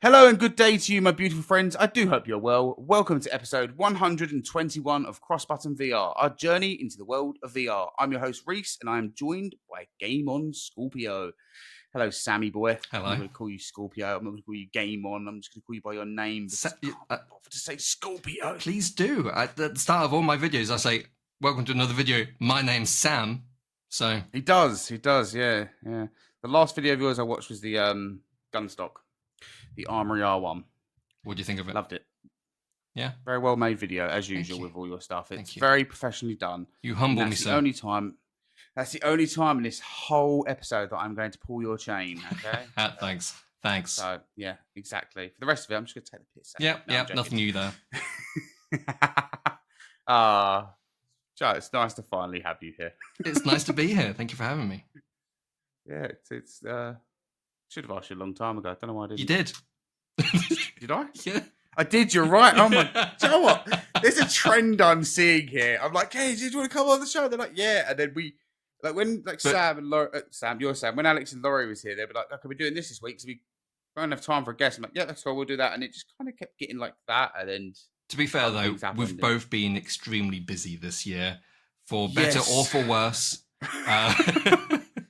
Hello and good day to you, my beautiful friends. I do hope you're well. Welcome to episode 121 of CrossButtonVR, our journey into the world of VR. I'm your host, Reece, and I am joined by GameOnScorpio. Hello, Sammy boy. Hello. I'm not going to call you Scorpio. I'm not going to call you Game On. I'm just going to call you by your name. I can't bother to say Scorpio. Please do. At the start of all my videos, I say, welcome to another video. My name's Sam. So He does, yeah. The last video of yours I watched was the Gunstock. The Armory R1. What do you think of it? Loved it. Yeah. Very well made video, as usual, with all your stuff. It's very professionally done. You humble me, sir. That's the only time in this whole episode that I'm going to pull your chain, okay? Thanks. So, yeah, exactly. For the rest of it, I'm just going to take the piss out. Yeah, nothing new there. Joe, it's nice to finally have you here. It's nice to be here. Thank you for having me. Yeah, it's should have asked you a long time ago. I don't know why I didn't. You did. Did I? Yeah. I did, you're right. Oh my, do you know what? There's a trend I'm seeing here. I'm like, hey, did you want to come on the show? They're like, yeah. And then Sam and Laurie, you're Sam, when Alex and Laurie was here, they'd be like, okay, we're doing this week, so we don't have time for a guest. I'm like, yeah, that's cool, we'll do that. And it just kind of kept getting like that. And then, to be fair though, we've both been extremely busy this year, for better or for worse.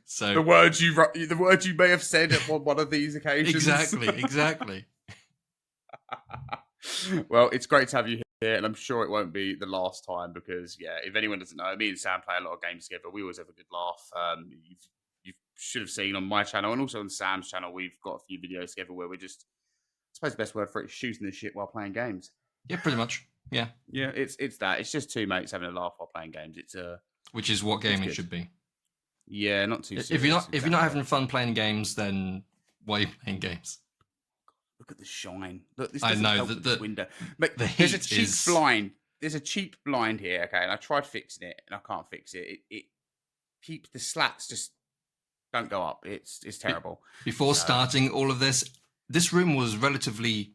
So the words you may have said on one of these occasions. Exactly. Well, it's great to have you here, and I'm sure it won't be the last time because, yeah, if anyone doesn't know, me and Sam play a lot of games together. We always have a good laugh. You should have seen on my channel and also on Sam's channel, we've got a few videos together where we're just, I suppose the best word for it is shooting the shit while playing games. Yeah, pretty much. Yeah. Yeah, it's that. It's just two mates having a laugh while playing games. Which is what gaming should be. Yeah, not too serious. If you're not having fun playing games, then why are you playing games? Look at the shine. Look, this I know the window. But there's a cheap blind. There's a cheap blind here, okay, and I tried fixing it, and I can't fix it. It keeps the slats just don't go up. It's terrible. Before starting all of this room was relatively,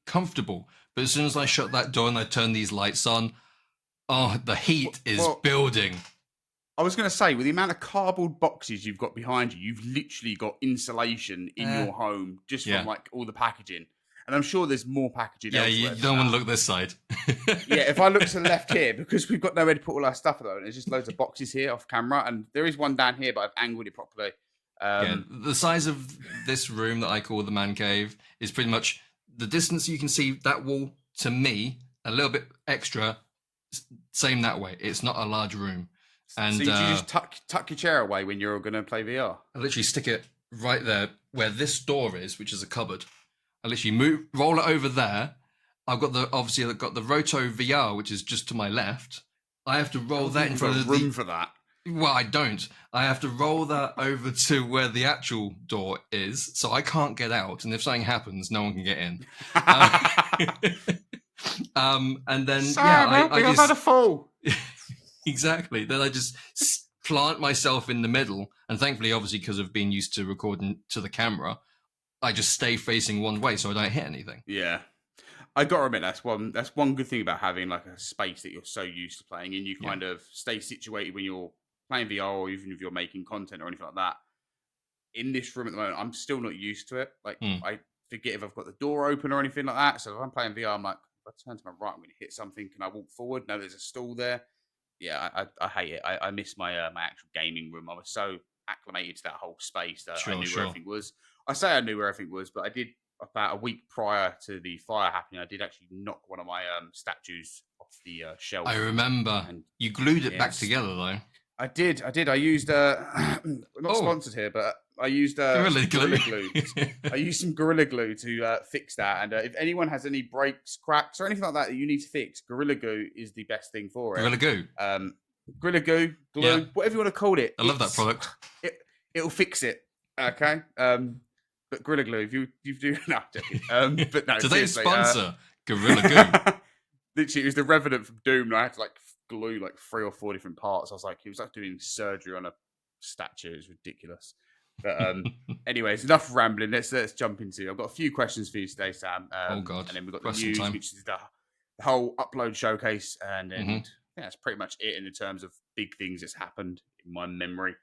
comfortable. But as soon as I shut that door and I turn these lights on, the heat is building. I was going to say, with the amount of cardboard boxes you've got behind you, you've literally got insulation in your home just from like all the packaging. And I'm sure there's more packaging. Yeah, you don't want to look this side. Yeah, if I look to the left here, because we've got nowhere to put all our stuff though, and there's just loads of boxes here off camera, and there is one down here, but I've angled it properly. The size of this room that I call the man cave is pretty much the distance you can see that wall to me, a little bit extra, same that way. It's not a large room. And so you just tuck your chair away when you're going to play VR? I literally stick it right there where this door is, which is a cupboard. I literally roll it over there. I've got the Roto VR, which is just to my left. I have to roll that in front of the room for that. Well, I don't. I have to roll that over to where the actual door is, so I can't get out. And if something happens, no one can get in. And then Sam, I just had a fall. Exactly. Then I just plant myself in the middle, and thankfully, obviously, because of being used to recording to the camera, I just stay facing one way so I don't hit anything. Yeah, I got to admit that's one good thing about having like a space that you're so used to playing in. You kind of stay situated when you're playing VR, or even if you're making content or anything like that. In this room at the moment, I'm still not used to it. Like I forget if I've got the door open or anything like that. So if I'm playing VR, I'm like, if I turn to my right, I'm going to hit something. Can I walk forward? No, there's a stall there. Yeah, I hate it. I miss my my actual gaming room. I was so acclimated to that whole space that I knew where everything was. I say I knew where everything was, but I did about a week prior to the fire happening. I did actually knock one of my statues off the shelf. I remember. And you glued it back together though. I did. I used not sponsored here, but I used Gorilla Glue. I used some Gorilla Glue to fix that. And if anyone has any breaks, cracks, or anything like that you need to fix, Gorilla Glue is the best thing for it. Gorilla Glue. Gorilla Glue, whatever you want to call it. I love that product. It'll fix it. Okay. But Gorilla Glue, if you do no, but no. Today's sponsor, Gorilla Glue. Literally, it was the Revenant from Doom. And I had to glue 3 or 4 different parts. I was like, it was like doing surgery on a statue. It was ridiculous. But anyways, enough rambling. Let's jump into. I've got a few questions for you today, Sam. Oh God! And then we've got the news, which is the whole upload showcase, and then that's pretty much it in terms of big things that's happened in my memory.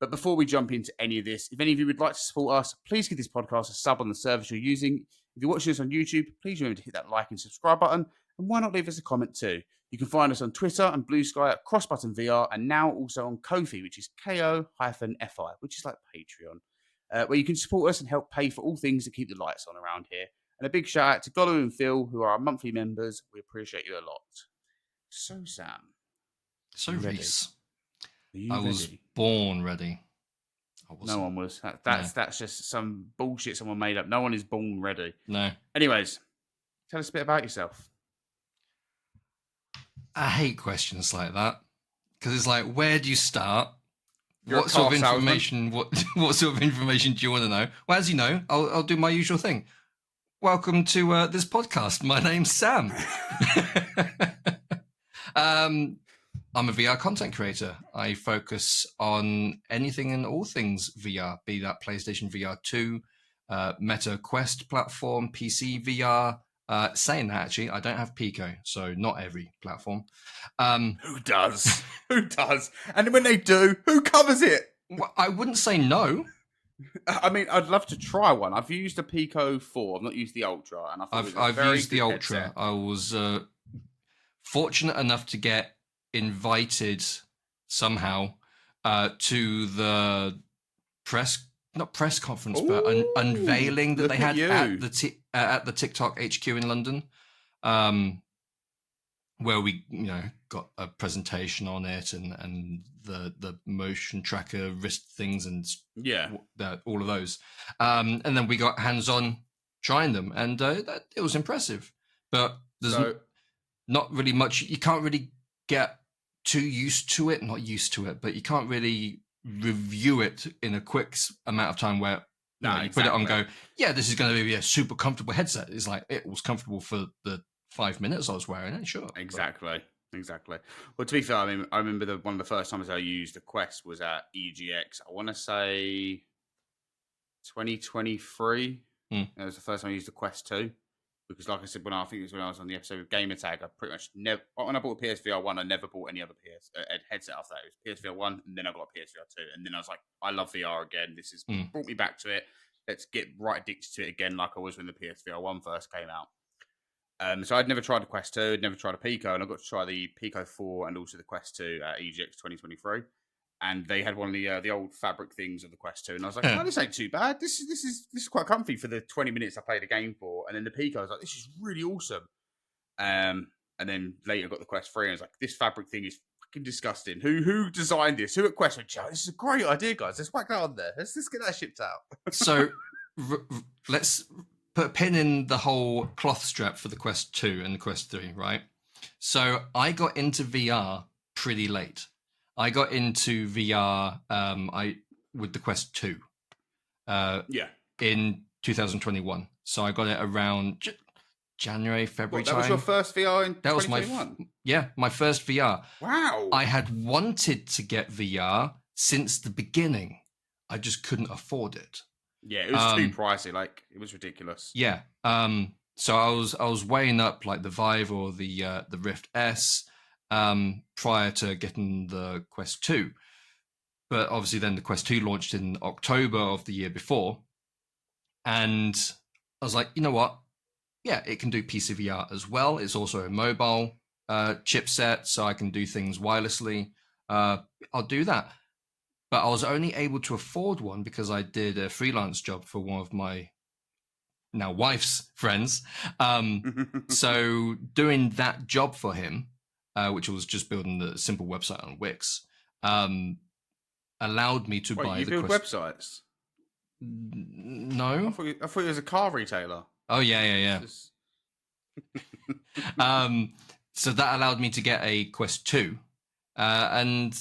But before we jump into any of this, if any of you would like to support us, please give this podcast a sub on the service you're using. If you're watching us on YouTube, please remember to hit that like and subscribe button. And why not leave us a comment too? You can find us on Twitter and Blue Sky at CrossButtonVR, and now also on Ko-fi, which is ko-fi, which is like Patreon, where you can support us and help pay for all things that keep the lights on around here. And a big shout out to Golu and Phil, who are our monthly members. We appreciate you a lot. So, Sam. So, ready? Reece, I was born ready. No one was. That's just some bullshit someone made up. No one is born ready. No. Anyways, tell us a bit about yourself. I hate questions like that because it's like, where do you start? You're what sort of information? What sort of information do you want to know? Well, as you know, I'll do my usual thing. Welcome to this podcast. My name's Sam. I'm a VR content creator. I focus on anything and all things VR, be that PlayStation VR 2, Meta Quest platform, PC VR. Saying that, actually, I don't have Pico, so not every platform. Who does? Who does? And when they do, who covers it? Well, I wouldn't say no. I mean, I'd love to try one. I've used a Pico 4. I've not used the Ultra. And I've used the Ultra. Headset. I was fortunate enough to get invited somehow to the not press conference, but an unveiling that they had at the TikTok HQ in London, where we got a presentation on it and the motion tracker wrist things and all of those, and then we got hands-on trying them, and it was impressive. But there's not really much. You can't really get too used to it. Not used to it, but you can't really review it in a quick amount of time where you put it on and go, yeah, this is going to be a super comfortable headset. It's like, it was comfortable for the 5 minutes I was wearing it, sure. Exactly. Well, to be fair, I mean, I remember one of the first times I used the Quest was at EGX. I want to say 2023. That was the first time I used the Quest 2. Because, like I said, when I was on the episode of Gamertag, I pretty much never. When I bought a PSVR 1, I never bought any other headset after that. It was PSVR 1, and then I got a PSVR 2, and then I was like, I love VR again. This has brought me back to it. Let's get right addicted to it again, like I was when the PSVR 1 first came out. So I'd never tried the Quest 2, I'd never tried a Pico, and I got to try the Pico 4 and also the Quest 2 at EGX 2023. And they had one of the old fabric things of the Quest 2, and I was like, "Oh, this ain't too bad. This is quite comfy for the 20 minutes I played the game for." And then the Pico, I was like, "This is really awesome." And then later I got the Quest 3, and I was like, "This fabric thing is fucking disgusting. Who designed this? Who at Quest went, this is a great idea, guys. Let's whack that on there. Let's get that shipped out." So let's put a pin in the whole cloth strap for the Quest 2 and the Quest 3, right? So I got into VR pretty late. I got into VR with the Quest 2 in 2021. So I got it around January, February time. That was your first VR in 2021? My first VR. Wow. I had wanted to get VR since the beginning. I just couldn't afford it. Yeah, it was too pricey. Like, it was ridiculous. Yeah. So I was weighing up like the Vive or the Rift S prior to getting the Quest 2. But obviously then the Quest 2 launched in October of the year before. And I was like, you know what? Yeah, it can do PCVR as well. It's also a mobile chipset, so I can do things wirelessly. I'll do that. But I was only able to afford one because I did a freelance job for one of my now wife's friends. So doing that job for him, which was just building the simple website on Wix, allowed me to buy the Quest. Websites? No. I thought it was a car retailer. Oh, yeah. So that allowed me to get a Quest 2. And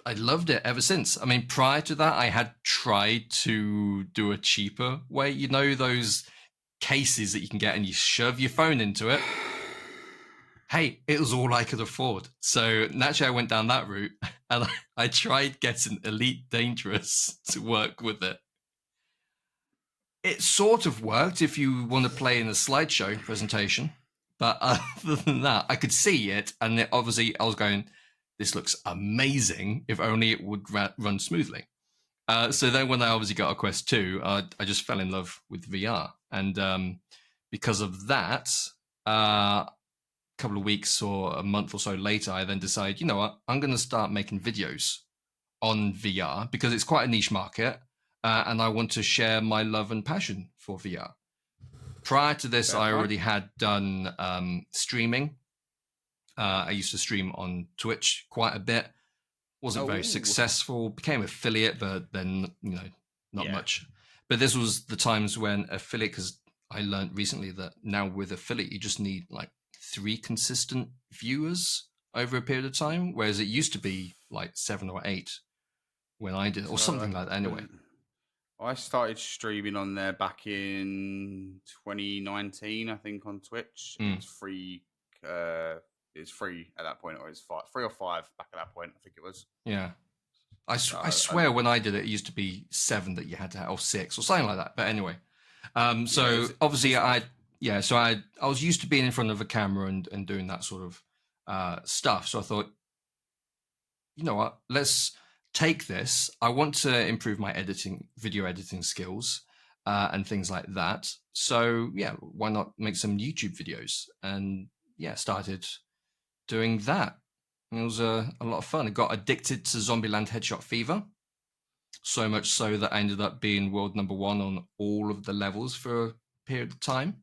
I loved it ever since. I mean, prior to that, I had tried to do a cheaper way. You know those cases that you can get and you shove your phone into it? Hey, it was all I could afford. So naturally, I went down that route and I tried getting Elite Dangerous to work with it. It sort of worked if you want to play in a slideshow presentation. But other than that, I could see it. And obviously, I was going, this looks amazing. If only it would run smoothly. So then when I obviously got a Quest 2, I just fell in love with VR. And because of that, a couple of weeks or a month or so later, I then decided, you know what, I'm going to start making videos on VR because it's quite a niche market. And I want to share my love and passion for VR. Prior to this, I already had done streaming. I used to stream on Twitch quite a bit. Wasn't very successful. Became affiliate, but then, not much. But this was the times when affiliate, because I learned recently that now with affiliate, you just need like 3 consistent viewers over a period of time, whereas it used to be like 7 or 8 when I did, or something like that anyway. I started streaming on there back in 2019, I think, on Twitch. It's free. It's free at that point, or it's 3 or 5 back at that point. I think it was. Yeah, I swear when I did it, it used to be 7 that you had to have, or 6, or something like that. But anyway, so obviously I was used to being in front of a camera and doing that sort of stuff. So I thought, you know what, let's take this. I want to improve my video editing skills, and things like that. So yeah, why not make some YouTube videos? And yeah, started doing that. And it was a lot of fun. I got addicted to Zombieland Headshot Fever, so much so that I ended up being world number 1 on all of the levels for a period of time.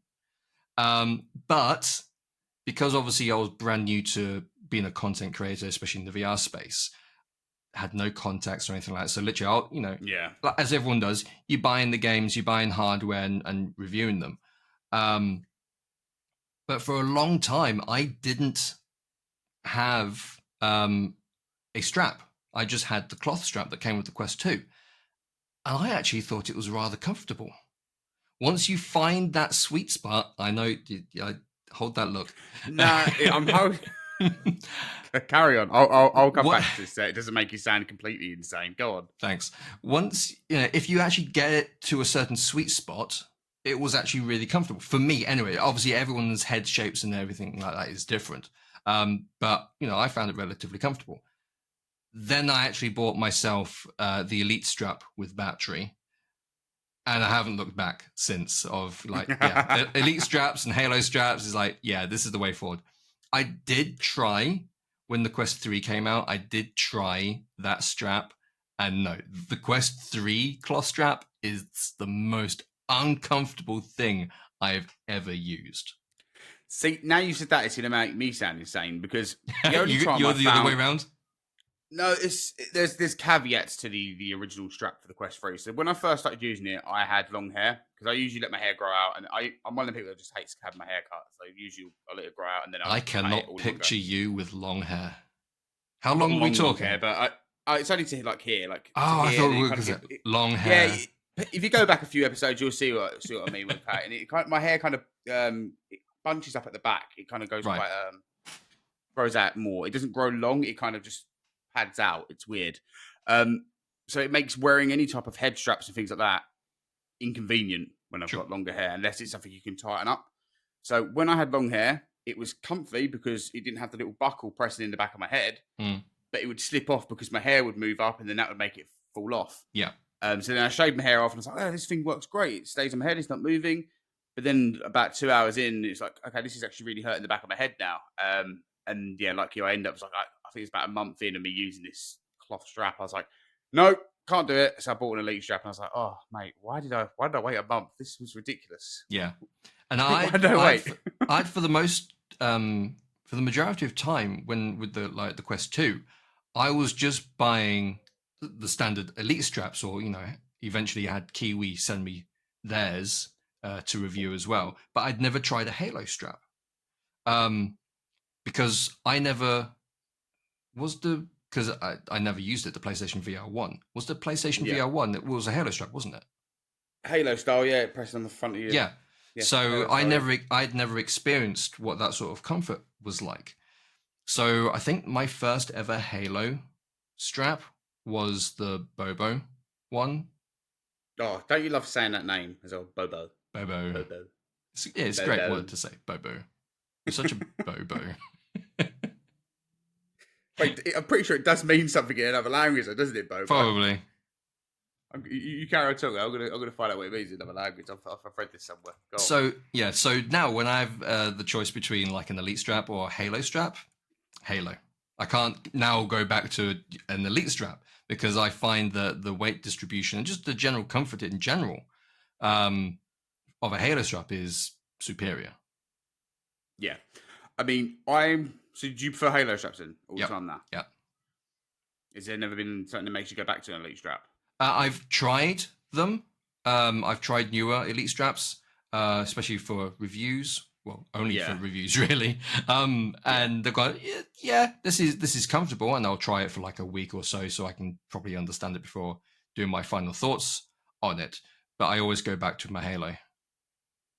But because obviously I was brand new to being a content creator, especially in the VR space, had no contacts or anything like that. So literally, as everyone does, you buy in the games, you buy in hardware and reviewing them. But for a long time, I didn't have a strap. I just had the cloth strap that came with the Quest 2. And I actually thought it was rather comfortable. Once you find that sweet spot, I know, I hold that look. Nah, I'm holding. Carry on. I'll come back to this. It doesn't make you sound completely insane. Go on. Thanks. Once, if you actually get it to a certain sweet spot, it was actually really comfortable for me. Anyway, obviously everyone's head shapes and everything like that is different. But I found it relatively comfortable. Then I actually bought myself the Elite strap with battery, and I haven't looked back since. Elite straps and Halo straps is like, yeah, this is the way forward. I did try when the Quest 3 came out. I did try that strap, and no, the Quest 3 cloth strap is the most uncomfortable thing I've ever used. See, now you said that, it's going to make me sound insane because the only you're the other way around. No, there's caveats to the original strap for the Quest 3. So when I first started using it, I had long hair because I usually let my hair grow out, and I'm one of the people that just hates having my hair cut. So usually I let it grow out, and then I cannot picture you with long hair. How long are we talking? Hair, but it's only to here, like. I thought we were long hair. Yeah, if you go back a few episodes, you'll see what I mean with that. And my hair kind of it bunches up at the back. It kind of goes quite grows out more. It doesn't grow long. It kind of just pads out. It's weird. So it makes wearing any type of head straps and things like that inconvenient when I've got longer hair, unless it's something you can tighten up. So when I had long hair, it was comfy because it didn't have the little buckle pressing in the back of my head, but it would slip off because my hair would move up and then that would make it fall off. Yeah. So then I shaved my hair off and I was like, oh, this thing works great. It stays on my head. It's not moving. But then about 2 hours in, it's like, okay, this is actually really hurting the back of my head now. And yeah, like you, I end up I think it's about a month in of me using this cloth strap. I was like, no, can't do it. So I bought an Elite strap, and I was like, oh mate, why did I wait a month? This was ridiculous. Yeah, and I'd for the majority of time with the Quest 2, I was just buying the standard Elite straps, or eventually I had Kiwi send me theirs to review as well. But I'd never tried a Halo strap. Because I never I never used it, the PlayStation VR 1. Was the PlayStation VR 1, it was a Halo strap, wasn't it? Halo style, yeah, pressed on the front of you. Yeah. So I'd never experienced what that sort of comfort was like. So I think my first ever Halo strap was the Bobo one. Oh, don't you love saying that name as well? Bobo. Bobo. It's a great word to say, Bobo. You're such a Bobo. Wait, I'm pretty sure it does mean something in another language, though, doesn't it, Bo? Probably. You carry on talking. I'm gonna find out what it means in another language. I've read this somewhere. Go on. So now when I have the choice between like an Elite strap or a Halo strap, Halo. I can't now go back to an Elite strap because I find that the weight distribution and just the general comfort in general of a Halo strap is superior. Yeah, I mean, so do you prefer Halo straps in all the time now? Yeah. Is there never been something that makes you go back to an Elite strap? I've tried them. I've tried newer Elite straps, especially for reviews. Well, only for reviews, really. And they've got, this is comfortable, and I'll try it for like a week or so I can probably understand it before doing my final thoughts on it. But I always go back to my Halo.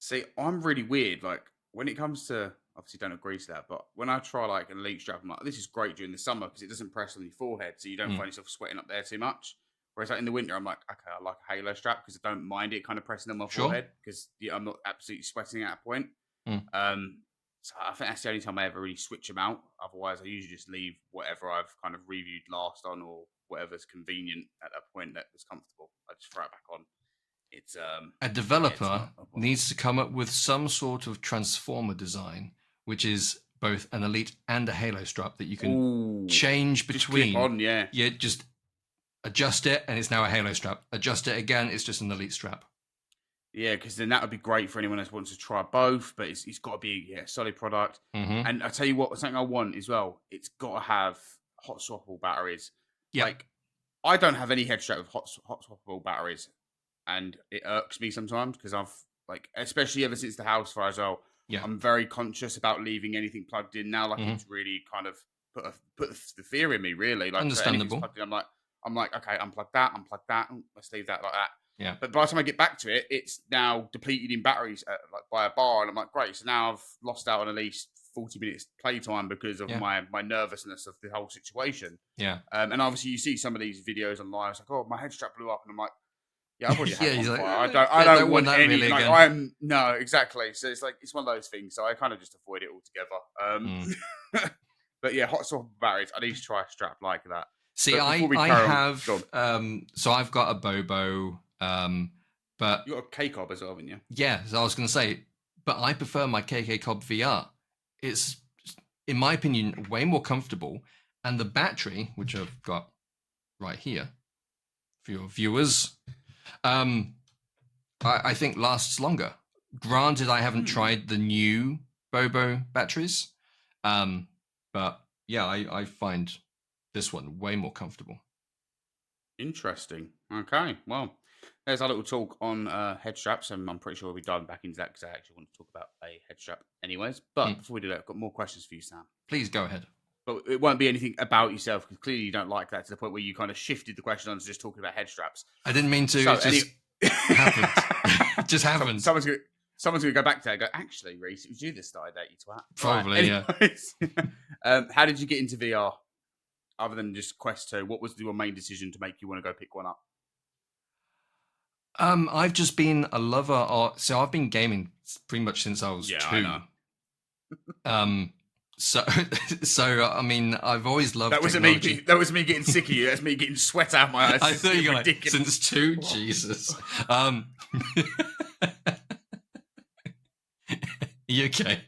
See, I'm really weird. Like when it comes to, obviously, don't agree to that, but when I try like an Elite strap, I'm like, this is great during the summer because it doesn't press on your forehead, so you don't find yourself sweating up there too much. Whereas like in the winter, I'm like, okay, I like a Halo strap because I don't mind it kind of pressing on my forehead because I'm not absolutely sweating at a point. So I think that's the only time I ever really switch them out. Otherwise, I usually just leave whatever I've kind of reviewed last on or whatever's convenient at that point that was comfortable. I just throw it back on. It's a developer needs to come up with some sort of transformer design, which is both an Elite and a Halo strap that you can change between. Just Yeah, just adjust it, and it's now a Halo strap. Adjust it again, it's just an Elite strap. Yeah, because then that would be great for anyone else who wants to try both, but it's got to be a solid product. And I tell you what, something I want as well, it's got to have hot swappable batteries. Yep. Like, I don't have any head strap with hot swappable batteries, and it irks me sometimes because I've, like, especially ever since the house fire as well, I'm very conscious about leaving anything plugged in now. Like, it's really kind of put the fear in me, really. Like, understandable. Plugged in, I'm like, okay, unplug that, let's leave that like that. Yeah. But by the time I get back to it, it's now depleted in batteries like by a bar, and I'm like, great. So now I've lost out on at least 40 minutes playtime because of my nervousness of the whole situation. Yeah. And obviously, you see some of these videos online. It's like, oh, my head strap blew up, and I'm like, yeah, I've already had one like, fire. I don't want that any. really like, again. No, exactly. So it's like it's one of those things. So I kind of just avoid it altogether. But yeah, hot swappable batteries. I need to try a strap like that. See, I have. So I've got a Bobo. But you got a K-Cob as well, haven't you? Yeah, so I was going to say, but I prefer my KK Cob VR. It's, in my opinion, way more comfortable, and the battery, which I've got right here for your viewers, I think lasts longer. Granted, I haven't tried the new Bobo batteries, but yeah, I find this one way more comfortable. Interesting. Okay, well, there's our little talk on head straps, and I'm pretty sure we'll be diving back into that because I actually want to talk about a head strap anyways. But before we do that, I've got more questions for you, Sam. Please go ahead. But it won't be anything about yourself because clearly you don't like that to the point where you kind of shifted the question on to just talking about head straps. I didn't mean to. So it just happened. It just happened. Someone's going to go back to that and go, actually, Reece, it was you that started that, you twat. Probably, yeah. How did you get into VR? Other than just Quest 2, what was your main decision to make you want to go pick one up? I've just been a lover of... So I've been gaming pretty much since I was 2. I know. So I mean, I've always loved technology. That was me getting sick of you. That's me getting sweat out my eyes. I thought you were like, since 2? Jesus. You okay?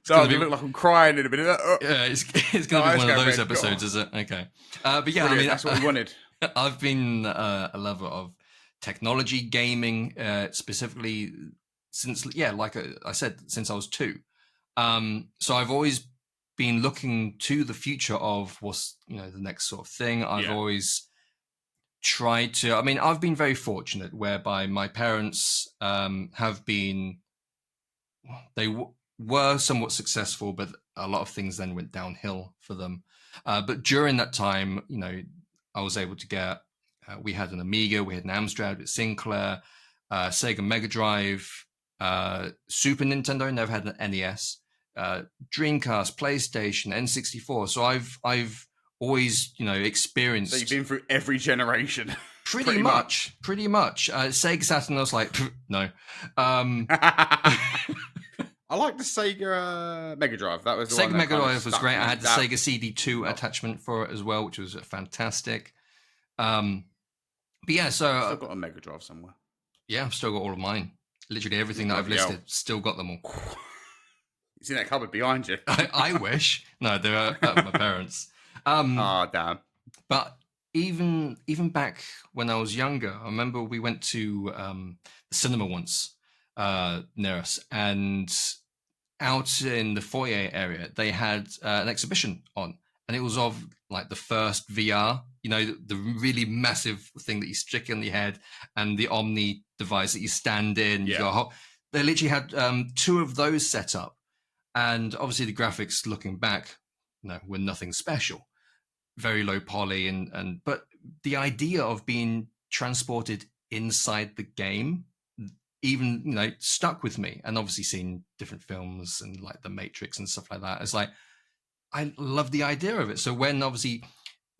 So I look like I'm crying in a minute. Yeah, it's going to be one of those episodes, is it? Okay. But yeah, brilliant. I mean, that's what we wanted. I've been a lover of technology, gaming, specifically since, like I said, since I was 2. So I've always been looking to the future of what's, the next sort of thing. I've always tried to, I mean, I've been very fortunate whereby my parents have been, they were somewhat successful, but a lot of things then went downhill for them. But during that time, I was able to get, we had an Amiga, we had an Amstrad with Sinclair, Sega Mega Drive, Super Nintendo, never had an NES, Dreamcast, PlayStation, N64. So I've always, experienced. So you've been through every generation. Pretty much. Sega Saturn, I was like, no. I like the Sega Mega Drive. That was the Sega one that Mega kind of Drive was stuck great. me. I had the That- Sega CD2 attachment for it as well, which was fantastic. But yeah, so I've still got a Mega Drive somewhere. yeah, I've still got all of mine. Literally everything that I've Bloody hell. listed, still got them all. It's in that cupboard behind you. I wish. No, they're at my parents. Damn. But even back when I was younger, I remember we went to the cinema once near us, and out in the foyer area, they had an exhibition on, and it was of like the first VR, you know, the really massive thing that you stick in your head, and the Omni device that you stand in. Yeah. They literally had 2 of those set up, and obviously the graphics, looking back, were nothing special, very low poly, and but the idea of being transported inside the game, even stuck with me. And obviously seeing different films and like the Matrix and stuff like that, it's like I love the idea of it. So when obviously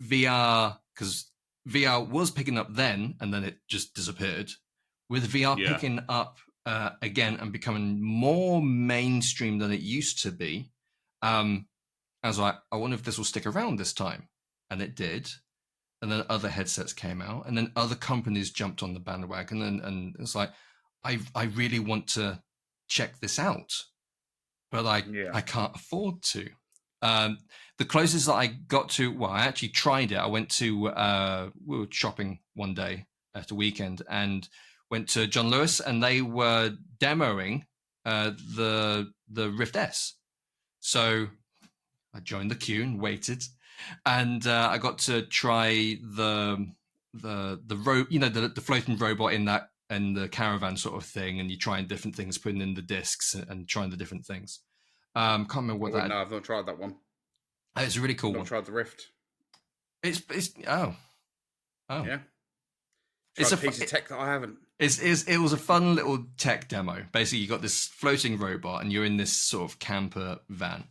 VR, because VR was picking up then and then it just disappeared, with VR picking up again and becoming more mainstream than it used to be, I was like, I wonder if this will stick around this time. And it did. And then other headsets came out, and then other companies jumped on the bandwagon, and it's like, I really want to check this out, but I can't afford to. The closest that I got to, well, I actually tried it. I went to we were shopping one day at a weekend and went to John Lewis, and they were demoing the Rift S. So I joined the queue and waited, and I got to try the floating robot in that, and the caravan sort of thing, and you're trying different things, putting in the discs and trying the different things. Can't remember what that. No, I've not tried that one. It's a really cool one. I've tried the Rift. It's yeah. It's a piece of tech that I haven't. It was a fun little tech demo. Basically, you got this floating robot, and you're in this sort of camper van,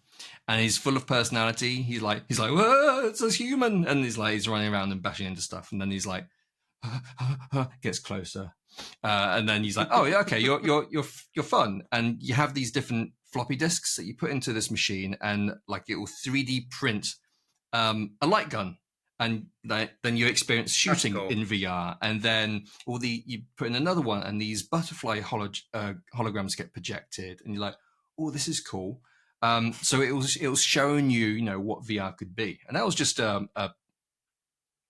and he's full of personality. He's like, whoa, it's a human, and he's running around and bashing into stuff, and then he's like, gets closer, and then he's like, oh yeah, okay, you're fun, and you have these different floppy disks that you put into this machine, and like it will 3D print a light gun. And then you experience shooting in VR, and then you put in another one, and these butterfly holograms get projected, and you're like, oh, this is cool. So it was showing you, what VR could be, and that was just a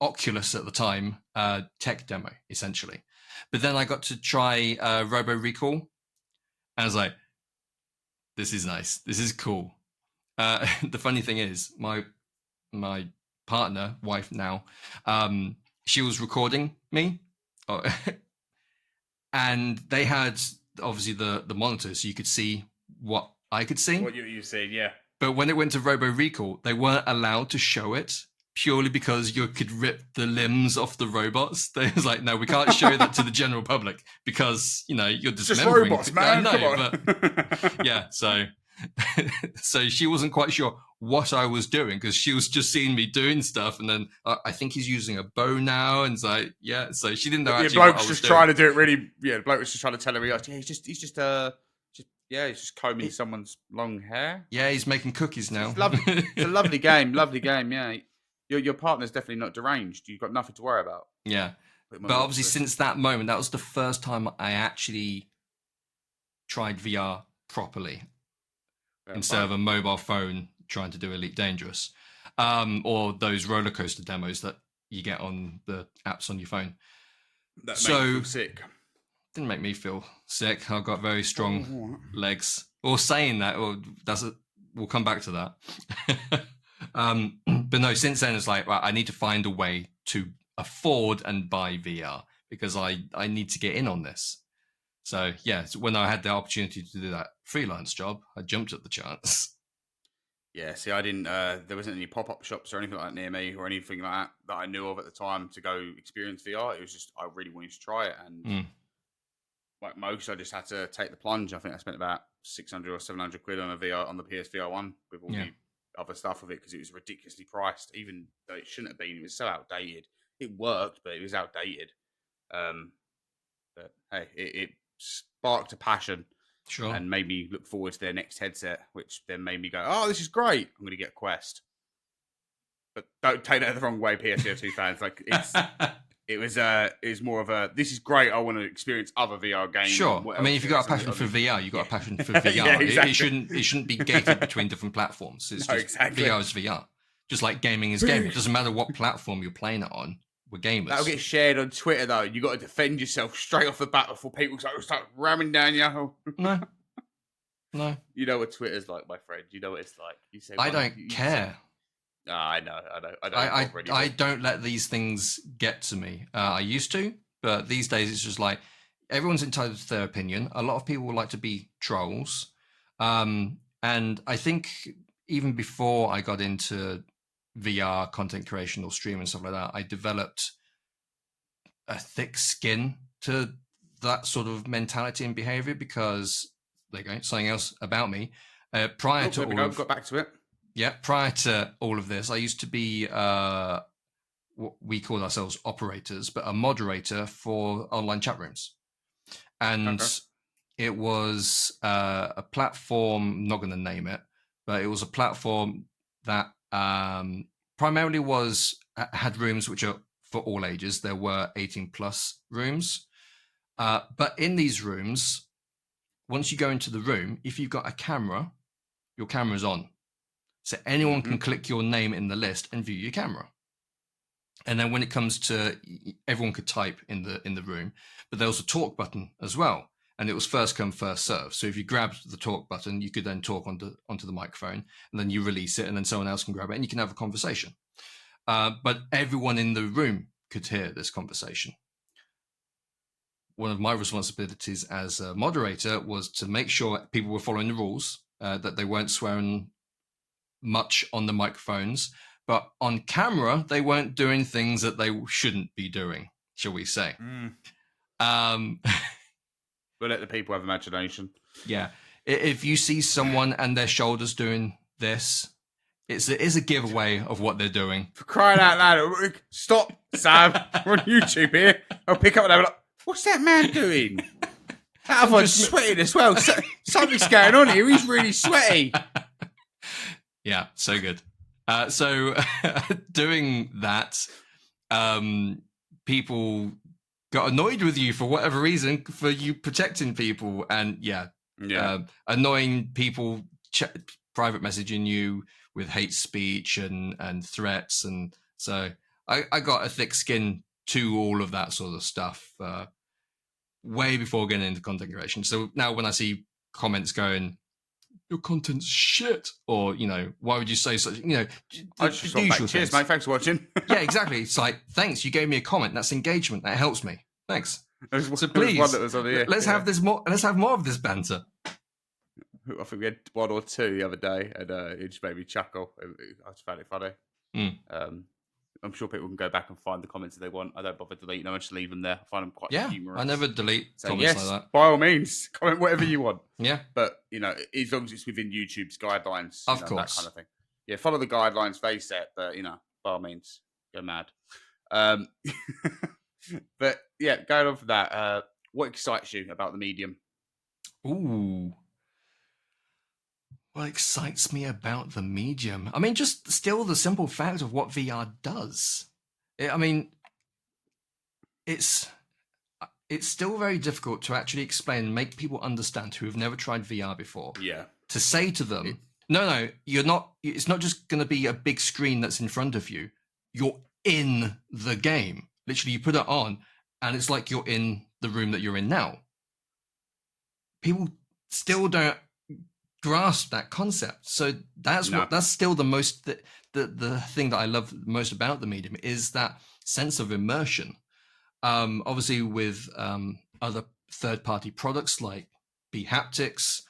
Oculus at the time tech demo essentially. But then I got to try Robo Recall, and I was like, this is nice, this is cool. The funny thing is, my partner, wife now, she was recording me, and they had obviously the monitor, so you could see what I could see. What you seen, yeah. But when it went to Robo Recall, they weren't allowed to show it, purely because you could rip the limbs off the robots. They was like, no, we can't show that to the general public because you're dismembering. Just robots, man. I know, come on. But yeah, so she wasn't quite sure what I was doing, because she was just seeing me doing stuff, and then I think he's using a bow now, and it's like, yeah, so she didn't know actually what I was just doing. trying to do it really. Yeah, the bloke was just trying to tell her, he's just combing someone's long hair. Yeah, he's making cookies now. It's lovely. It's a lovely game. Yeah, your partner's definitely not deranged. You've got nothing to worry about. Yeah, but obviously since that moment, that was the first time I actually tried VR properly, instead of a mobile phone trying to do Elite Dangerous, or those roller coaster demos that you get on the apps on your phone. That makes you feel sick. Didn't make me feel sick. I've got very strong legs. Or saying that, we'll come back to that. But no, since then it's like, well, I need to find a way to afford and buy VR, because I need to get in on this. So yeah, when I had the opportunity to do that freelance job, I jumped at the chance. Yeah, see, I didn't. There wasn't any pop-up shops or anything like that near me, or anything like that I knew of at the time to go experience VR. It was just I really wanted to try it, and like most, I just had to take the plunge. I think I spent about 600 or 700 quid on a VR on the PSVR 1 with all the other stuff of it, because it was ridiculously priced, even though it shouldn't have been. It was so outdated. It worked, but it was outdated. But hey, it sparked a passion Sure. and made me look forward to their next headset, which then made me go, "Oh, this is great! I'm going to get a Quest." But don't take that the wrong way, PSVR2 fans. Like it was more of a, this is great. I want to experience other VR games. Sure. I mean, if you've got a passion for VR, you've got a passion for VR. Yeah, exactly. It shouldn't be gated between different platforms. It's just exactly. VR is VR. Just like gaming is gaming. It doesn't matter what platform you're playing it on. We're gamers. That'll get shared on Twitter though. You got to defend yourself straight off the bat before people start ramming down you. No. You know what Twitter's like, my friend. You know what it's like. You say, I don't care. I know. I don't let these things get to me. I used to, but these days it's just like everyone's entitled to their opinion. A lot of people like to be trolls. And I think even before I got into VR content creation or stream and stuff like that, I developed a thick skin to that sort of mentality and behavior because, there you go, something else about me. Prior to all got back to it. Yeah, prior to all of this, I used to be what we call ourselves operators, but a moderator for online chat rooms. And it was a platform, I'm not going to name it, but it was a platform that primarily had rooms which are for all ages. There were 18 plus rooms. But in these rooms, once you go into the room, if you've got a camera, your camera's on. So anyone can click your name in the list and view your camera. And then when it comes to, everyone could type in the room, but there was a talk button as well. And it was first come, first serve. So if you grabbed the talk button, you could then talk onto the microphone, and then you release it, and then someone else can grab it, and you can have a conversation. But everyone in the room could hear this conversation. One of my responsibilities as a moderator was to make sure people were following the rules, that they weren't swearing much on the microphones, but on camera they weren't doing things that they shouldn't be doing, shall we say. We'll let the people have imagination. Yeah, if you see someone and their shoulders doing this, it is a giveaway of what they're doing. For crying out loud, stop, Sam. We're on YouTube here. I'll pick up and I'm like, what's that man doing? That other one's sweating as well. Something's going on here. He's really sweaty. Yeah, so good. So doing that, people got annoyed with you for whatever reason, for you protecting people, and annoying people, private messaging you with hate speech and threats, and so I got a thick skin to all of that sort of stuff way before getting into content creation. So now when I see comments going, your content's shit, or why would you say such? I just cheers, mate. Thanks for watching. Yeah, exactly. It's like, thanks, you gave me a comment. That's engagement. That helps me. Thanks. So please, let's have this more. Let's have more of this banter. I think we had one or two the other day, and it just made me chuckle. I just found it funny. I'm sure people can go back and find the comments if they want. I don't bother deleting them. I just leave them there. I find them quite humorous. I never delete comments like that. By all means, comment whatever you want. Yeah. But, as long as it's within YouTube's guidelines. Of course. That kind of thing. Yeah, follow the guidelines they set, but, by all means, go mad. But, yeah, going on for that, what excites you about the medium? Ooh. What excites me about the medium? I mean, just still the simple fact of what VR does. It's still very difficult to actually explain and make people understand who have never tried VR before. Yeah. To say to them, no, you're not. It's not just going to be a big screen that's in front of you. You're in the game. Literally, you put it on, and it's like you're in the room that you're in now. People still don't grasp that concept. So that's still the most the thing that I love most about the medium is that sense of immersion. Obviously with other third-party products like Haptics,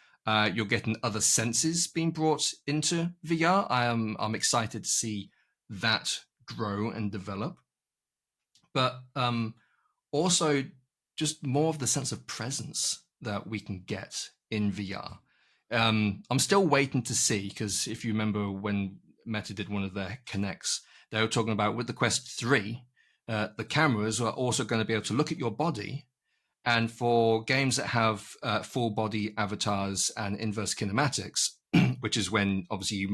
you're getting other senses being brought into VR. I'm excited to see that grow and develop, but also just more of the sense of presence that we can get in VR. I'm still waiting to see, because if you remember when Meta did one of their Connects, they were talking about with the Quest 3, the cameras are also going to be able to look at your body And for games that have full body avatars and inverse kinematics, which is when obviously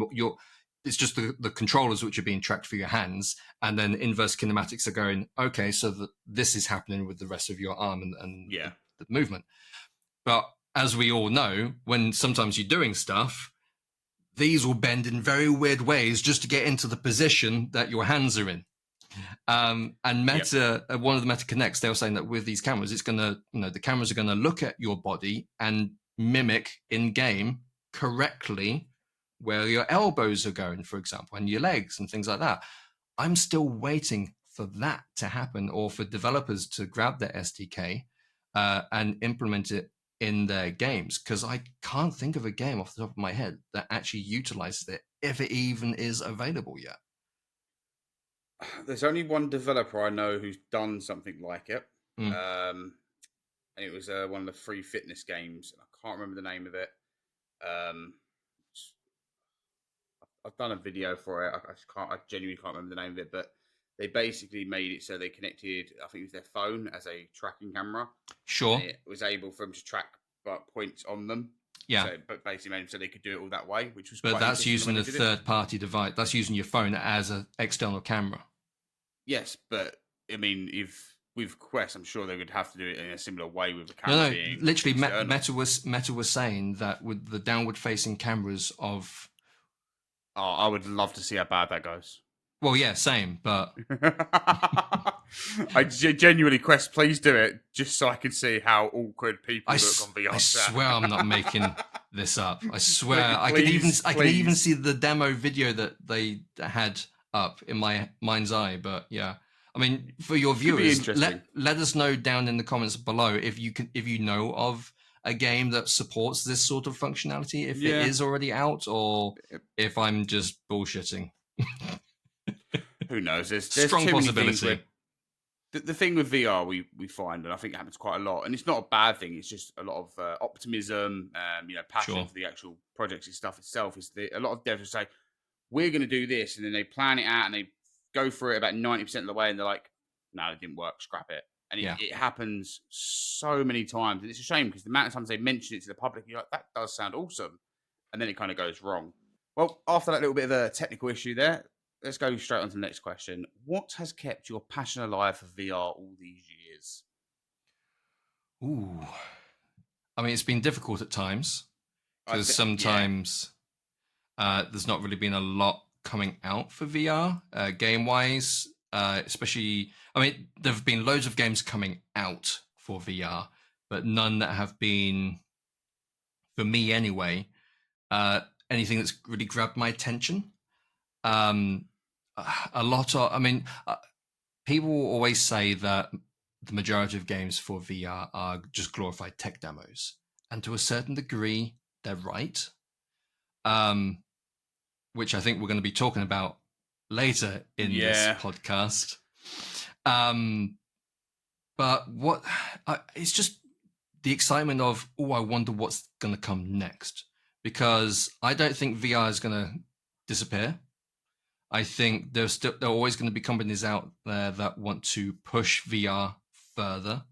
it's just the controllers which are being tracked for your hands, and then inverse kinematics are going, okay, so that this is happening with the rest of your arm and the movement. But as we all know, when sometimes you're doing stuff, these will bend in very weird ways just to get into the position that your hands are in. And Meta, one of the Meta Connects, they were saying that with these cameras, it's going to, the cameras are going to look at your body and mimic in game correctly where your elbows are going, for example, and your legs and things like that. I'm still waiting for that to happen, or for developers to grab their SDK and implement it in their games, because I can't think of a game off the top of my head that actually utilizes it, if it even is available yet. There's only one developer I know who's done something like it. And it was one of the free fitness games. I can't remember the name of it. I've done a video for it. I genuinely can't remember the name of it, but they basically made it so they connected, I think it was their phone as a tracking camera. Sure. It was able for them to track points on them. Yeah. So, but basically made them so they could do it all that way, which was. But that's using a third-party device. That's using your phone as an external camera. Yes, but I mean, if with Quest, I'm sure they would have to do it in a similar way with the camera. No, literally, Meta was saying that with the downward-facing cameras of. Oh, I would love to see how bad that goes. Well, yeah, same, but I genuinely, Quest, please do it, just so I can see how awkward people look on VR. I swear I'm not making this up. I swear I can even see the demo video that they had up in my mind's eye. But yeah, I mean, for your viewers, let us know down in the comments below if you know of a game that supports this sort of functionality, if it is already out, or if I'm just bullshitting. Who knows? There's strong possibility. The thing with VR we find, and I think it happens quite a lot, and it's not a bad thing. It's just a lot of optimism, passion for the actual projects and stuff itself. Is a lot of devs will say, "We're going to do this," and then they plan it out and they go through it about 90% of the way, and they're like, "No, it didn't work. Scrap it." And it happens so many times, and it's a shame because the amount of times they mention it to the public, you're like, "That does sound awesome," and then it kind of goes wrong. Well, after that little bit of a technical issue there, let's go straight on to the next question. What has kept your passion alive for VR all these years? Ooh. I mean, it's been difficult at times because sometimes there's not really been a lot coming out for VR game-wise, especially. I mean, there have been loads of games coming out for VR, but none that have been, for me anyway, anything that's really grabbed my attention. A lot of, people always say that the majority of games for VR are just glorified tech demos, and to a certain degree, they're right. Which I think we're going to be talking about later in this podcast. But it's just the excitement of, I wonder what's going to come next, because I don't think VR is going to disappear. I think there are always going to be companies out there that want to push VR further.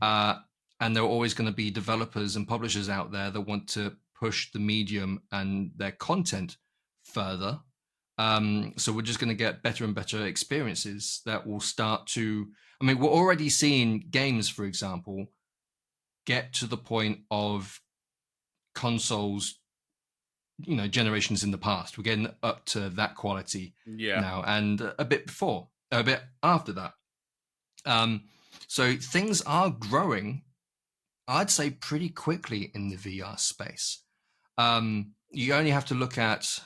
And there are always going to be developers and publishers out there that want to push the medium and their content further. So we're just going to get better and better experiences that will start to... I mean, we're already seeing games, for example, get to the point of consoles, generations in the past. We're getting up to that quality now, and a bit after that. So things are growing, I'd say, pretty quickly in the VR space. You only have to look at...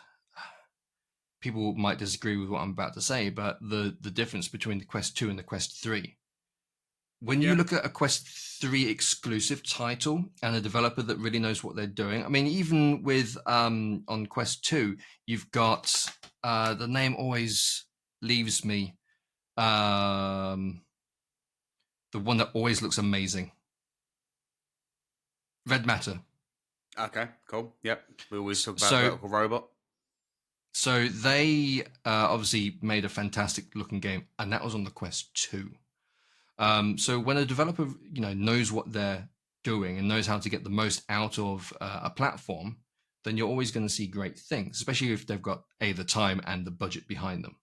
People might disagree with what I'm about to say, but the difference between the Quest 2 and the Quest 3. When you look at a Quest 3 exclusive title and a developer that really knows what they're doing, I mean, even with on Quest 2, you've got the name always leaves me. The one that always looks amazing. Red Matter. Okay, cool. Yep. We always talk about Vertical Robot. So they obviously made a fantastic looking game, and that was on the Quest 2. So when a developer, knows what they're doing and knows how to get the most out of a platform, then you're always going to see great things, especially if they've got the time and the budget behind them.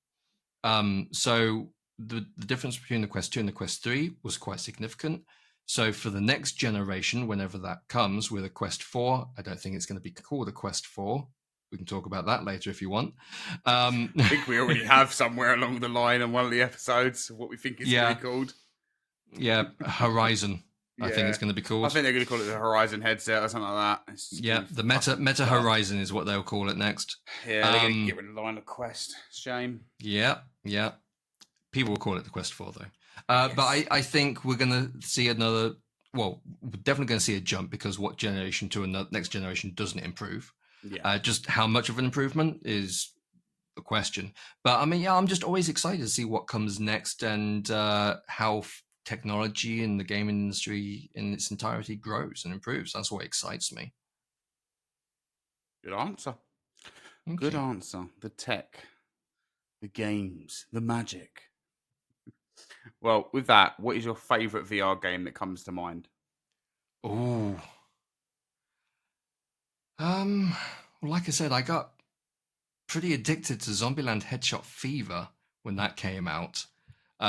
So the difference between the Quest 2 and the Quest 3 was quite significant. So for the next generation, whenever that comes with a Quest 4, I don't think it's going to be called a Quest 4. We can talk about that later if you want. I think we already have somewhere along the line on one of the episodes of what we think it's going to be called. Yeah, Horizon. I think it's going to be called. I think they're going to call it the Horizon headset or something like that. The Meta Horizon is what they'll call it next. Yeah, they're going to get rid of the line of Quest. Shame. Yeah. People will call it the Quest 4 though. Yes. But I think we're going to see another. Well, we're definitely going to see a jump because what generation to another next generation doesn't improve. Yeah. Just how much of an improvement is the question. But I mean, I'm just always excited to see what comes next and how technology in the gaming industry in its entirety grows and improves. That's what excites me. Good answer. Okay. Good answer. The tech, the games, the magic. Well, with that, what is your favorite VR game that comes to mind? Oh. Well, like I said, I got pretty addicted to Zombieland Headshot Fever when that came out.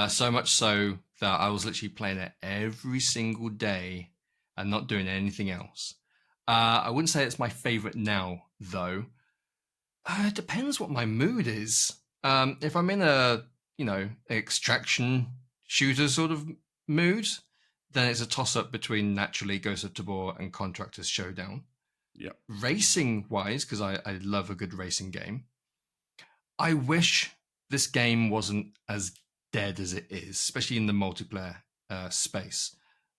So much so that I was literally playing it every single day and not doing anything else. I wouldn't say it's my favorite now, though. It depends what my mood is. If I'm in a, extraction shooter sort of mood, then it's a toss-up between naturally Ghost of Tabor and Contractors Showdown. Yeah. Racing-wise, because I love a good racing game, I wish this game wasn't as dead as it is, especially in the multiplayer space.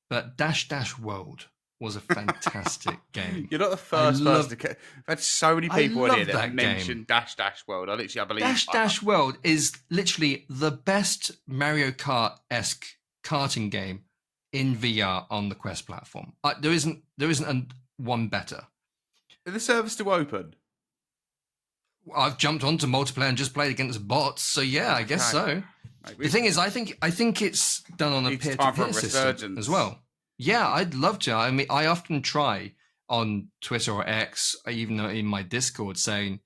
But Dash Dash World was a fantastic game. You're not the first person to... I've had so many people in here that mentioned Dash Dash World. I believe... Dash World is literally the best Mario Kart-esque karting game in VR on the Quest platform. There isn't one better. Are the servers still open? I've jumped onto multiplayer and just played against bots, so yeah, I guess so. Maybe. The thing is, I think it's done on a peer-to-peer system as well. Yeah, I'd love to. I mean, I often try on Twitter or X, even in my Discord, saying,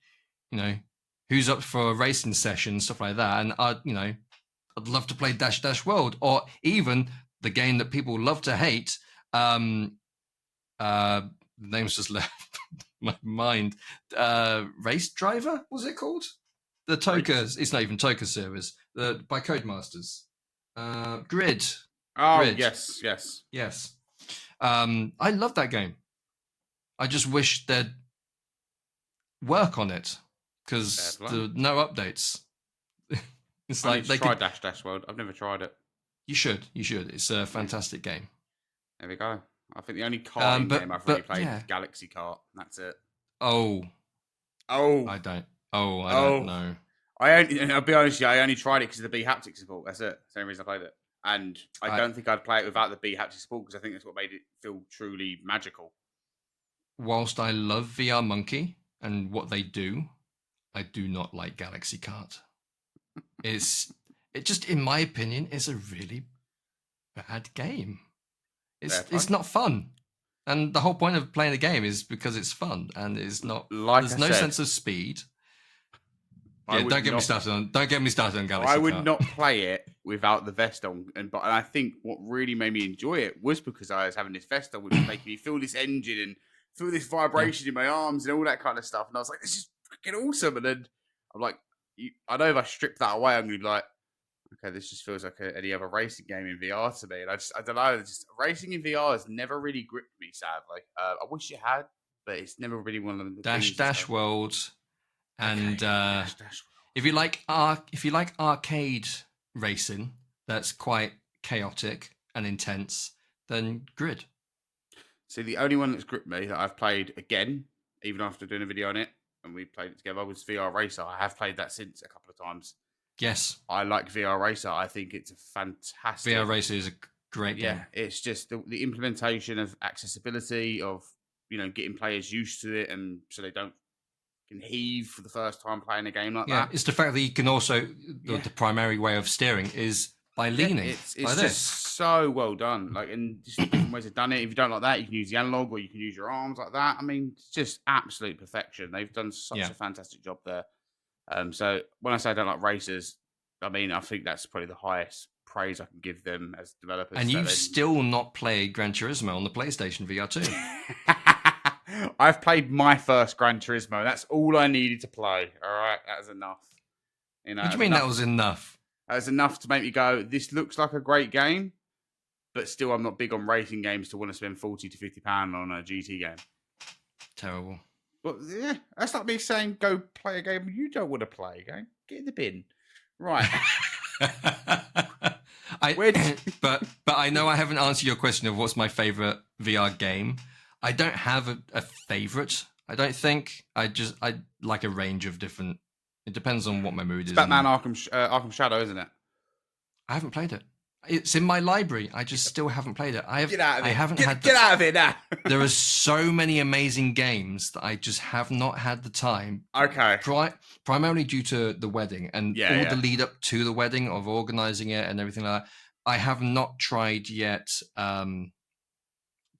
who's up for a racing session, stuff like that, and I'd love to play Dash Dash World, or even the game that people love to hate. The name's just left my mind. Race Driver, was it called? The Toka. It's not even Toka servers. By Codemasters. Grid. Oh, Grid. Yes. I love that game. I just wish they'd work on it because there are no updates. It's like they try Dash Dash World. I've never tried it. You should. It's a fantastic game. There we go. I think the only karting game I've really played is Galaxy Kart. That's it. Oh. I don't know. I'll be honest with you, I only tried it because of the B haptic support. That's it. That's the only reason I played it. And I don't think I'd play it without the B haptic support because I think that's what made it feel truly magical. Whilst I love VR Monkey and what they do, I do not like Galaxy Kart. It just, in my opinion, is a really bad game. It's not fun. And the whole point of playing a game is because it's fun and it's not. There's no sense of speed. Yeah, don't get me started on Galaxy Kart. I would not play it without the vest on, and I think what really made me enjoy it was because I was having this vest on, which was making me feel this engine and feel this vibration in my arms and all that kind of stuff. And I was like, this is freaking awesome. And then I'm like, I know if I strip that away, I'm going to be like, okay, this just feels like any other racing game in VR to me. And I don't know, racing in VR has never really gripped me, sadly. I wish it had, but it's never really one of the Dash World. And if you like arcade racing, that's quite chaotic and intense, then Grid. See, the only one that's gripped me that I've played again, even after doing a video on it, and we played it together, was VR Racer. I have played that since a couple of times. Yes. I like VR Racer. I think it's a fantastic... VR Racer is a great game. Yeah, it's just the implementation of accessibility, of, getting players used to it, and so they don't can heave for the first time playing a game like that. It's the fact that you can also the primary way of steering is by leaning. It's just so well done. Like, and just different ways they've done it. If you don't like that, you can use the analog or you can use your arms like that. I mean, it's just absolute perfection. They've done such a fantastic job there. So when I say I don't like racers, I mean, I think that's probably the highest praise I can give them as developers. And you've still not played Gran Turismo on the PlayStation VR 2. I've played my first Gran Turismo. That's all I needed to play. All right, that was enough. You know, What do you mean that was enough? That was enough to make me go, this looks like a great game, but still I'm not big on racing games to want to spend 40 to 50 pounds on a GT game. Terrible. But yeah, that's like me saying go play a game you don't want to play. Go get in the bin. Right. But I know I haven't answered your question of what's my favorite VR game. I don't have a favorite. I don't think. I like a range of different. It depends on what my mood is. Batman Arkham Shadow, isn't it? I haven't played it. It's in my library. I just still haven't played it. Get out of it. I haven't get out of it now. There are so many amazing games that I just have not had the time. Okay. Primarily due to the wedding and the lead up to the wedding of organizing it and everything like that. I have not tried yet.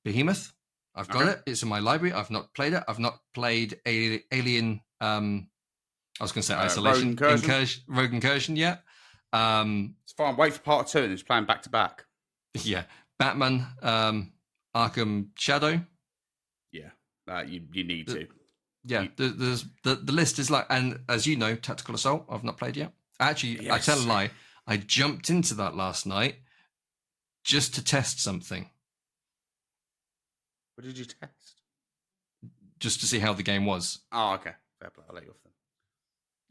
Behemoth. I've got it. It's in my library. I've not played it. I've not played Alien. I was going to say Isolation. Rogue Incursion yet. It's fine. Wait for part 2 and it's playing back to back. Yeah. Batman, Arkham Shadow. Yeah. You need to. Yeah. The list is like, and as you know, Tactical Assault, I've not played yet. Actually, yes. I tell a lie. I jumped into that last night just to test something. What did you test? Just to see how the game was. Oh, okay. Fair play. I'll let you off then.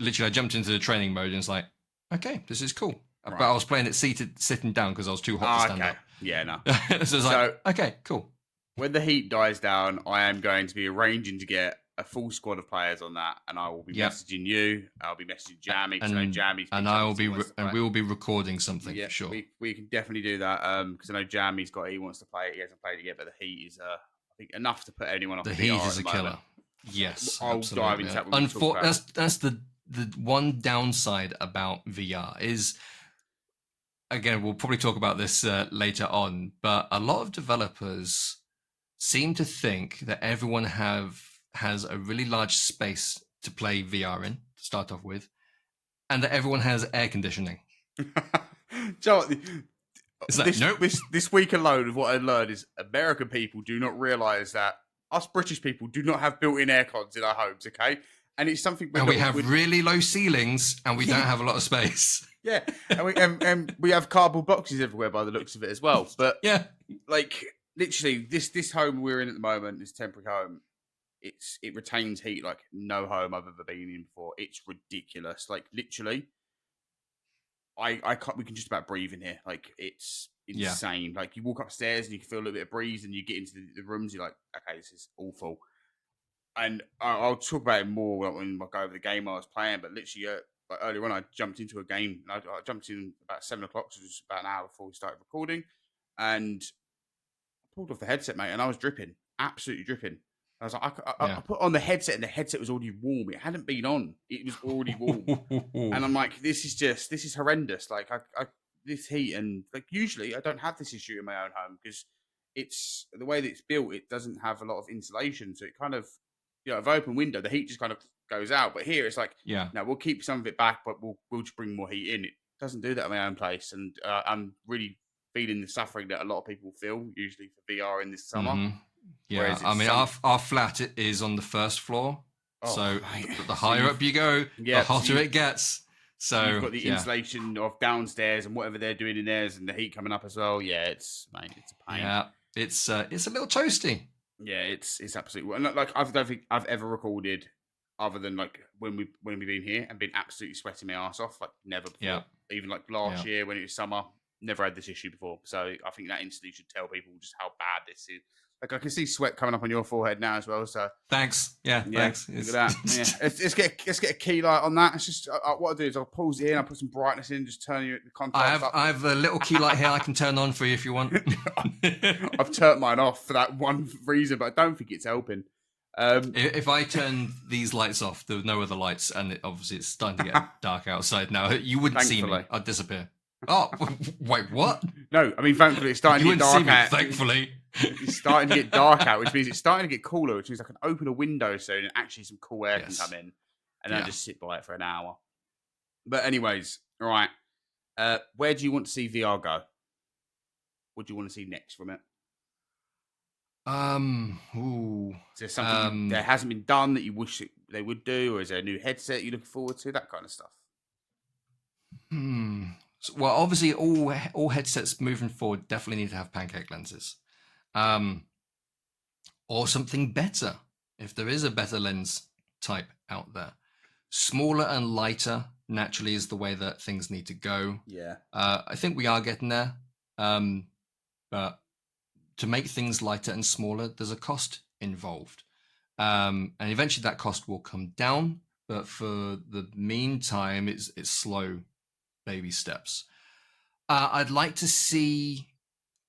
Literally, I jumped into the training mode and it's like, okay, this is cool. Right. But I was playing it sitting down because I was too hot to stand up. Yeah, no. So it's like, okay, cool. When the heat dies down, I am going to be arranging to get a full squad of players on that, and I will be messaging you. I'll be messaging Jammy, because I know Jammy's and I will be, and we will be recording something for sure. We can definitely do that because I know Jammy's he wants to play it. He hasn't played it yet, but the heat is, I think, enough to put anyone off. The heat is a killer. Yes, I'll dive into that. That's the one downside about VR is, again, we'll probably talk about this later on, but a lot of developers seem to think that everyone has a really large space to play VR in, to start off with, and that everyone has air conditioning. Joe, this week alone, what I learned is American people do not realise that us British people do not have built-in air cons in our homes, okay? And it's something we have really low ceilings, and we don't have a lot of space. Yeah, and we have cardboard boxes everywhere by the looks of it as well. But yeah, like literally, this home we're in at the moment, this temporary home, it retains heat like no home I've ever been in before. It's ridiculous. Like literally, we can just about breathe in here. Like it's insane. Yeah. Like you walk upstairs and you can feel a little bit of breeze, and you get into the rooms, you're like, okay, this is awful. And I'll talk about it more when I go over the game I was playing. But literally, like earlier on, I jumped into a game. And I jumped in about 7 o'clock, so just about an hour before we started recording. And I pulled off the headset, mate, and I was dripping, absolutely dripping. I was like, I put on the headset, and the headset was already warm. It hadn't been on; it was already warm. And I'm like, this is horrendous. Like, this heat, and like usually I don't have this issue in my own home because it's the way that it's built. It doesn't have a lot of insulation, so it kind of, if I open window, the heat just kind of goes out. But here it's like, no, we'll keep some of it back, but we'll just bring more heat in. It doesn't do that in my own place, and I'm really feeling the suffering that a lot of people feel usually for VR in this summer. Mm-hmm. Yeah, I mean, our flat is on the first floor, so the higher up you go, the hotter it gets. So you've got the insulation of downstairs and whatever they're doing in theirs, and the heat coming up as well. Yeah, it's a pain. Yeah, it's a little toasty. Yeah, it's absolutely. And like I don't think I've ever recorded other than like when we've been here and been absolutely sweating my ass off. Like never before. Yeah. Even like last year when it was summer, never had this issue before. So I think that instantly should tell people just how bad this is. Like I can see sweat coming up on your forehead now as well. So thanks. Yeah, thanks. Look at that. Yeah. Let's get a key light on that. It's just what I do is I'll pause it in, I'll put some brightness in, just turn the contrast up. I have a little key light here I can turn on for you if you want. I've turned mine off for that one reason, but I don't think it's helping. If I turn these lights off, there were no other lights, and obviously it's starting to get dark outside now. You wouldn't see me. I'd disappear. Oh, wait, what? No, I mean, thankfully it's starting You to get wouldn't see dark me, out. thankfully. It's starting to get dark out, which means it's starting to get cooler, which means I can open a window soon and actually some cool air can Yes. come in, and then I Yeah. just sit by it for an hour. But anyways, all right. Where do you want to see VR go? What do you want to see next from it? Ooh. Is there something that hasn't been done that you wish they would do, or is there a new headset you're looking forward to? That kind of stuff. Well, obviously, all headsets moving forward definitely need to have pancake lenses, or something better. If there is a better lens type out there, smaller and lighter naturally is the way that things need to go. Yeah. I think we are getting there, but to make things lighter and smaller, there's a cost involved, and eventually that cost will come down. But for the meantime, it's slow baby steps. I'd like to see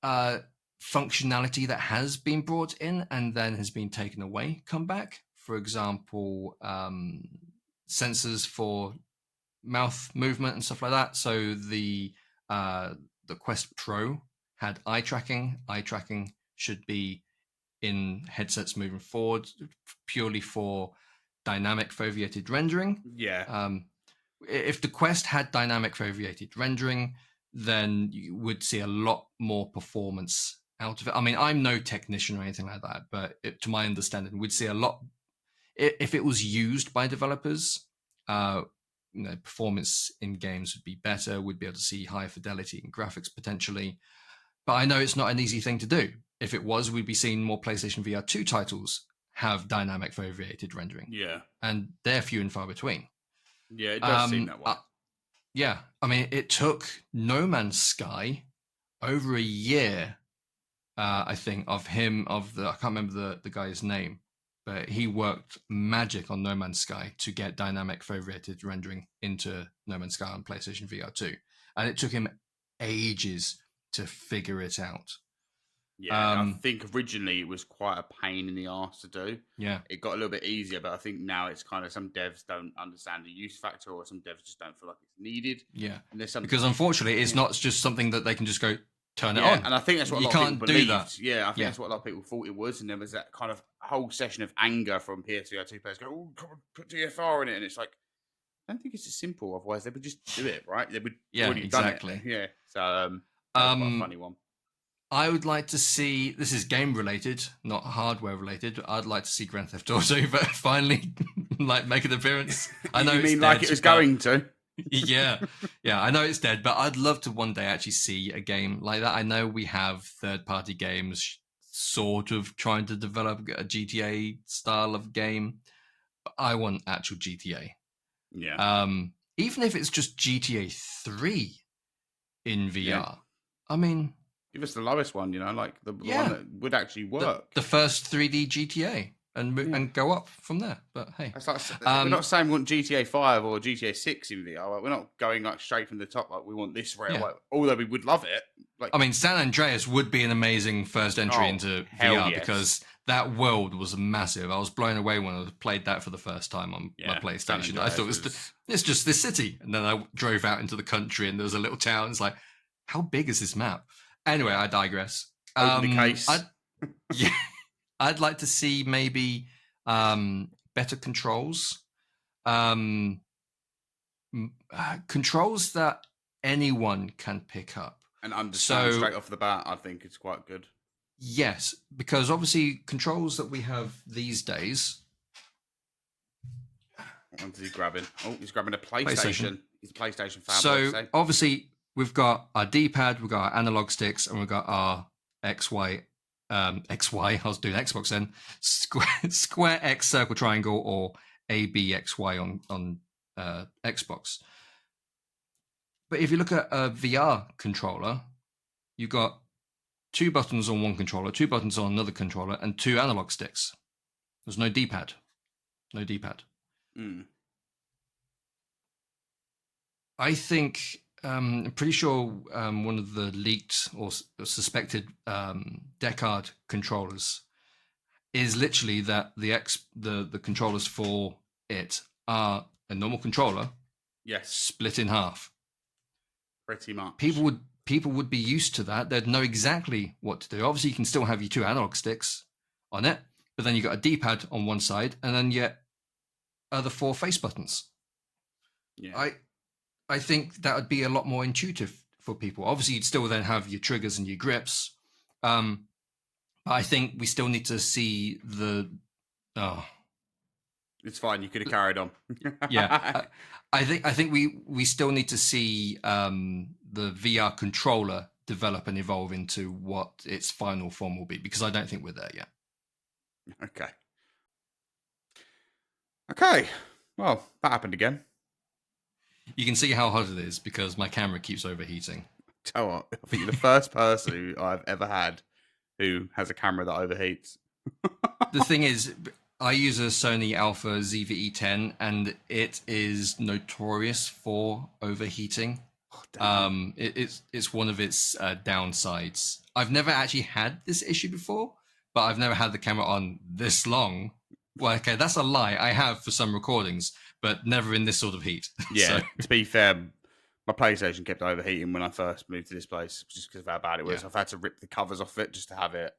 functionality that has been brought in and then has been taken away come back. For example, sensors for mouth movement and stuff like that. So the Quest Pro had eye tracking. Eye tracking should be in headsets moving forward purely for dynamic foveated rendering. Yeah. If the Quest had dynamic foveated rendering, then you would see a lot more performance out of it. I mean, I'm no technician or anything like that, but to my understanding, we'd see a lot if it was used by developers. Performance in games would be better. We'd be able to see higher fidelity in graphics potentially. But I know it's not an easy thing to do. If it was, we'd be seeing more PlayStation VR 2 titles have dynamic foveated rendering. Yeah. And they're few and far between. Yeah, it does seem that way. Yeah, I mean, it took No Man's Sky over a year, I think, I can't remember the guy's name, but he worked magic on No Man's Sky to get dynamic foveated rendering into No Man's Sky on PlayStation VR 2. And it took him ages to figure it out. Yeah, I think originally it was quite a pain in the arse to do. Yeah. It got a little bit easier, but I think now it's kind of some devs don't understand the use factor, or some devs just don't feel like it's needed. Yeah. And there's because unfortunately, it's not just something that they can just go turn it on. And I think that's what you a lot can't of people do believed. that. Yeah, I think that's what a lot of people thought it was, and there was that kind of whole session of anger from PSVR 2 players going, "Oh, come on, put DFR in it," and it's like, I don't think it's as simple. Otherwise, they would just do it, right? They would already exactly. done it. Yeah, so that's quite a funny one. I would like to see, this is game related, not hardware related. I'd like to see Grand Theft Auto finally make an appearance. I know you mean it's like dead, it was going to? yeah, I know it's dead, but I'd love to one day actually see a game like that. I know we have third-party games sort of trying to develop a GTA style of game, but I want actual GTA. Yeah. Even if it's just GTA 3 in VR. Yeah. I mean, give us the lowest one, like the one that would actually work. The first 3D GTA and go up from there. But hey, we're not saying we want GTA 5 or GTA 6 in VR. Like, we're not going straight from the top. Like, we want this right away. Although we would love it. Like, I mean, San Andreas would be an amazing first entry into VR because that world was massive. I was blown away when I played that for the first time on my PlayStation. I thought it's just this city, and then I drove out into the country and there was a little town. It's like, how big is this map? Anyway, I digress. Open the case. I'd like to see maybe better controls. Controls that anyone can pick up. And understand straight off the bat, I think it's quite good. Yes, because obviously controls that we have these days. What is he grabbing? Oh, he's grabbing a PlayStation. He's a PlayStation fan. So obviously we've got our D-pad, we've got our analog sticks, and we've got our XY. I was doing Xbox then. Square X circle triangle or ABXY on Xbox. But if you look at a VR controller, you've got 2 buttons on one controller, 2 buttons on another controller, and 2 analog sticks. There's no D-pad. No D-pad. I think, I'm pretty sure one of the leaked or suspected Deckard controllers is literally that the controllers for it are a normal controller, yes, split in half. Pretty much. People would be used to that. They'd know exactly what to do. Obviously, you can still have your 2 analog sticks on it, but then you got a D-pad on one side, and then your other 4 face buttons. Yeah. I think that would be a lot more intuitive for people. Obviously, you'd still then have your triggers and your grips. But I think we still need to see the. Oh, it's fine. You could have carried on. Yeah, I think we still need to see the VR controller develop and evolve into what its final form will be, because I don't think we're there yet. Okay. Well, that happened again. You can see how hot it is because my camera keeps overheating. Tell what, I think you're the first person who I've ever had who has a camera that overheats. The thing is, I use a Sony Alpha ZV-E10, and it is notorious for overheating. It's one of its downsides. I've never actually had this issue before, but I've never had the camera on this long. Well, okay, that's a lie. I have for some recordings, but never in this sort of heat. Yeah, to be fair, my PlayStation kept overheating when I first moved to this place, just because of how bad it was. Yeah. I've had to rip the covers off it just to have it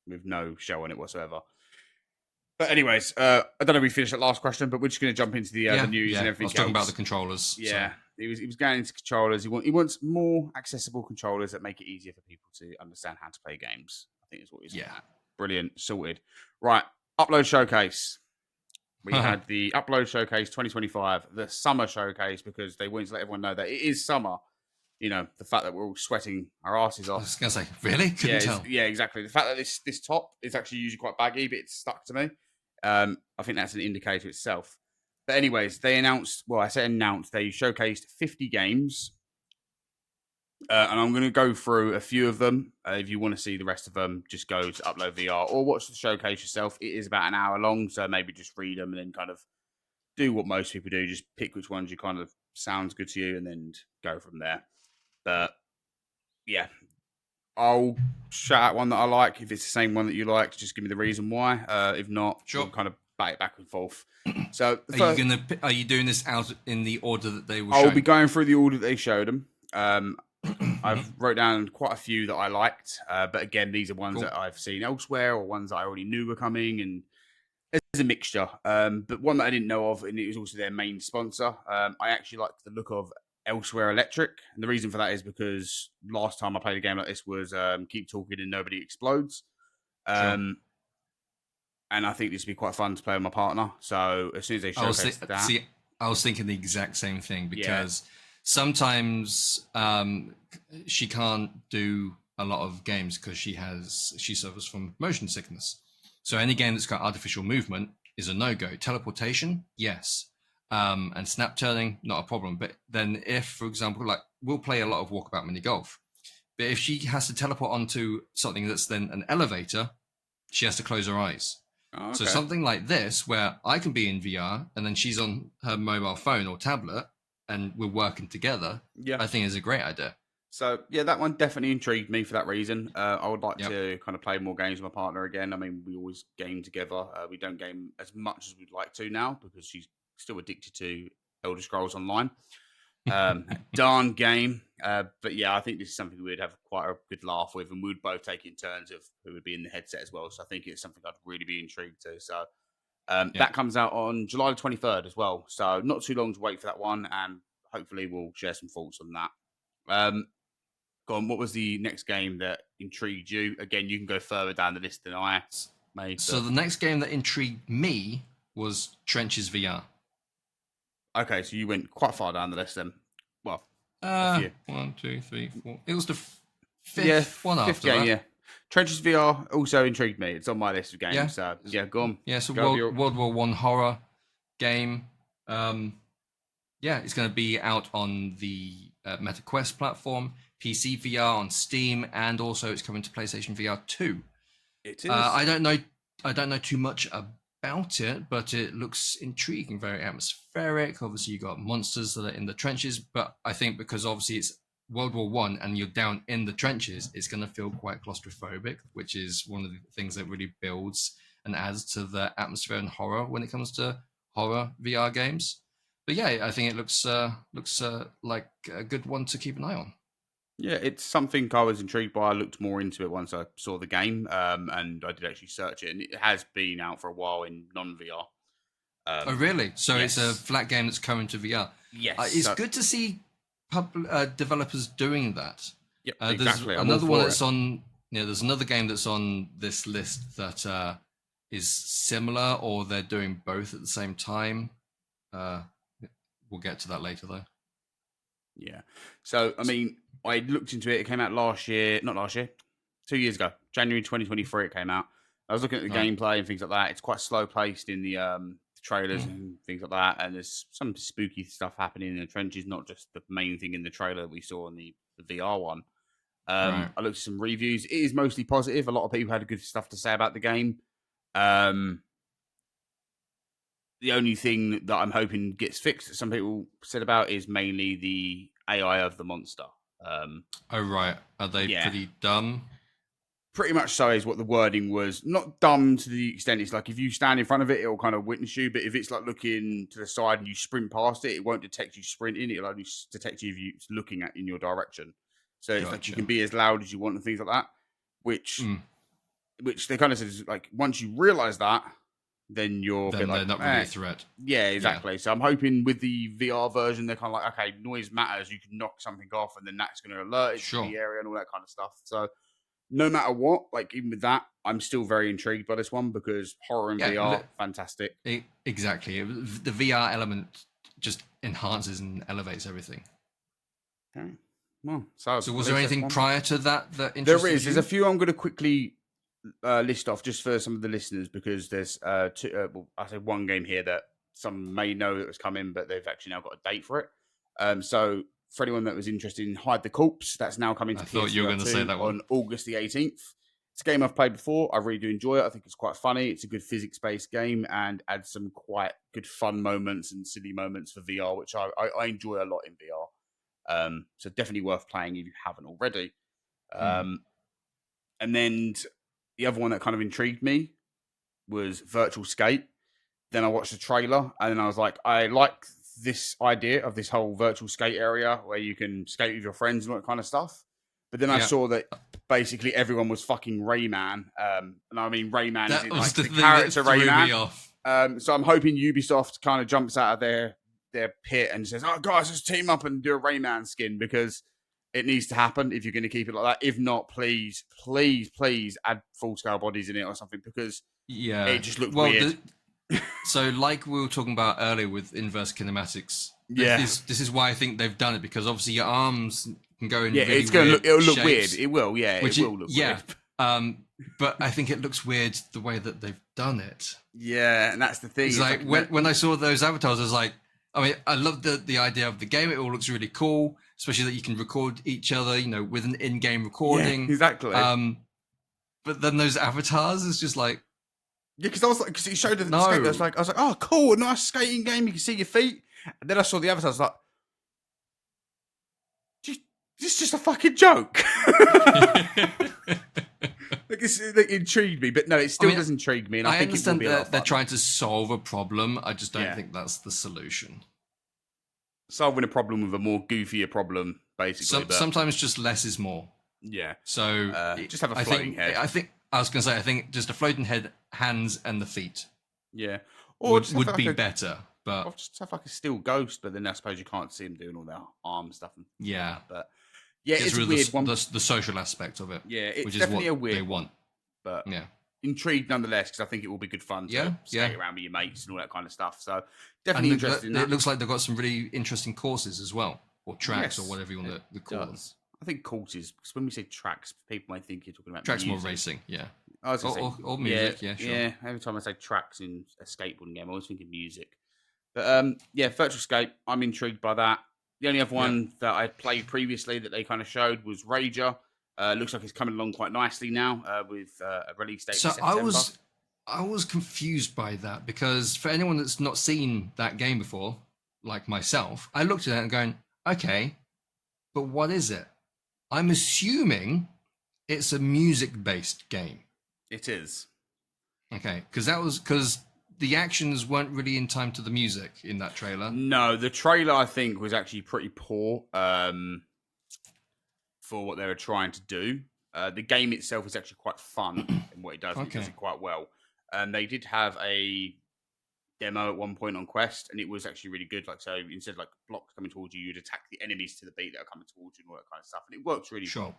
with no show on it whatsoever. But anyways, I don't know if we finished that last question, but we're just going to jump into the news and everything. I was talking about the controllers. Yeah, so. He was going into controllers. He wants more accessible controllers that make it easier for people to understand how to play games. I think is what he's saying. Yeah, brilliant, sorted. Right, Upload Showcase. We had the Upload Showcase 2025, the summer showcase, because they wanted to let everyone know that it is summer. You know, the fact that we're all sweating our asses off. I was going to say, really? Couldn't tell. Yeah, exactly. The fact that this top is actually usually quite baggy, but it's stuck to me. I think that's an indicator itself. But anyways, they announced, they showcased 50 games. And I'm going to go through a few of them. If you want to see the rest of them, just go to Upload VR or watch the showcase yourself. It is about an hour long, so maybe just read them and then kind of do what most people do. Just pick which ones you kind of sounds good to you and then go from there. But yeah, I'll shout out one that I like. If it's the same one that you like, just give me the reason why. If not, we'll kind of bat it back and forth. So are you doing this out in the order that they will I'll be going through the order that they showed them. I've wrote down quite a few that I liked, but again, these are ones that I've seen elsewhere or ones that I already knew were coming, and there's a mixture. But one that I didn't know of, and it was also their main sponsor. I actually liked the look of Elsewhere Electric, and the reason for that is because last time I played a game like this was Keep Talking and Nobody Explodes. And I think this would be quite fun to play with my partner. So as soon as they showcase that... I was thinking the exact same thing, because sometimes she can't do a lot of games because she suffers from motion sickness. So any game that's got artificial movement is a no-go. Teleportation, yes. And snap turning, not a problem. But then if, for example, like we'll play a lot of Walkabout Mini Golf, but if she has to teleport onto something that's then an elevator, she has to close her eyes. Oh, okay. So something like this, where I can be in VR and then she's on her mobile phone or tablet and we're working together, I think is a great idea. So, yeah, that one definitely intrigued me for that reason. I would like to kind of play more games with my partner again. I mean, we always game together. We don't game as much as we'd like to now because she's still addicted to Elder Scrolls Online. Darn game. But yeah, I think this is something we'd have quite a good laugh with, and we'd both take in turns of who would be in the headset as well. So I think it's something I'd really be intrigued to. So that comes out on July the 23rd as well. So not too long to wait for that one, and hopefully we'll share some thoughts on that. Go on, what was the next game that intrigued you? Again, you can go further down the list than I made. So the next game that intrigued me was Trenches VR. Okay, so you went quite far down the list then. Well, 1, 2, 3, 4. It was the fifth one after game, that. Yeah. Trenches VR also intrigued me. It's on my list of games. Yeah. So go on. Yeah, so World War I horror game. It's going to be out on the Meta Quest platform, PC VR on Steam, and also it's coming to PlayStation VR 2. It is. I don't know too much about it, but it looks intriguing, very atmospheric. Obviously, you got monsters that are in the trenches, but I think because obviously it's World War One and you're down in the trenches, it's going to feel quite claustrophobic, which is one of the things that really builds and adds to the atmosphere and horror when it comes to horror VR games. But yeah, I think it looks like a good one to keep an eye on. Yeah, it's something I was intrigued by. I looked more into it once I saw the game, and I did actually search it, and it has been out for a while in non-VR. Oh, really? So it's a Yes. flat game that's coming to VR. Yes. It's good to see developers doing that. Yep, There's exactly. I'm all another one for that's it. on. There's another game that's on this list that is similar, or they're doing both at the same time. We'll get to that later, though. Yeah. So, I mean, I looked into it. It came out last year. Not last year. 2 years ago. January 2023 it came out. I was looking at the Right. gameplay and things like that. It's quite slow paced in the trailers and things like that. And there's some spooky stuff happening in the trenches, not just the main thing in the trailer that we saw in the VR one. Right. I looked at some reviews. It is mostly positive. A lot of people had good stuff to say about the game. The only thing that I'm hoping gets fixed that some people said about is mainly the AI of the monster. Oh, right. Are they pretty dumb? Pretty much so is what the wording was. Not dumb to the extent it's like if you stand in front of it, it'll kind of witness you. But if it's like looking to the side and you sprint past it, it won't detect you sprinting. It'll only detect you if it's looking in your direction. So it's like you can be as loud as you want and things like that. Which they kind of said is like once you realise that, then you're a bit like, they're not really a threat. Yeah, exactly. Yeah. So I'm hoping with the VR version, they're kind of like, okay, noise matters. You can knock something off, and then that's going to alert it to the area and all that kind of stuff. So no matter what, like even with that, I'm still very intrigued by this one because horror in VR, fantastic. Exactly. The VR element just enhances and elevates everything. Okay. Well, so was there anything prior to that interested There is. There's a few I'm going to quickly list off just for some of the listeners because there's I say one game here that some may know that was coming, but they've actually now got a date for it. So for anyone that was interested in Hide the Corpse, that's now coming to PS2 thought you were going to say that one. On August the 18th. It's a game I've played before. I really do enjoy it. I think it's quite funny. It's a good physics-based game and adds some quite good fun moments and silly moments for VR, which I enjoy a lot in VR. So definitely worth playing if you haven't already. And then the other one that kind of intrigued me was Virtual Skate. Then I watched the trailer and then I was like, I like this idea of this whole virtual skate area where you can skate with your friends and all that kind of stuff. But then I saw that basically everyone was fucking Rayman. And I mean, Rayman is like the character Rayman. So I'm hoping Ubisoft kind of jumps out of their pit and says, oh, guys, let's team up and do a Rayman skin because it needs to happen if you're going to keep it like that. If not, please add full-scale bodies in it or something because it just looked weird. So like we were talking about earlier with inverse kinematics, this is why I think they've done it because obviously your arms can go in really it's going to look, it'll look weird. It will, it will look weird. But I think it looks weird the way that they've done it. Yeah, and that's the thing. It's like when I saw those avatars, I was like, I mean, I love the idea of the game. It all looks really cool, especially that you can record each other, with an in-game recording. Yeah, exactly. But then those avatars is just like, yeah, because I was like, because it showed the skate. I was like, oh, cool, a nice skating game. You can see your feet. And then I saw the avatars. I was like, this is just a fucking joke. It intrigued me, but no, it still does intrigue me. And I think understand that they're trying to solve a problem. I just don't think that's the solution. Solving a problem with a more goofier problem, basically. Sometimes just less is more. Yeah. So just have a floating head. I was going to say, I think just a floating head, hands, and the feet. Yeah. Or would be better. But or just have like a still ghost, but then I suppose you can't see them doing all their arm stuff. But yeah, it's a weird one. The social aspect of it. Yeah, it's which definitely is what a weird they want. But intrigued nonetheless because I think it will be good fun to skate around with your mates and all that kind of stuff. So definitely interested in that. It looks like they've got some really interesting courses as well, or tracks, or whatever you want to call them. I think courses, because when we say tracks, people might think you're talking about tracks music. More racing, I was gonna say, or music, sure. Yeah, every time I say tracks in a skateboarding game, I always think of music. But Virtual Skate, I'm intrigued by that. The only other one that I played previously that they kind of showed was Rager. Looks like it's coming along quite nicely now with a release date. So I was confused by that because for anyone that's not seen that game before, like myself, I looked at it and going, okay, but what is it? I'm assuming it's a music-based game. It is. Okay, because the actions weren't really in time to the music in that trailer. No, the trailer I think was actually pretty poor for what they were trying to do. The game itself is actually quite fun in what it does. And It does it quite well. They did have a demo at one point on Quest, and it was actually really good. Like, so instead of like blocks coming towards you, you'd attack the enemies to the beat that are coming towards you and all that kind of stuff. And it works really well.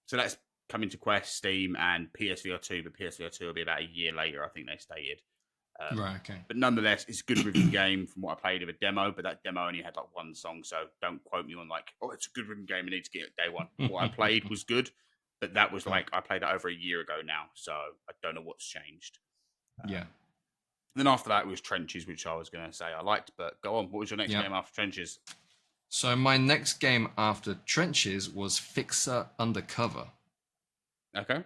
So that's coming to Quest, Steam, and PSVR 2, but PSVR 2 will be about a year later, I think they stated. Right, okay. But nonetheless, it's a good rhythm game from what I played of a demo, but that demo only had like one song, so don't quote me on like, oh, it's a good rhythm game, I need to get it day one. What I played was good, but that was like, I played that over a year ago now, so I don't know what's changed. Yeah. Then after that was Trenches, which I was going to say I liked, but go on, what was your next game after Trenches? So my next game after Trenches was Fixer Undercover. Okay.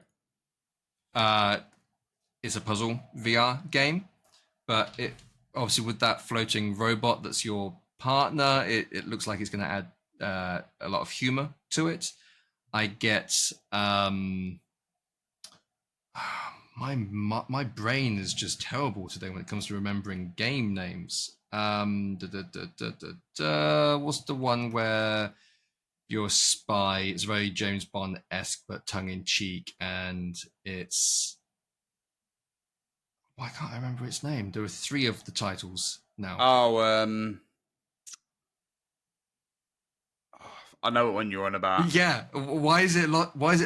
It's a puzzle VR game, but it obviously with that floating robot that's your partner, it looks like it's going to add a lot of humor to it. I get my brain is just terrible today when it comes to remembering game names. What's the one where you're a spy? It's very James Bond-esque, but tongue-in-cheek, and it's... Why can't I remember its name? There are 3 of the titles now. I know what one you're on about. Yeah, why is it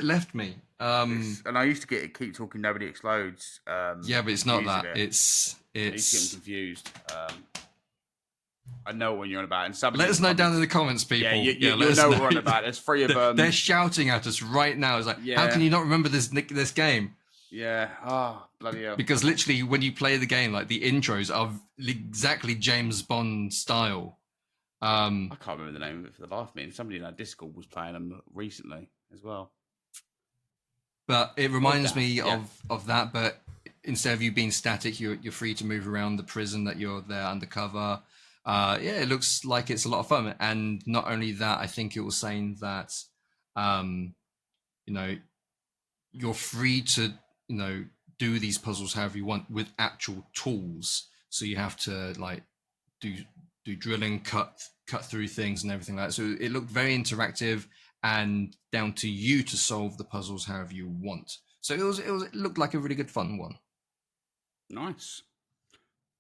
left me? And I used to keep talking Nobody Explodes. Yeah, but it's not that. It's I used to get confused. I know what you're on about. And let us know down in the comments, people. Yeah, you know what we're on about. There's 3 of them. They're shouting at us right now. It's like, how can you not remember this game? Yeah. Oh, bloody hell. Because literally, when you play the game, like the intros are exactly James Bond style. I can't remember the name of it for the life of me. And somebody in our Discord was playing them recently as well. But it reminds me of that. But instead of you being static, you're free to move around the prison that you're there undercover. It looks like it's a lot of fun. And not only that, I think it was saying that, you're free to, do these puzzles however you want with actual tools. So you have to like do drilling, cut through things and everything like that. So it looked very interactive and down to you to solve the puzzles however you want. So it looked like a really good fun one. Nice.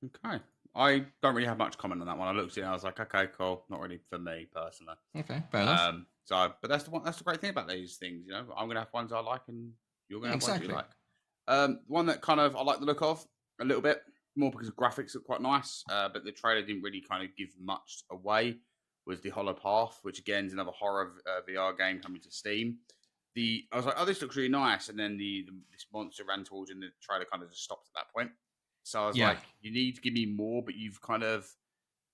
Okay. I don't really have much comment on that one. I looked at it and I was like, okay, cool. Not really for me personally. Okay, fair enough. But that's the great thing about these things, I'm gonna have ones I like and you're gonna have ones you like. One that kind of I like the look of a little bit more because the graphics look quite nice, but the trailer didn't really kind of give much away. Was the Hollow Path, which again is another horror VR game coming to Steam. I was like, oh, this looks really nice, and then this monster ran towards, and the trailer kind of just stopped at that point. So I was like, you need to give me more, but you've kind of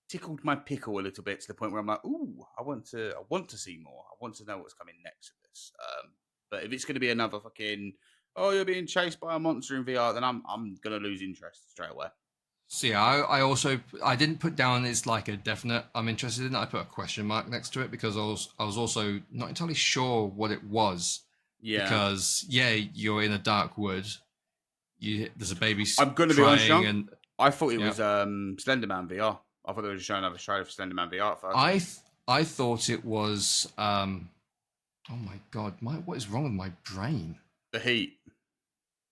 tickled my pickle a little bit to the point where I'm like, ooh, I want to see more. I want to know what's coming next with this. But if it's going to be another fucking, oh, you're being chased by a monster in VR, then I'm going to lose interest straight away. So yeah, I didn't put down it's like a definite I'm interested in. I put a question mark next to it because I was also not entirely sure what it was. Yeah. Because you're in a dark wood. There's a baby. I'm going to be honest, Sean. I thought it was Slenderman VR. I thought they were just showing another trailer for Slenderman VR at first. I thought it was. Oh my god! What is wrong with my brain? The heat.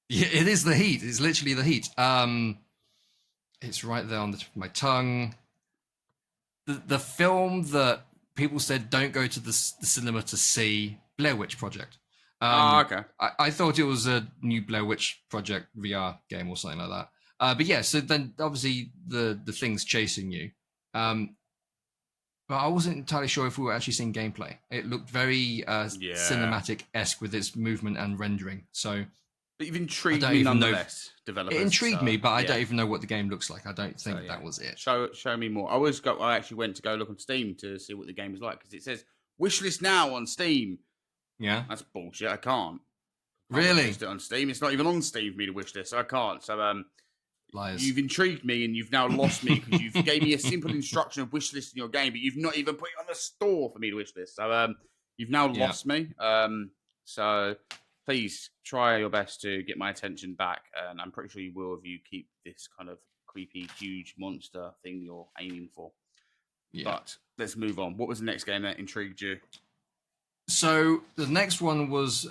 Yeah, it is the heat. It's literally the heat. It's right there on the tip of my tongue. The film that people said don't go to the cinema to see, Blair Witch Project. Okay. I thought it was a new Blair Witch Project VR game or something like that. But yeah, so then obviously the thing's chasing you. But I wasn't entirely sure if we were actually seeing gameplay. It looked very cinematic-esque with its movement and rendering. So, but you've intrigued me nonetheless, developers. It intrigued me, but I don't even know what the game looks like. I don't think that was it. Show me more. I actually went to go look on Steam to see what the game is like because it says wishlist now on Steam. Yeah, that's bullshit. I can't. Really? Wishlist it on Steam. It's not even on Steam for me to wish this, so I can't. So lies. You've intrigued me and you've now lost me because you've gave me a simple instruction of wishlisting your game, but you've not even put it on the store for me to wish this. So you've now lost me. So please try your best to get my attention back, and I'm pretty sure you will if you keep this kind of creepy, huge monster thing you're aiming for. Yeah. But let's move on. What was the next game that intrigued you? So the next one was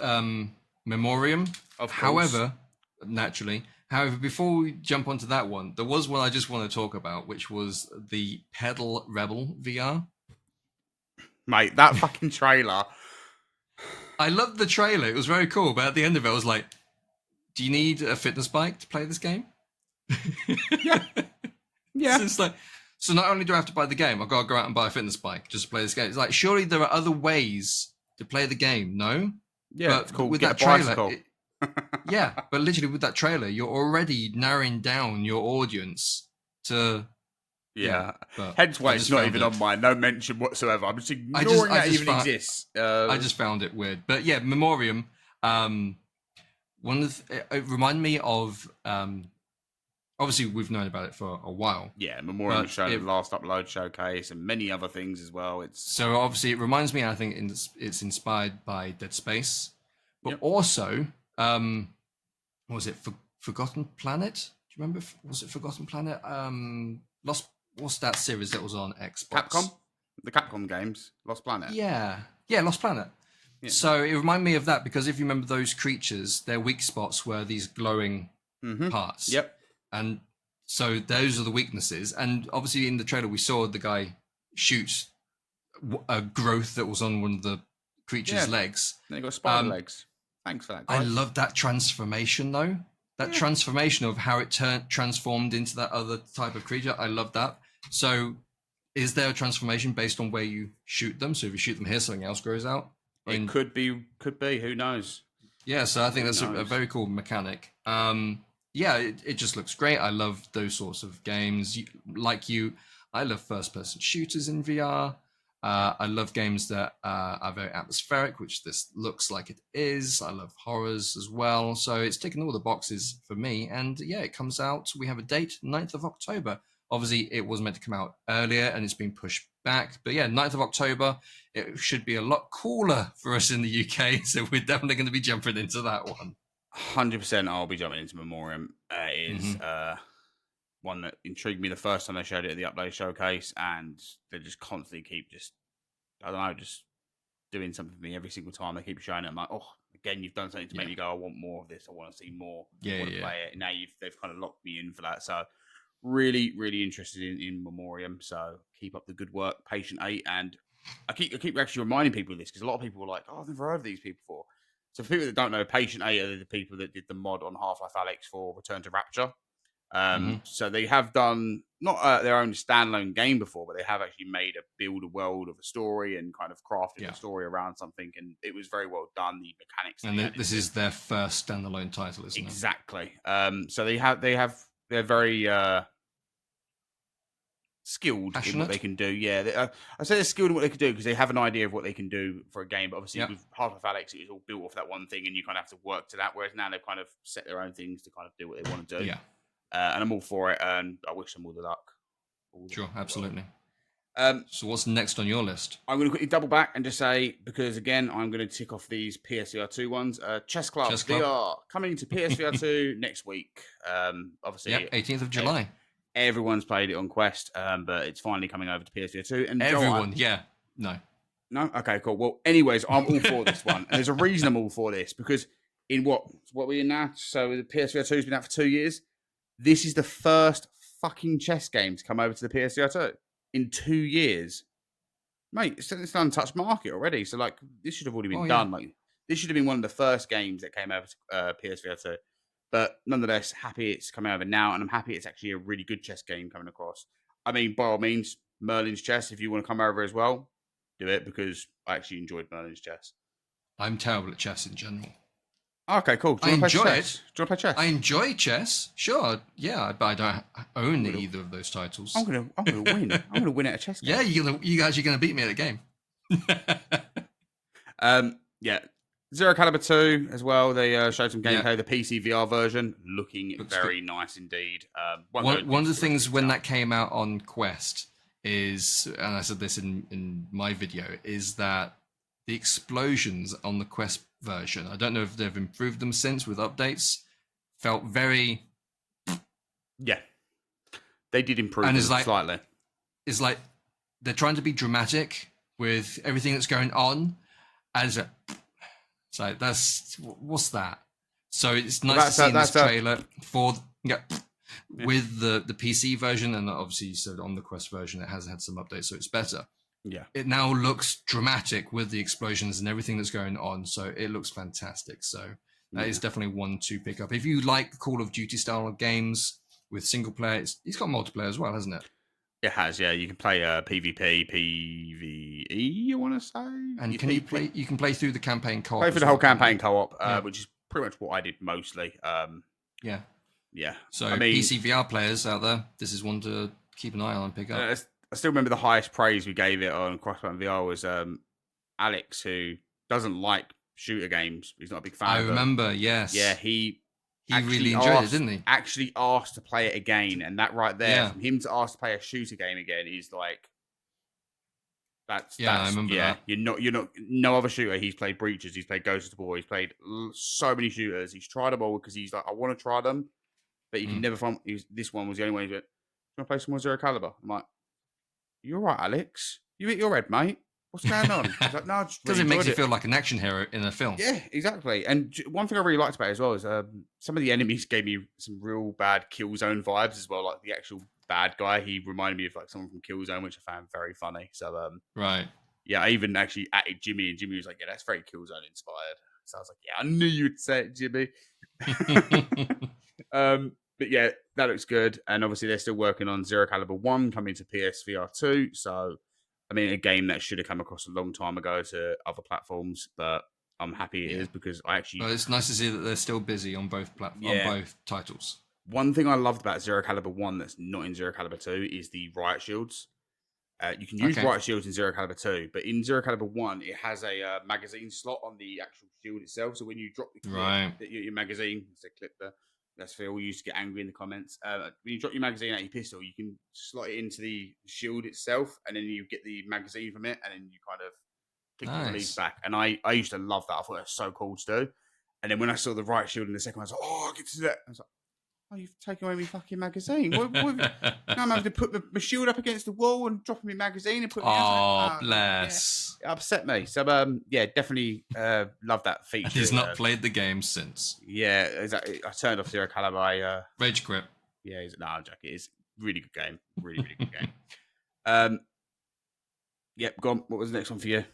Memoriam. Of course. However, before we jump onto that one, there was one I just want to talk about, which was the Pedal Rebel VR. Mate, that fucking trailer. I loved the trailer. It was very cool. But at the end of it, I was like, do you need a fitness bike to play this game? Yeah. Yeah. So it's like, so not only do I have to buy the game, I've got to go out and buy a fitness bike just to play this game. It's like, surely there are other ways to play the game, no? Yeah, but it's cool. With Get that a trailer, bicycle. yeah, but literally with that trailer, you're already narrowing down your audience to... Yeah. But Hence why I it's just not found even it- on mine. No mention whatsoever. I'm just ignoring that even exists. I just found it weird. But yeah, Memoriam, it reminded me of... obviously, we've known about it for a while. Yeah, Memoriam was shown at the last upload showcase and many other things as well. So obviously, it reminds me, I think it's inspired by Dead Space. But also, what was it? Forgotten Planet? Do you remember? Was it Forgotten Planet? What's that series that was on Xbox? Capcom? The Capcom games. Lost Planet. Yeah, Lost Planet. Yeah. So it reminded me of that because if you remember those creatures, their weak spots were these glowing parts. Yep. And so those are the weaknesses. And obviously in the trailer, we saw the guy shoot a growth that was on one of the creature's legs. They got spider legs. Thanks for that, guys. I love that transformation, though. That transformation of how it transformed into that other type of creature. I love that. So is there a transformation based on where you shoot them? So if you shoot them here, something else grows out? It could be. Who knows? Yeah, so I think that's a very cool mechanic. Yeah, it just looks great. I love those sorts of games. I love first-person shooters in VR. I love games that are very atmospheric, which this looks like it is. I love horrors as well. So it's ticking all the boxes for me. And yeah, it comes out. We have a date, 9th of October. Obviously, it was meant to come out earlier and it's been pushed back. But yeah, 9th of October, it should be a lot cooler for us in the UK. So we're definitely going to be jumping into that one. 100% I'll be jumping into Memoriam. It is one that intrigued me the first time they showed it at the upload showcase, and they just constantly keep just doing something for me every single time they keep showing it. I'm like, oh, again, you've done something to make me go, I want more of this. I want to see more. I want to play it. And now they've kind of locked me in for that. So really, really interested in Memoriam. So keep up the good work, Patient 8. And I keep actually reminding people of this because a lot of people were like, oh, I've never heard of these people before. So for people that don't know, Patient 8 are the people that did the mod on Half-Life Alyx for Return to Rapture. So they have done not their own standalone game before, but they have actually build a world of a story and kind of crafted a story around something, and it was very well done. The mechanics, and this is their first standalone title, isn't it? Exactly. So they're very skilled in what they can do. Yeah, I say they're skilled in what they can do because they have an idea of what they can do for a game. But obviously, with Half-Life Alyx, it was all built off that one thing, and you kind of have to work to that. Whereas now they've kind of set their own things to kind of do what they want to do. Yeah. And I'm all for it, and I wish them all the luck. Sure, absolutely. So what's next on your list? I'm going to quickly double back and just say, because again, I'm going to tick off these PSVR 2 ones. Chess Club VR coming to PSVR 2 next week. Obviously, 18th of July. Everyone's played it on Quest, but it's finally coming over to PSVR 2. And everyone, No? Okay, cool. Well, anyways, I'm all for this one. And there's a reason I'm all for this, because in what we're in now, so the PSVR 2 has been out for 2 years. This is the first fucking chess game to come over to the PSVR 2 in 2 years. Mate, it's an untouched market already. So, like, this should have already been done. Like, this should have been one of the first games that came over to PSVR 2. But nonetheless, happy it's coming over now, and I'm happy it's actually a really good chess game coming across. I mean, by all means, Merlin's Chess, if you want to come over as well, do it, because I actually enjoyed Merlin's Chess. I'm terrible at chess in general. Okay, cool. Do you want to play chess? Do you want to play chess? I enjoy chess, sure. Yeah, but I don't own either of those titles. I'm gonna win. I'm gonna win at a chess game. Yeah, you guys are gonna beat me at a game. Yeah. Zero Caliber 2 as well. They showed some gameplay. The PC VR version looks very nice indeed. One of the things when that came out on Quest is, and I said this in my video, is that the explosions on the Quest version. I don't know if they've improved them since with updates. Felt very... Yeah. They did improve and them slightly. It's like they're trying to be dramatic with everything that's going on. And it's like, what's that? So it's nice to see in this trailer with the PC version, and obviously you said on the Quest version it has had some updates, so it's better. Yeah. It now looks dramatic with the explosions and everything that's going on, so it looks fantastic. So that is definitely one to pick up. If you like Call of Duty style of games with single player, it's got multiplayer as well, hasn't it? It has, yeah. You can play PvP, PvE, you want to say? And you can play through the campaign co-op. Play for the whole campaign co-op, which is pretty much what I did mostly. Yeah. So I mean, PC VR players out there, this is one to keep an eye on and pick up. I still remember the highest praise we gave it on CrossButtonVR was Alex, who doesn't like shooter games. He's not a big fan of them. I remember, yes. Yeah, he really enjoyed it, didn't he? Actually asked to play it again, and that right there, from him to ask to play a shooter game again, is like I remember that. You're not no other shooter. He's played Breaches, he's played Ghost of War, he's played so many shooters. He's tried them all because he's like, I want to try them, but you can never find. This one was the only one. He went, "Do you want to play some more Zero Caliber?" I'm like, "You're right, Alex. You hit your head, mate. What's going on?" He's like, "No, because it makes you feel like an action hero in a film." Yeah, exactly. And one thing I really liked about it as well is some of the enemies gave me some real bad Killzone vibes as well. Like the actual bad guy, he reminded me of like someone from Killzone, which I found very funny. So right. Yeah, I even actually added Jimmy, and Jimmy was like, "Yeah, that's very Killzone inspired." So I was like, "Yeah, I knew you'd say it, Jimmy." But yeah, that looks good. And obviously they're still working on Zero Caliber 1 coming to PSVR 2. So, I mean, a game that should have come across a long time ago to other platforms, but I'm happy it is because I actually... Well, it's nice to see that they're still busy on both platforms, on both titles. One thing I loved about Zero Caliber 1 that's not in Zero Caliber 2 is the riot shields. You can use riot shields in Zero Caliber 2, but in Zero Caliber 1, it has a magazine slot on the actual shield itself. So when you drop the clip, your magazine, it's a clip there. That's Phil. We used to get angry in the comments. When you drop your magazine out your pistol, you can slot it into the shield itself, and then you get the magazine from it, and then you kind of click the release back. And I used to love that. I thought it was so cool to do. And then when I saw the riot shield in the second one, I was like, "Oh, I get to do that." I was like, "Oh, you've taken away my fucking magazine. Now I'm having to put my shield up against the wall and dropping my magazine and putting it out." Oh, bless. Yeah, it upset me. So, definitely love that feature. He's not played the game since. Yeah, exactly. I turned off Zero Caliber. Rage quit. Yeah, Jack. It's a really good game. Really, really good game. Yep, go on. What was the next one for you?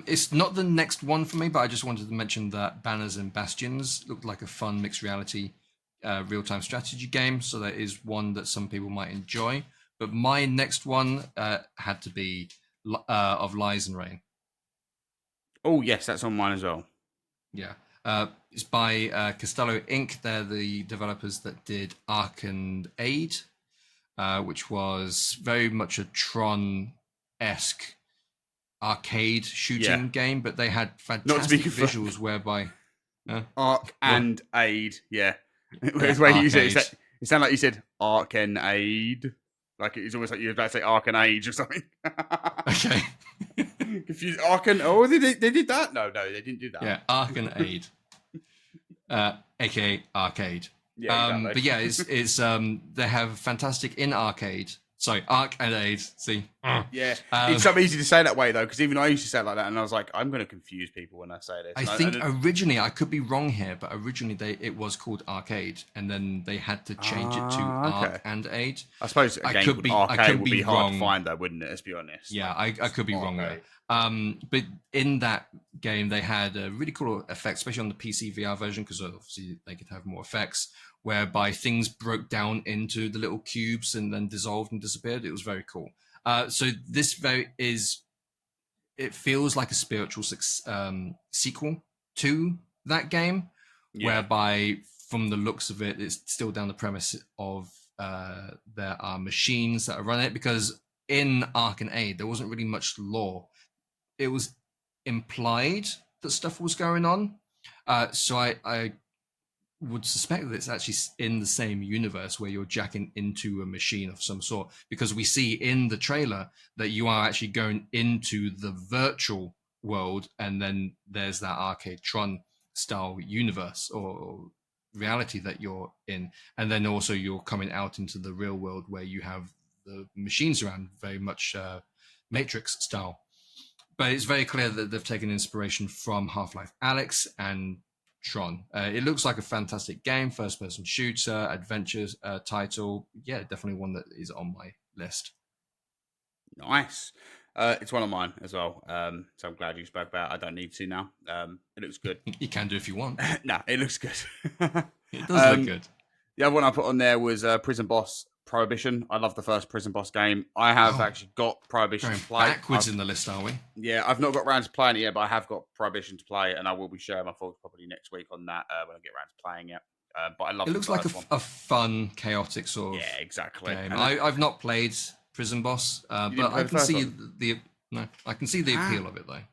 It's not the next one for me, but I just wanted to mention that Banners and Bastions looked like a fun mixed reality real-time strategy game, so that is one that some people might enjoy. But my next one had to be of Lies and Rain. Oh yes, that's on mine as well. Yeah, it's by Castello Inc. They're the developers that did Ark and Aid, which was very much a Tron-esque arcade shooting game, but they had fantastic visuals whereby Ark and Aid, Whereas where you said it sounded like you said Ark and Aid, like it's almost like you were about to say Ark and Age or something. Okay. Confused. Ark and they did that? No, they didn't do that. Yeah, Ark and Aid, aka Arcade. Yeah, exactly. But yeah, it's they have fantastic in arcade. Sorry, Ark and Aid. See, yeah, it's so easy to say that way though, because even I used to say it like that, and I was like, I'm going to confuse people when I say this. I think originally, I could be wrong here, but originally it was called Arcade, and then they had to change it to Ark and Aid. I suppose a game called Arcade would be hard to find though, wouldn't it? Let's be honest. Yeah, I could be wrong there. But in that game, they had a really cool effect, especially on the PC VR version, because obviously they could have more effects, whereby things broke down into the little cubes and then dissolved and disappeared. It was very cool. So this it feels like a spiritual sequel to that game, whereby from the looks of it, it's still down the premise of there are machines that are running it, because in Ark and Aid, there wasn't really much lore. It was implied that stuff was going on. So I would suspect that it's actually in the same universe where you're jacking into a machine of some sort, because we see in the trailer that you are actually going into the virtual world, and then there's that arcade Tron style universe or reality that you're in, and then also you're coming out into the real world where you have the machines around, very much Matrix style. But it's very clear that they've taken inspiration from Half-Life Alyx and Tron. It looks like a fantastic game, first-person shooter, adventure title. Yeah, definitely one that is on my list. Nice. It's one of mine as well. So I'm glad you spoke about it. I don't need to now. It looks good. You can do if you want. No, it looks good. It does look good. The other one I put on there was Prison Boss Prohibition. I love the first Prison Boss game. I have actually got Prohibition Going to play. backwards in the list, are we? Yeah, I've not got around to playing it yet, but I have got Prohibition to play, and I will be sharing my thoughts probably next week on that when I get around to playing it. But I love it. Looks like a fun, chaotic sort of exactly. game. I've not played Prison Boss, but I can see I can see the appeal of it though.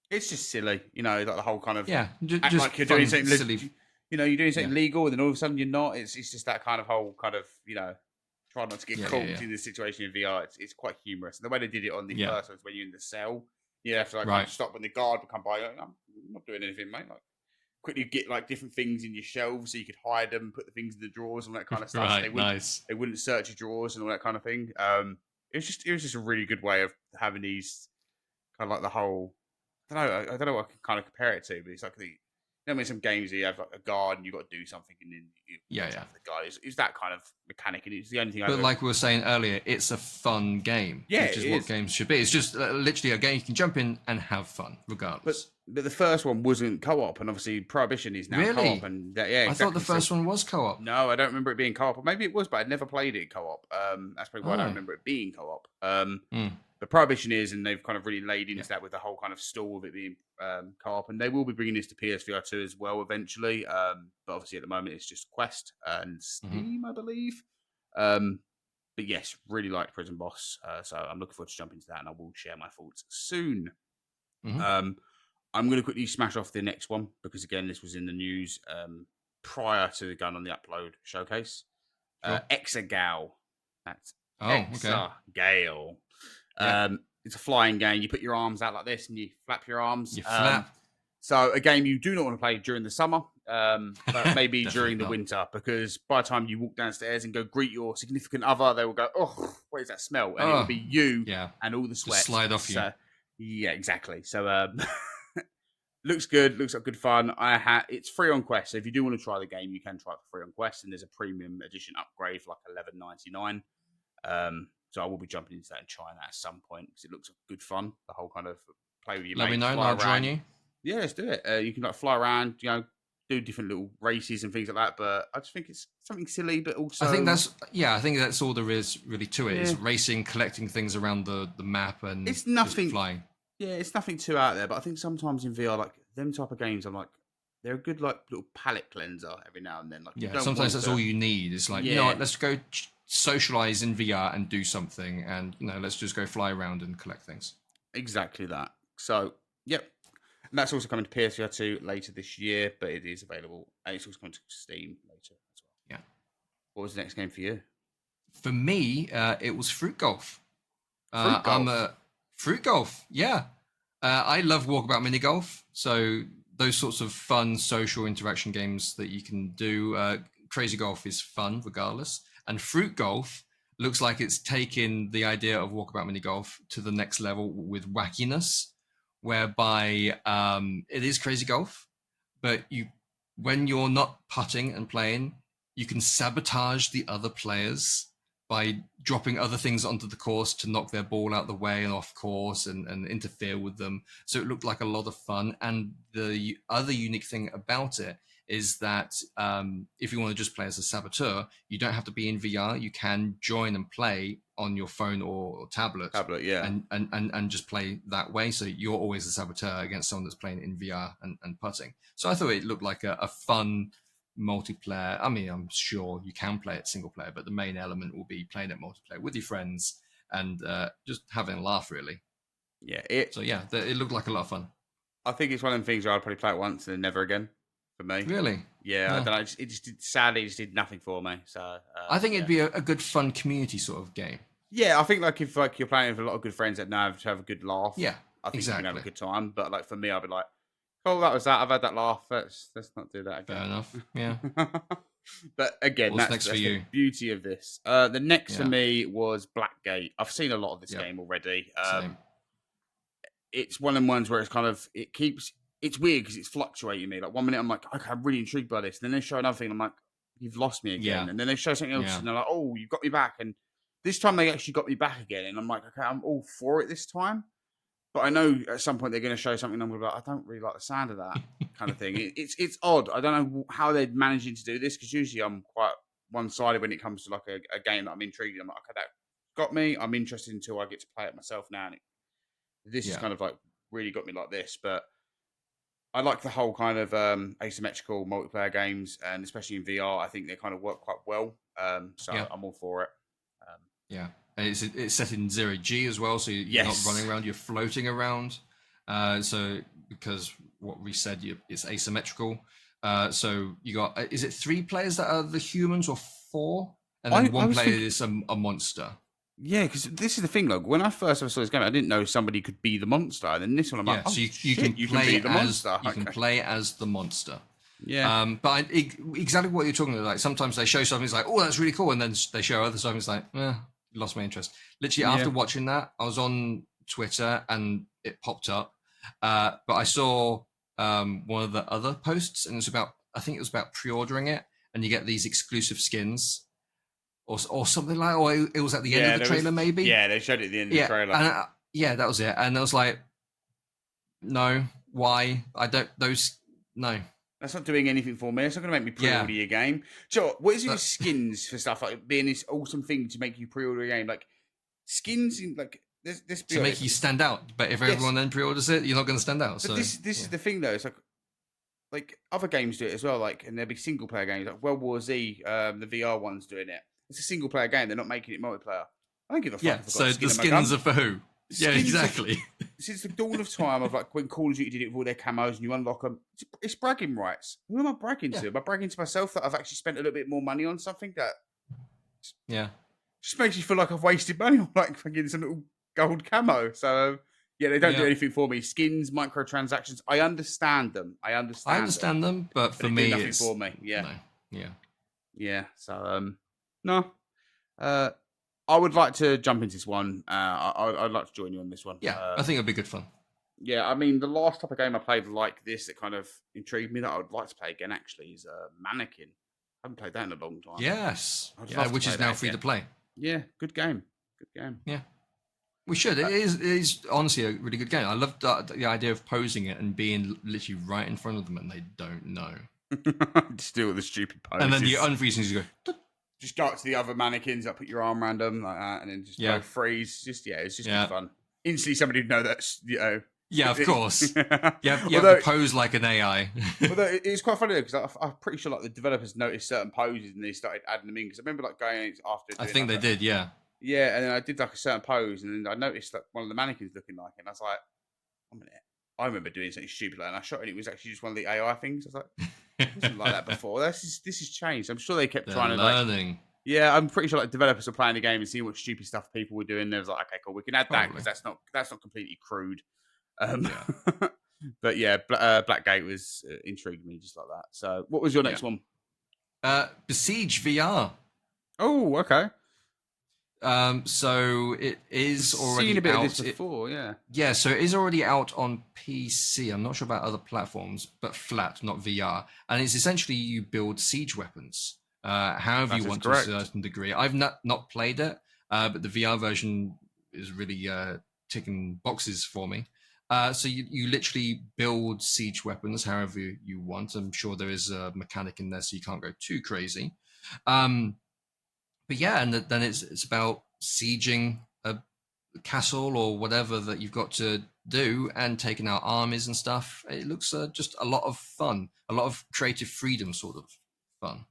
It's just silly, like the whole kind of just like you're doing something silly. You're doing something legal, and then all of a sudden you're not. It's just that kind of whole kind of try not to get caught in this situation in VR. It's quite humorous. And the way they did it on the first one is when you're in the cell, you have to kind of stop when the guard will come by. I'm not doing anything, mate. Like quickly get like different things in your shelves so you could hide them, put the things in the drawers and all that kind of stuff. Right, so they wouldn't search your drawers and all that kind of thing. It was just a really good way of having these kind of like the whole. I don't know what I can kind of compare it to, but it's like in some games you have like a guard and you've got to do something and then you the guard. It's that kind of mechanic, and it's the only thing. But like we were saying earlier, it's a fun game, which is what games should be. It's just literally a game you can jump in and have fun, regardless. But the first one wasn't co-op, and obviously Prohibition is now co-op. And exactly. I thought the first one was co-op. No, I don't remember it being co-op. Or maybe it was, but I'd never played it co-op. That's probably why I don't remember it being co-op. But Prohibition is, and they've kind of really laid into that with the whole kind of stall of it being co-op. And they will be bringing this to PSVR 2 as well eventually. But obviously at the moment it's just Quest and Steam, I believe. But yes, really liked Prison Boss. So I'm looking forward to jumping into that, and I will share my thoughts soon. I'm going to quickly smash off the next one because, again, this was in the news prior to going on the Upload showcase. Exagale. That's Exagale. It's a flying game. You put your arms out like this and you flap your arms. You flap. So a game you do not want to play during the summer, but maybe during the winter, because by the time you walk downstairs and go greet your significant other, they will go, "Oh, what is that smell?" And it will be you and all the sweat. Just slide off you. Yeah, exactly. So looks good. Looks like good fun. It's free on Quest, so if you do want to try the game, you can try it for free on Quest, and there's a premium edition upgrade for like $11.99. So I will be jumping into that and trying that at some point because it looks like good fun. The whole kind of play with your mates. Let me know, and I'll join you. Yeah, let's do it. You can like fly around, do different little races and things like that. But I just think it's something silly, but also I think that's all there is really to it. Is racing, collecting things around the map, and it's nothing flying. Yeah, it's nothing too out there. But I think sometimes in VR, like them type of games, I'm like, they're a good like little palate cleanser every now and then. Like, sometimes that's all you need. It's like, you know what, let's go socialize in VR and do something, and let's just go fly around and collect things. Exactly that. So, yep. And that's also coming to PSVR 2 later this year, but it is available. And it's also coming to Steam later as well. Yeah. What was the next game for you? For me, it was Fruit Golf. Fruit Golf? I'm a Fruit Golf, yeah. I love Walkabout Mini Golf, so those sorts of fun social interaction games that you can do. Crazy Golf is fun regardless. And Fruit Golf looks like it's taken the idea of Walkabout Mini Golf to the next level with wackiness, whereby it is Crazy Golf, but when you're not putting and playing, you can sabotage the other players by dropping other things onto the course to knock their ball out the way and off course and interfere with them. So it looked like a lot of fun. And the other unique thing about it is that if you want to just play as a saboteur, you don't have to be in VR. You can join and play on your phone or tablet. And just play that way. So you're always a saboteur against someone that's playing in VR and putting. So I thought it looked like a fun multiplayer. I mean, I'm sure you can play it single player, but the main element will be playing it multiplayer with your friends and just having a laugh, really. Yeah. It looked like a lot of fun. I think it's one of them things where I'd probably play it once and then never again. For me, really, yeah. I don't know. Sadly, it just did nothing for me. So I think it'd be a good fun community sort of game. Yeah, I think like if like you're playing with a lot of good friends that know how to have a good laugh. Yeah, I think you can have a Exactly. good time. But like for me, I'd be like, "Oh, that was that. I've had that laugh. Let's not do that Fair again." enough. Yeah. But again, What's that's next for the you? beauty of this. The next for Yeah. me was Blackgate. I've seen a lot of this Yep. game already. Same. It's one of them ones where it's kind of it's weird because it's fluctuating me. Like 1 minute I'm like, okay, I'm really intrigued by this. And then they show another thing, and I'm like, you've lost me again. Yeah. And then they show something else, Yeah. and they're like, oh, you got me back. And this time they actually got me back again, and I'm like, okay, I'm all for it this time. But I know at some point they're going to show something, and I'm going to be like, I don't really like the sound of that kind of thing. It's odd. I don't know how they're managing to do this because usually I'm quite one sided when it comes to like a game that I'm intrigued. I'm like, okay, that got me. I'm interested until I get to play it myself now. And this is Yeah. kind of like really got me like this, but I like the whole kind of asymmetrical multiplayer games, and especially in VR, I think they kind of work quite well. So Yeah. I'm all for it. Yeah. And it's set in 0G as well, so you're not Yes. running around, you're floating around. So because what we said, it's asymmetrical. So you got, is it 3 players that are the humans or 4? And then one player is a monster. Yeah, because this is the thing. Like when I first ever saw this game, I didn't know somebody could be the monster. And then this one, I'm like, oh, so you shit, can be the monster. You can play as the monster. Yeah. But exactly what you're talking about. Like sometimes they show something, it's like, oh, that's really cool, and then they show other stuff, it's like, lost my interest. Literally, after watching that, I was on Twitter and it popped up. But I saw one of the other posts, and I think it was about pre-ordering it, and you get these exclusive skins. Or something like, or it was at the end of the trailer, maybe. Yeah, they showed it at the end of the trailer. And, that was it. And I was like, no, why? No. That's not doing anything for me. It's not going to make me pre-order your game. So, what is it with skins for stuff like being this awesome thing to make you pre-order a game? Like skins, in like this to make you stand out. But if everyone then pre-orders it, you're not going to stand out. But this is the thing, though. It's like other games do it as well. Like, and there'll be single player games like World War Z. The VR one's doing it. It's a single player game. They're not making it multiplayer. I don't give a fuck. Yeah. So the skins are for who? Yeah, exactly. Since the dawn of time of like when Call of Duty did it with all their camos and you unlock them, it's bragging rights. Who am I bragging to? Am I bragging to myself that I've actually spent a little bit more money on something that just makes you feel like I've wasted money on like fucking some little gold camo. So they don't do anything for me. Skins, microtransactions, I understand them. I understand them, but for me, nothing for me. Yeah. So no. I would like to jump into this one. I'd like to join you on this one. Yeah, I think it'd be good fun. Yeah, I mean, the last type of game I played like this that kind of intrigued me that I would like to play again actually is Mannequin. I haven't played that in a long time. Yes. Which is now free to play. Yeah, good game. Yeah. We should. It is honestly a really good game. I love the idea of posing it and being literally right in front of them and they don't know. Just do all the stupid poses. And then you unfreeze and you go... Just go up to the other mannequins, put your arm around them like that, and then just go freeze. It's just good fun. Instantly, somebody would know that's Yeah, of course. You have to pose like an AI. Although it's quite funny because I'm pretty sure like the developers noticed certain poses and they started adding them in. Because I remember like going after. I think they did, yeah. Yeah, and then I did like a certain pose, and then I noticed that one of the mannequins looking like it, and I was like, "Wait a minute." I remember doing something stupid like that, and I shot it, and it was actually just one of the AI things. I was like, it wasn't like that before. This has changed. I'm sure they kept trying to learning. Yeah, I'm pretty sure like developers were playing the game and seeing what stupid stuff people were doing. They was like, okay, cool, we can add that because that's not completely crude. But yeah, Blackgate was intrigued me just like that. So, what was your next one? Besiege VR. Oh, okay. So it is already seen a bit out. Of this before, yeah. Yeah, so it is already out on PC. I'm not sure about other platforms, but flat, not VR. And it's essentially you build siege weapons, however you want to a certain degree. I've not played it, but the VR version is really ticking boxes for me. So you literally build siege weapons however you want. I'm sure there is a mechanic in there, so you can't go too crazy. But yeah, and then it's about sieging a castle or whatever that you've got to do and taking out armies and stuff. It looks just a lot of fun, a lot of creative freedom sort of fun.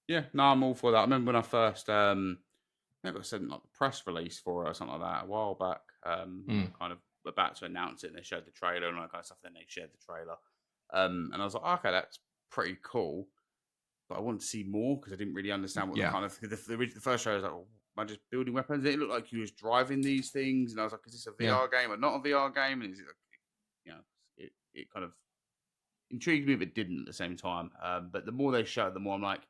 Yeah, no, I'm all for that. I remember when I first, I think I sent like a press release for it or something like that a while back, kind of about to announce it, and they showed the trailer and all that kind of stuff. Then they shared the trailer, and I was like, okay, that's pretty cool. But I want to see more because I didn't really understand what the kind of the first trailer was like. I just building weapons? And it looked like you was driving these things, and I was like, is this a Yeah. VR game or not a VR game? And is it, it kind of intrigued me, but didn't at the same time. But the more they showed, the more I'm like,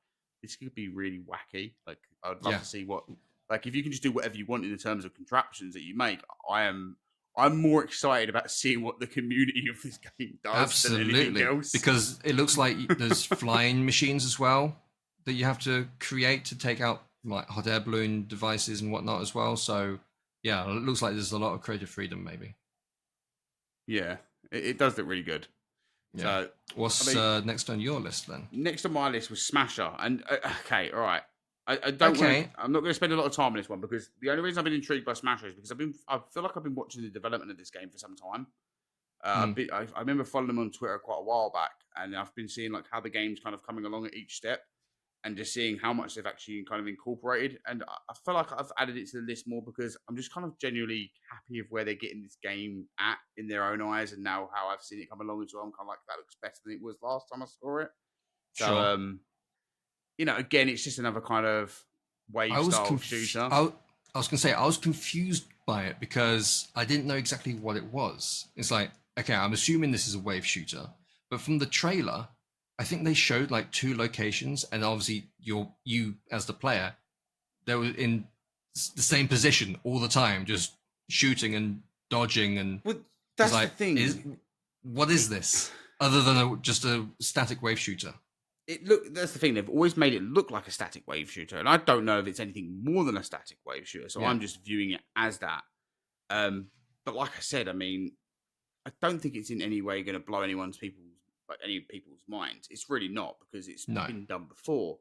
this could be really wacky. Like, I'd love to see what, like, if you can just do whatever you want in terms of contraptions that you make. I'm more excited about seeing what the community of this game does than anything else. Because it looks like there's flying machines as well that you have to create to take out like hot air balloon devices and whatnot as well. So yeah, it looks like there's a lot of creative freedom, maybe. Yeah, it does look really good. Yeah. So what's next on your list then? Next on my list was Smasher, and okay, all right. I don't. Okay. I'm not going to spend a lot of time on this one because the only reason I've been intrigued by Smasher is because I feel like I've been watching the development of this game for some time. I remember following them on Twitter quite a while back, and I've been seeing like how the game's kind of coming along at each step, and just seeing how much they've actually kind of incorporated. And I feel like I've added it to the list more because I'm just kind of genuinely happy of where they're getting this game at in their own eyes, and now how I've seen it come along as well. I'm kind of like, that looks better than it was last time I saw it. So, again, it's just another kind of wave-style shooter. I was going to say, I was confused by it because I didn't know exactly what it was. It's like, okay, I'm assuming this is a wave shooter, but from the trailer, I think they showed like 2 locations, and obviously you as the player, they were in the same position all the time, just shooting and dodging, and that's like, the thing. What is this other than just a static wave shooter? That's the thing. They've always made it look like a static wave shooter, and I don't know if it's anything more than a static wave shooter. So I'm just viewing it as that. But like I said, I mean, I don't think it's in any way going to blow any people's minds. It's really not, because it's been done before.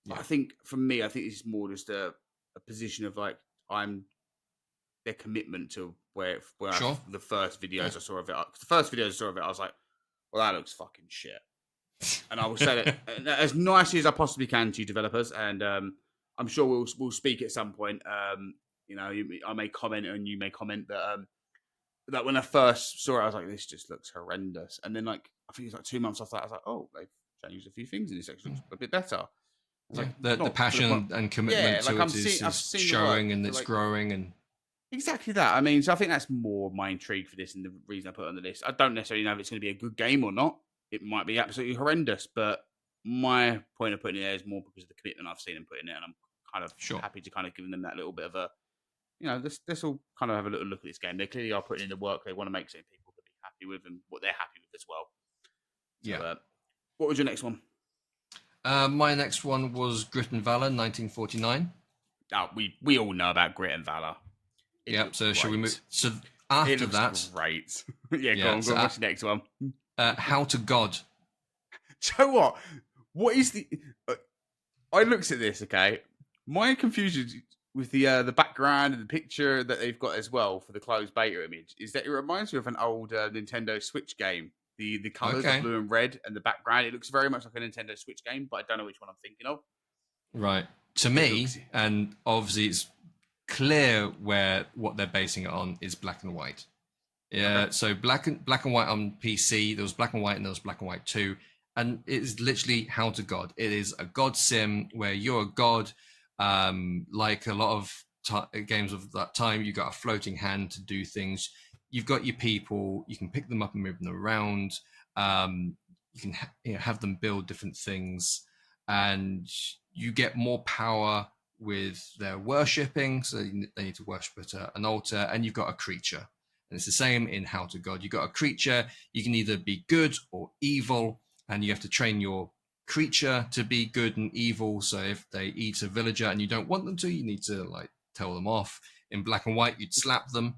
Yeah. I think for me, it's more just a position of like their commitment to where the first videos I saw of it. The first videos I saw of it, I was like, well, that looks fucking shit. And I will say that as nicely as I possibly can to you developers, and I'm sure we'll speak at some point. I may comment and you may comment that when I first saw it, I was like, this just looks horrendous. And then like I think it's like 2 months after that, I was like, oh, they've changed a few things in this section, looks a bit better. Like, the passion and commitment to it is showing, and it's growing, and exactly that. I mean, so I think that's more my intrigue for this, and the reason I put it on the list. I don't necessarily know if it's going to be a good game or not. It might be absolutely horrendous, but my point of putting it there is more because of the commitment I've seen them put in it, and I'm kind of happy to kind of give them that little bit of a, this will kind of have a little look at this game. They clearly are putting in the work. They want to make certain people to be happy with and what they're happy with as well. So, what was your next one? My next one was Grit and Valor, 1949. Oh, we all know about Grit and Valor. So should we move? So after that, great. Go on. What's the next one? How to God. So what? What is the? I looked at this. Okay, my confusion with the background and the picture that they've got as well for the closed beta image is that it reminds me of an old Nintendo Switch game. The colors are blue and red, and the background, it looks very much like a Nintendo Switch game, but I don't know which one I'm thinking of. Right. To me, and obviously it's clear what they're basing it on is black and white. Yeah. Okay. So black and white on PC. There was black and white, and there was black and white too. And it is literally How to God. It is a God sim where you're a god. Like a lot of games of that time, you got a floating hand to do things. You've got your people. You can pick them up and move them around. You can have them build different things, and you get more power with their worshipping. So they need to worship at an altar, and you've got a creature. And it's the same in How to God. You've got a creature. You can either be good or evil, and you have to train your creature to be good and evil. So if they eat a villager and you don't want them to, you need to like tell them off. In black and white, you'd slap them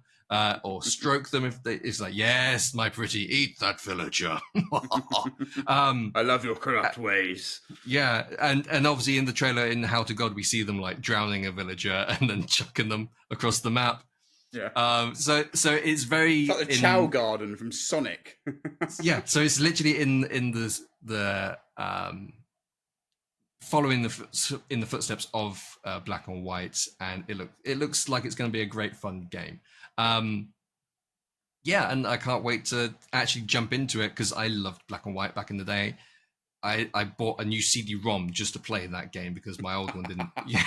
or stroke them if it's like, yes, my pretty, eat that villager. I love your corrupt ways. Yeah, and obviously in the trailer in How to God, we see them like drowning a villager and then chucking them across the map. Yeah. So it's very like the Chow Garden from Sonic. Yeah. So it's literally in the following in the footsteps of Black and White, and it looks like it's going to be a great fun game. Yeah, and I can't wait to actually jump into it because I loved Black and White back in the day. I bought a new CD-ROM just to play that game because my old one didn't. Yeah,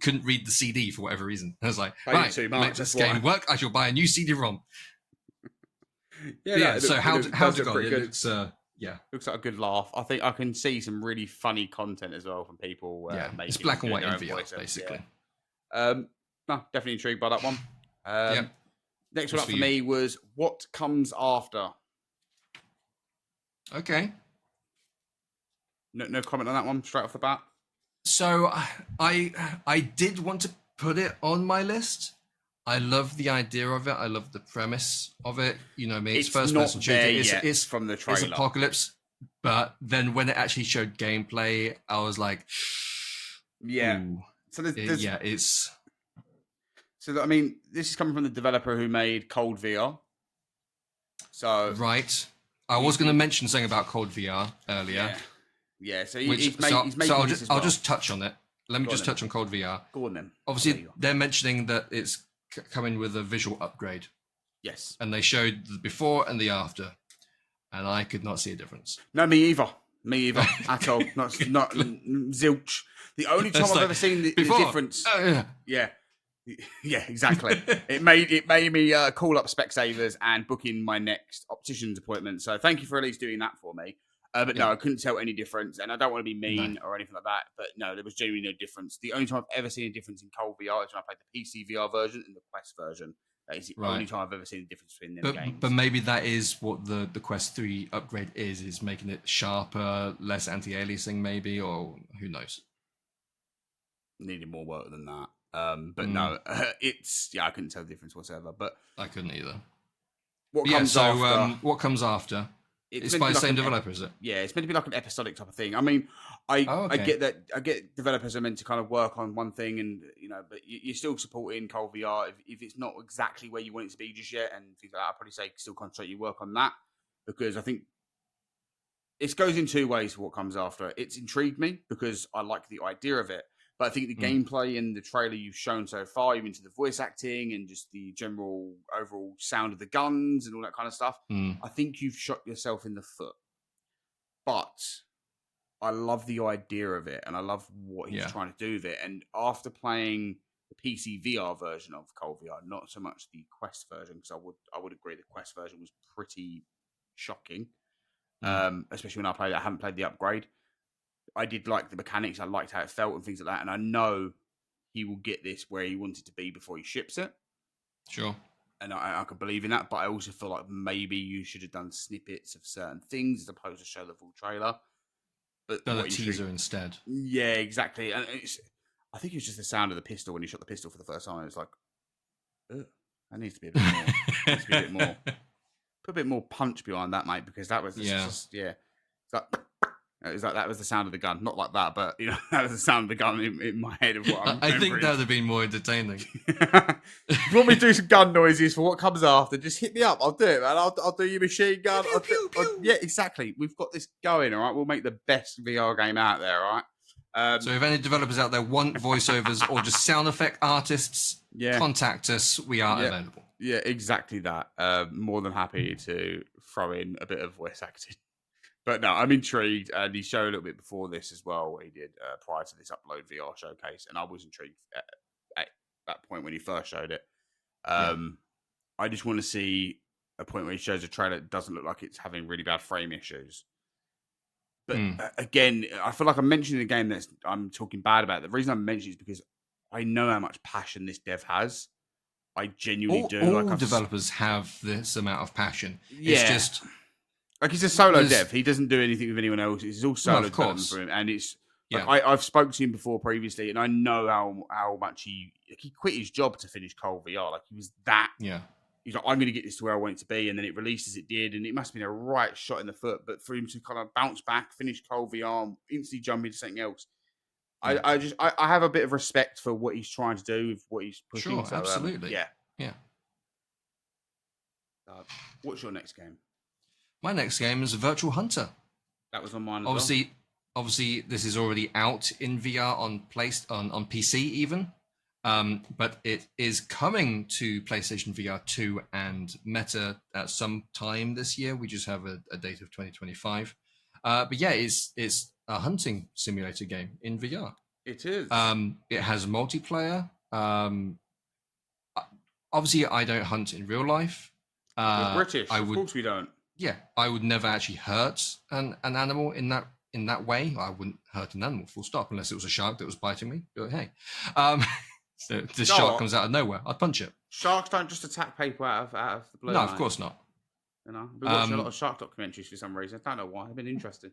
couldn't read the CD for whatever reason. I was like, Paid right, too to much, make this that's why. game work, I shall buy a new CD-ROM. Yeah, So how's it gone? pretty It good. looks, Looks like a good laugh. I think I can see some really funny content as well from people. It's making black and doing white their in own VR, voiceovers, basically. Yeah. No, definitely intrigued by that one. Yeah. Next one What's up for for you? me was What Comes After. Okay. No comment on that one straight off the bat. So I did want to put it on my list. I love the idea of it. I love the premise of it. You know, it's first person shooter. It's from the it's trailer. apocalypse. But then when it actually showed gameplay, I was like, Yeah. ooh. So there's it's So I mean, this is coming from the developer who made Cold VR. So right. I was going to mention something about Cold VR earlier. Yeah. So he's making this as well. I'll just touch on it. Let me just touch on Cold VR. Go on then. Obviously, they're mentioning that it's coming with a visual upgrade. Yes. And they showed the before and the after, and I could not see a difference. No, me either. Me either at all. Not zilch. The only time I've ever seen the difference. Yeah. Yeah, exactly. it made me call up Specsavers and book in my next optician's appointment. So thank you for at least doing that for me. But no, I couldn't tell any difference, and I don't want to be mean or anything like that. But no, there was genuinely no difference. The only time I've ever seen a difference in Cold VR is when I played the PC VR version and the Quest version. That is the only time I've ever seen a difference between them games. But maybe that is what the Quest 3 upgrade is making it sharper, less anti-aliasing, maybe, or who knows. Needed more work than that. But no, I couldn't tell the difference whatsoever. But I couldn't either. What comes after? It's by the same developer, is it? Yeah, it's meant to be like an episodic type of thing. I mean, I get that. I get developers are meant to kind of work on one thing, and but you're still supporting Cold VR if it's not exactly where you want it to be just yet, and things like that. I'd probably say still concentrate your work on that, because I think it goes in two ways for what comes after. It's intrigued me because I like the idea of it. But I think the gameplay and the trailer you've shown so far, even to the voice acting and just the general overall sound of the guns and all that kind of stuff, I think you've shot yourself in the foot. But I love the idea of it, and I love what he's trying to do with it. And after playing the PC VR version of Cold VR, not so much the Quest version, because I would agree the Quest version was pretty shocking, especially when I played it. I haven't played the upgrade. I did like the mechanics. I liked how it felt and things like that. And I know he will get this where he wants it to be before he ships it. Sure. And I could believe in that. But I also feel like maybe you should have done snippets of certain things as opposed to show the full trailer. But done a teaser instead. Yeah, exactly. And I think it was just the sound of the pistol when he shot the pistol for the first time. It was like, that needs to be a bit more. Needs to be a bit more. Put a bit more punch behind that, mate, because that was just. It's like, that was the sound of the gun. Not like that, but that was the sound of the gun in my head of what I think that would have been more entertaining. If you want me to do some gun noises for what comes after, just hit me up. I'll do it, man. I'll do your machine gun. Yeah, exactly. We've got this going, all right? We'll make the best VR game out there, all right? So if any developers out there want voiceovers or just sound effect artists, contact us. We are available. Yeah, exactly that. More than happy to throw in a bit of voice acting. But no, I'm intrigued, and he showed a little bit before this as well, what he did prior to this Upload VR showcase, and I was intrigued at that point when he first showed it. I just want to see a point where he shows a trailer that doesn't look like it's having really bad frame issues. But again, I feel like I'm mentioning a game that I'm talking bad about. The reason I'm mentioning it is because I know how much passion this dev has. I genuinely do. All developers have this amount of passion. Yeah. It's just... Like, he's a solo dev. He doesn't do anything with anyone else. It's all solo development for him. And it's like, I've spoken to him before previously, and I know how much he quit his job to finish Cold VR. Like, he was that. Yeah. He's like, I'm going to get this to where I want it to be. And then it released as it did. And it must have been a right shot in the foot. But for him to kind of bounce back, finish Cold VR, and instantly jump into something else. Yeah. I have a bit of respect for what he's trying to do with what he's pushing. Sure, so, absolutely. Yeah. What's your next game? My next game is Virtual Hunter. That was on mine as well. Obviously, this is already out in VR on PC even, but it is coming to PlayStation VR 2 and Meta at some time this year. We just have a date of 2025. But yeah, it's a hunting simulator game in VR. It is. It has multiplayer. Obviously, I don't hunt in real life. We're British. Of course we don't. Yeah, I would never actually hurt an animal in that way. I wouldn't hurt an animal, full stop, unless it was a shark that was biting me. But hey, so the shark comes out of nowhere, I'd punch it. Sharks don't just attack people out of the blue. No, of course not. You know, I've been watching a lot of shark documentaries for some reason. I don't know why. They've been interesting.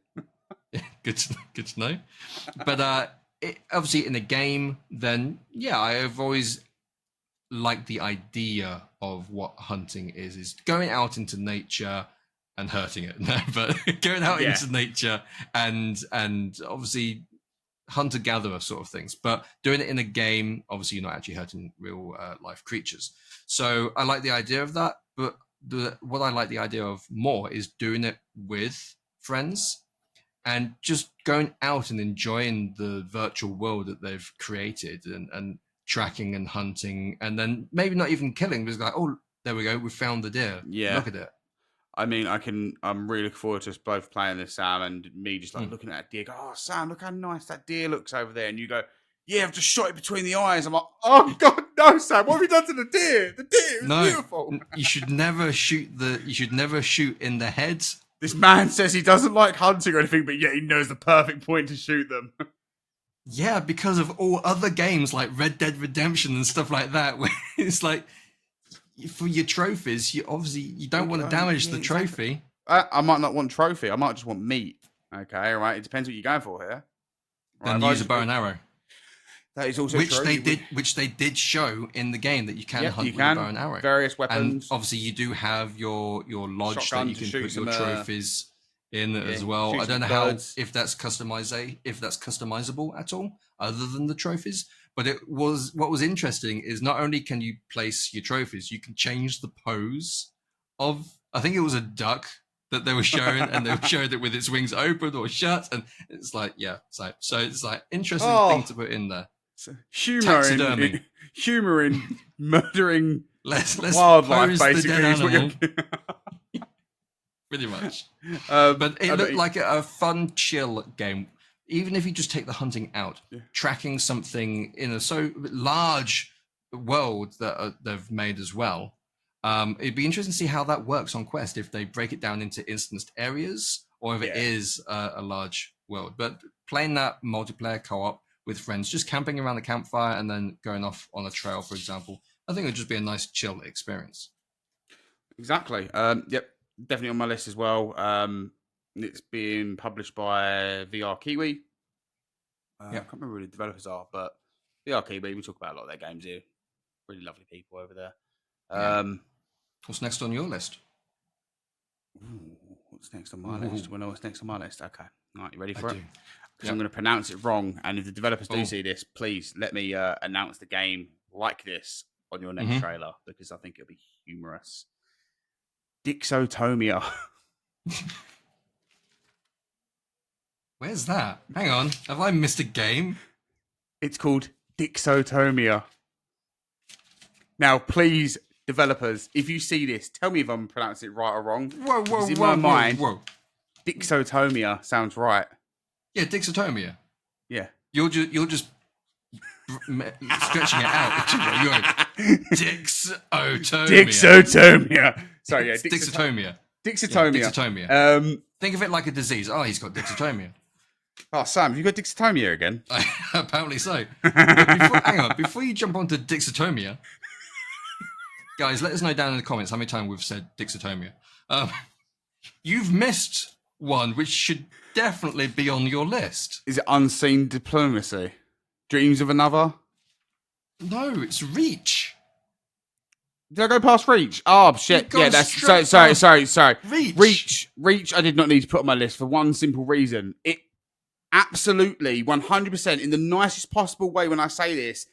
Yeah, good to know. But obviously in the game, then yeah, I've always liked the idea of what hunting is going out into nature and hurting it. No, but going out into nature and obviously hunter-gatherer sort of things, but doing it in a game, obviously you're not actually hurting real life creatures. So I like the idea of that, but what I like the idea of more is doing it with friends and just going out and enjoying the virtual world that they've created and tracking and hunting, and then maybe not even killing, but it's like, oh, there we go, we found the deer. Yeah. Look at it. I mean, I'm really looking forward to us both playing this, Sam, and me just like looking at that deer, go, oh, Sam, look how nice that deer looks over there. And you go, yeah, I've just shot it between the eyes. I'm like, oh, God, no, Sam, what have you done to the deer? The deer is beautiful. You should never shoot in the head. This man says he doesn't like hunting or anything, but yet he knows the perfect point to shoot them. Yeah, because of all other games like Red Dead Redemption and stuff like that, where it's like, for your trophies, you don't want to damage the trophy. I might not want trophy. I might just want meat. Okay, right. It depends what you're going for here. Then use a bow and arrow. That is also which true. Which they did show in the game that you can hunt with a bow and arrow. Various weapons. And obviously, you do have your lodge Shotgun that you can put your trophies in as well. I don't know if that's customizable at all, other than the trophies. But what was interesting is not only can you place your trophies, you can change the pose of, I think it was a duck that they were showing, and they showed it with its wings open or shut, and it's like, yeah, so it's like interesting thing to put in there. Humor in murdering let's wildlife, basically. Pretty much. But it looked like a fun, chill game. Even if you just take the hunting out, tracking something in a so large world that they've made as well, it'd be interesting to see how that works on Quest, if they break it down into instanced areas or if it is a large world. But playing that multiplayer co-op with friends, just camping around the campfire and then going off on a trail, for example, I think it would just be a nice, chill experience. Exactly. Yep, definitely on my list as well. It's being published by VR Kiwi. I can't remember who the developers are, but VR Kiwi, we talk about a lot of their games here. Really lovely people over there. What's next on your list? What's next on my list? Well, no, what's next on my list? Okay. All right, you ready for it? Because I'm going to pronounce it wrong. And if the developers do see this, please let me announce the game like this on your next trailer, because I think it'll be humorous. Dixotomia. Where's that? Hang on. Have I missed a game? It's called Dixotomia. Now, please, developers, if you see this, tell me if I'm pronouncing it right or wrong. Whoa. In my mind, Dixotomia sounds right. Yeah, Dixotomia. Yeah. You're just stretching it out. You're like, Dixotomia. Sorry, yeah. Dixotomia. Dixotomia. Yeah, think of it like a disease. Oh, he's got Dixotomia. Oh, Sam, have you got Dixotomia again? Apparently so. Hang on. Before you jump onto Dixotomia, guys, let us know down in the comments how many times we've said Dixotomia. You've missed one which should definitely be on your list. Is it Unseen Diplomacy? Dreams of Another? No, it's Reach. Did I go past Reach? Oh, shit. Yeah, that's... Sorry. Reach, I did not need to put on my list for one simple reason. It absolutely, 100%, in the nicest possible way when I say this,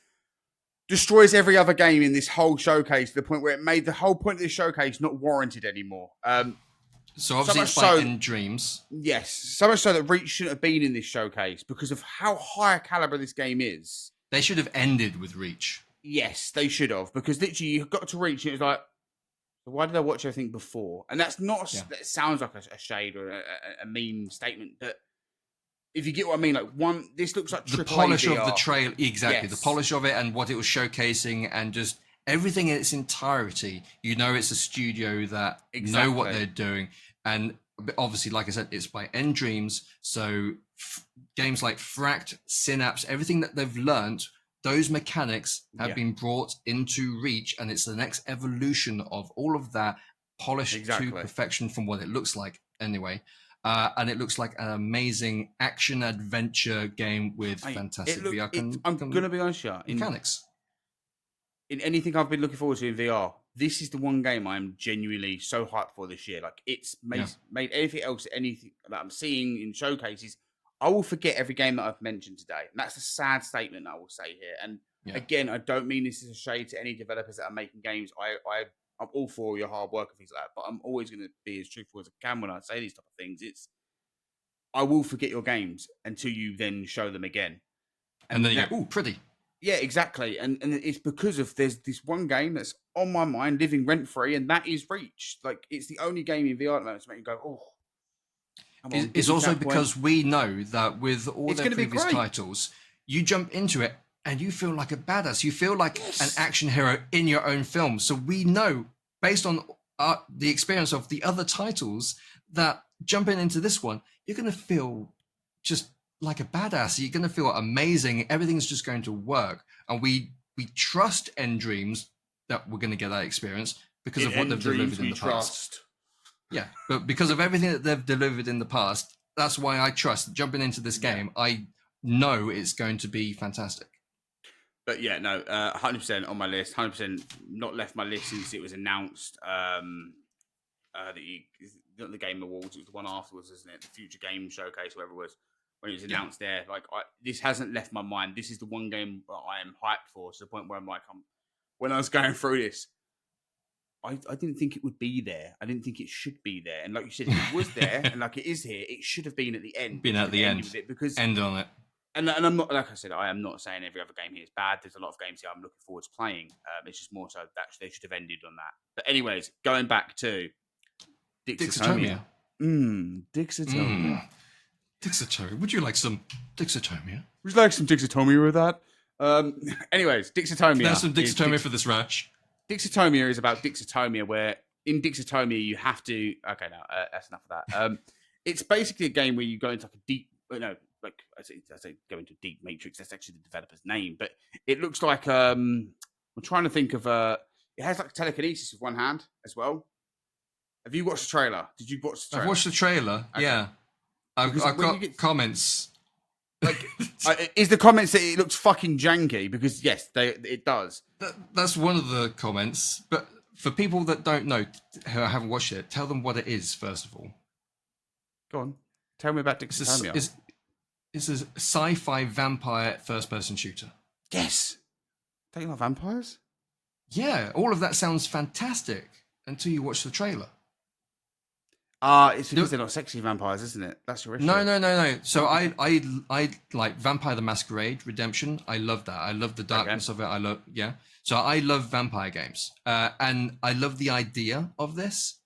destroys every other game in this whole showcase to the point where it made the whole point of this showcase not warranted anymore. So obviously it's like in Dreams. Yes. So much so that Reach shouldn't have been in this showcase because of how high a caliber this game is. They should have ended with Reach. Yes, they should have, because literally you got to Reach and it was like, why did I watch everything before? And that's not, that sounds like a shade or a mean statement, but if you get what I mean, like this looks like the AAA polish of VR. the trail, exactly. Yes. The polish of it and what it was showcasing, and just everything in its entirety. You know, it's a studio that know what they're doing, and obviously, like I said, it's by End Dreams. So games like Fract, Synapse, everything that they've learned, those mechanics have been brought into Reach, and it's the next evolution of all of that, polished to perfection from what it looks like anyway. And it looks like an amazing action adventure game with fantastic VR. I'm going to be honest, mechanics. In anything I've been looking forward to in VR, this is the one game I'm genuinely so hyped for this year. Like, it's made anything else, anything that I'm seeing in showcases, I will forget every game that I've mentioned today. And that's a sad statement I will say here. And again, I don't mean this as a shade to any developers that are making games. I'm all for your hard work and things like that, but I'm always going to be as truthful as I can when I say these type of things. I will forget your games until you then show them again. And then you go, ooh, pretty. Yeah, exactly. And it's because of there's this one game that's on my mind, living rent-free, and that is Reach. Like, it's the only game in VR at the moment to make you go, oh. It's also because we know that with all their previous titles, you jump into it and you feel like a badass. You feel like an action hero in your own film. So we know, based on the experience of the other titles, that jumping into this one, you're going to feel just like a badass. You're going to feel amazing. Everything's just going to work. And we trust End Dreams that we're going to get that experience because of what they've delivered in the past. Yeah, but because of everything that they've delivered in the past, that's why I trust jumping into this game. I know it's going to be fantastic. But yeah, no, 100% on my list. 100% not left my list since it was announced. Not the Game Awards, it was the one afterwards, isn't it? The Future Game Showcase, whatever it was, when it was announced there. Like, this hasn't left my mind. This is the one game that I am hyped for, to the point where I'm like, when I was going through this, I didn't think it would be there. I didn't think it should be there. And like you said, if it was there, and like it is here, it should have been at the end. Been at the end. Because end on it. And I'm not, like I said, I am not saying every other game here is bad. There's a lot of games here I'm looking forward to playing. It's just more so that they should have ended on that. But anyways, going back to Dixotomia. Dixotomia. Dixotomia. Would you like some Dixotomia? Would you like some Dixotomia with that? Anyways, Dixotomia. There's some Dixotomia for this rash. Dixotomia is about Dixotomia, where in Dixotomia you have to. Okay, no, that's enough of that. It's basically a game where you go into like a deep, like I say, go into deep matrix. That's actually the developer's name, but it looks like I'm trying to think of it has like telekinesis with one hand as well. Have you watched the trailer? Did you watch the trailer? I've watched the trailer. Okay. Yeah, I've got comments. Like, is the comments that it looks fucking janky? Because yes, it does. That's one of the comments. But for people that don't know, who haven't watched it, tell them what it is first of all. Go on, tell me about Dixotomia. It's a sci-fi vampire first-person shooter. Yes. Don't you like vampires? Yeah, all of that sounds fantastic until you watch the trailer. It's because they're not sexy vampires, isn't it? That's your issue. No. So I like Vampire the Masquerade Redemption. I love that. I love the darkness of it. So I love vampire games. And I love the idea of this.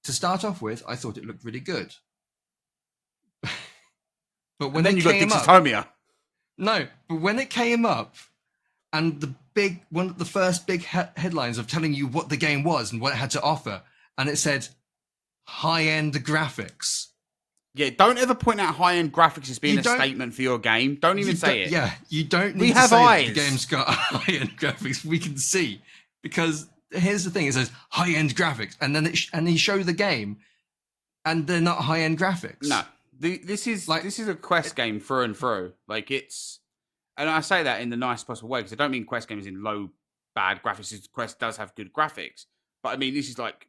To start off with, I thought it looked really good. But when then you got Dixotomia. No, but when it came up, and one of the first big headlines of telling you what the game was and what it had to offer, and it said high-end graphics. Yeah, don't ever point out high-end graphics as being a statement for your game. Don't even say it. Yeah, you don't need to say that the game's got high-end graphics. We can see. Because here's the thing, it says high-end graphics, and then he showed the game, and they're not high-end graphics. No. This is a Quest game through and through. Like, it's... And I say that in the nicest possible way, because I don't mean Quest games in low, bad graphics. Quest does have good graphics. But I mean, this is like...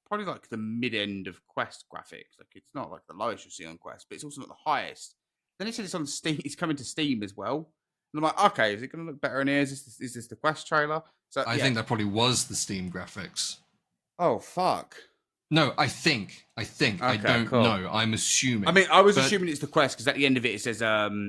probably like the mid-end of Quest graphics. Like, it's not like the lowest you'll see on Quest, but it's also not the highest. Then it said it's on Steam. It's coming to Steam as well. And I'm like, okay, is it going to look better in here? Is this the Quest trailer? So I think that probably was the Steam graphics. Oh, fuck. No, I think. Okay, I don't know. I'm assuming. I mean, I was assuming it's the Quest, because at the end of it says early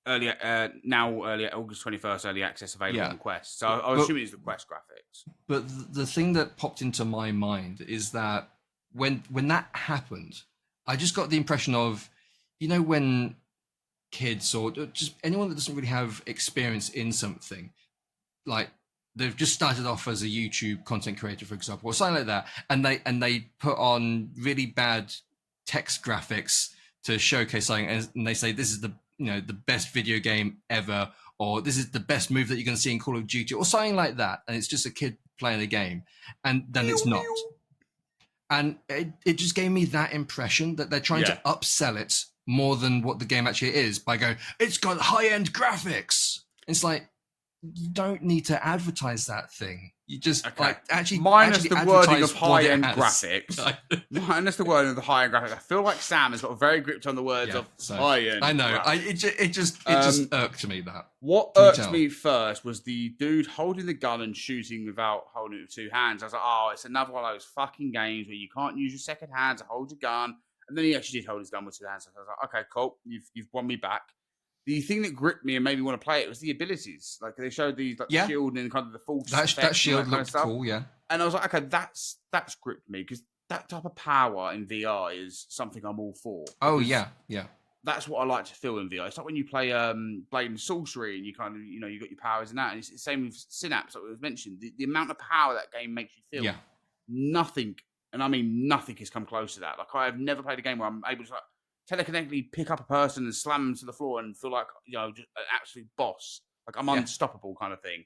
August 21st, early access available on Quest. So I was assuming it's the Quest graphics. But the thing that popped into my mind is that when that happened, I just got the impression of you know, when kids or just anyone that doesn't really have experience in something, like they've just started off as a YouTube content creator, for example, or something like that, and they put on really bad text graphics to showcase something, and they say this is the the best video game ever, or this is the best move that you're going to see in Call of Duty, or something like that, and it's just a kid playing a game, and then it's not. And it just gave me that impression that they're trying to upsell it more than what the game actually is by going, it's got high-end graphics. It's like, you don't need to advertise that thing. You just actually minus actually the wording of advertise what it high-end has. graphics. Minus the wording of the high-end graphics. I feel like Sam has got very gripped on the words of high-end. I know. graphics. It just irked me that. What irked me first was the dude holding the gun and shooting without holding it with two hands. I was like, oh, it's another one of those fucking games where you can't use your second hand to hold your gun. And then he actually did hold his gun with two hands. So I was like, okay, cool. You've won me back. The thing that gripped me and made me want to play it was the abilities. Like they showed the shield and kind of the full that shield looked cool, yeah. And I was like, okay, that's gripped me because that type of power in VR is something I'm all for. Oh yeah. That's what I like to feel in VR. It's like when you play Blade and Sorcery and you kind of you got your powers in that. And it's the same with Synapse, like it was mentioned. The amount of power that game makes you feel. Yeah. Nothing, and I mean nothing, has come close to that. Like I have never played a game where I'm able to telekinetically pick up a person and slam them to the floor and feel like just an absolute boss, like I'm unstoppable kind of thing.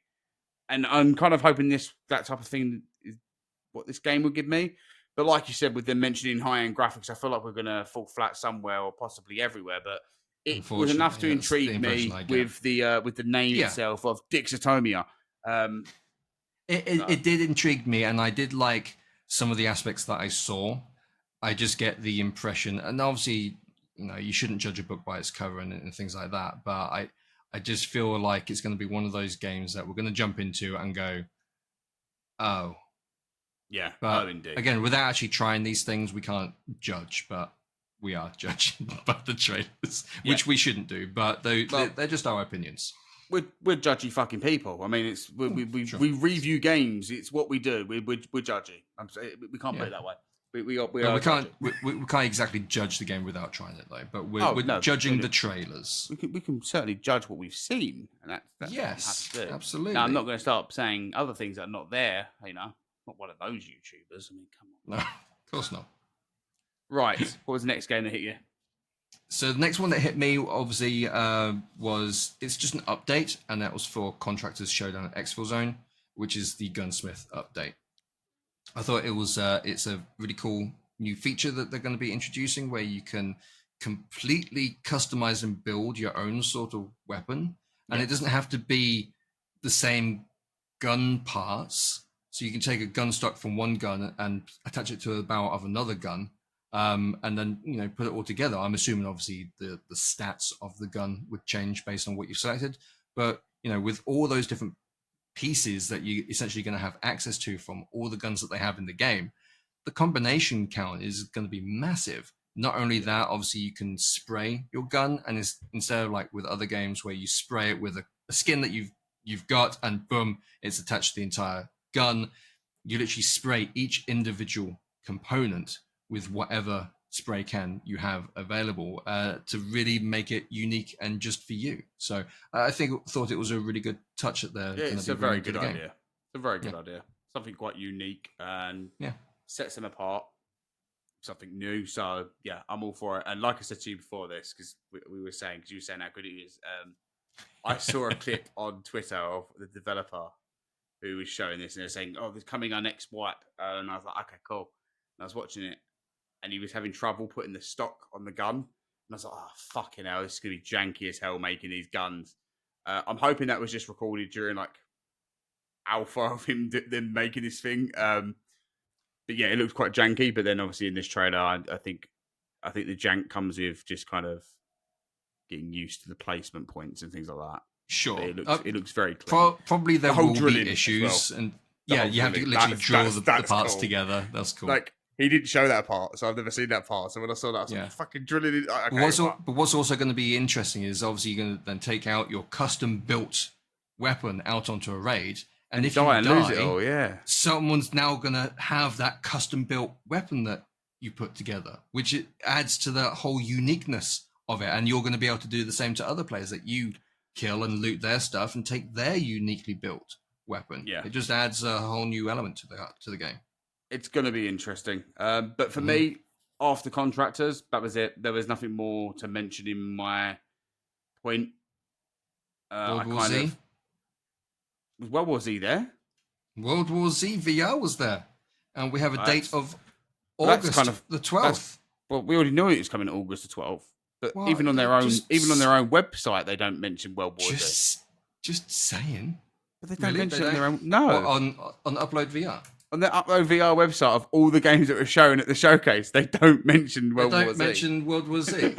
And I'm kind of hoping that type of thing is what this game would give me. But like you said, with them mentioning high-end graphics, I feel like we're gonna fall flat somewhere or possibly everywhere. But it was enough to intrigue me with the name itself of Dixotomia. It did intrigue me, and I did like some of the aspects that I saw. I just get the impression, and obviously, you shouldn't judge a book by its cover and things like that. But I just feel like it's going to be one of those games that we're going to jump into and go, oh. Yeah, but indeed. Again, without actually trying these things, we can't judge, but we are judging by the trailers, which we shouldn't do, but they're just our opinions. We're judgy fucking people. I mean, we review games. It's what we do. We're judgy. We can't put it that way. We can't exactly judge the game without trying it though, but we're judging the trailers. We can certainly judge what we've seen, and that's yes, what we have to do. Absolutely. Now, I'm not going to start saying other things that are not there. Not one of those YouTubers. I mean, come on. No, of course not. Right. What was the next game that hit you? So the next one that hit me, obviously, it's just an update, and that was for Contractors Showdown at Exfil Zone, which is the Gunsmith update. I thought it's a really cool new feature that they're going to be introducing, where you can completely customize and build your own sort of weapon, and it doesn't have to be the same gun parts. So you can take a gun stock from one gun and attach it to the barrel of another gun, and then put it all together. I'm assuming obviously the stats of the gun would change based on what you selected, but with all those different pieces that you essentially going to have access to from all the guns that they have in the game, the combination count is going to be massive. Not only that, obviously you can spray your gun, and instead of like with other games where you spray it with a skin that you've got and boom, it's attached to the entire gun, you literally spray each individual component with whatever spray can you have available to really make it unique and just for you. So I thought it was a really good touch that they're it's a very good idea. It's a very good idea. Something quite unique and sets them apart. Something new. So yeah, I'm all for it. And like I said to you before this, because we were saying, because you were saying how good it is, I saw a clip on Twitter of the developer who was showing this, and they're saying, "Oh, there's coming our next wipe," and I was like, "Okay, cool." And I was watching it, and he was having trouble putting the stock on the gun, and I was like, "Oh, fucking hell, this is gonna be janky as hell making these guns." I'm hoping that was just recorded during like alpha of him them making this thing. But yeah, it looks quite janky. But then obviously in this trailer, I think the jank comes with just kind of getting used to the placement points and things like that. Sure, it looks very clean. Probably there will be issues, and you have to literally drill the parts together. That's cool. Like he didn't show that part, so I've never seen that part. So when I saw that, I was like, fucking drilling it. Okay, but what's also going to be interesting is obviously you're going to then take out your custom built weapon out onto a raid, and if you die, lose it all, someone's now going to have that custom built weapon that you put together, which it adds to the whole uniqueness of it, and you're going to be able to do the same to other players that you kill and loot their stuff and take their uniquely built weapon. Yeah. It just adds a whole new element to the game. It's going to be interesting. But for me, after Contractors, that was it. There was nothing more to mention in my point. World War Z? Was World War Z there? World War Z VR was there. And we have a date of August the 12th. Well, we already knew it was coming August the 12th. But even on their own website, they don't mention World War Z. Just saying. But they don't mention it on their own. No. On Upload VR. On the Upload VR website of all the games that were shown at the showcase, they don't mention World War Z. They don't mention World War Z.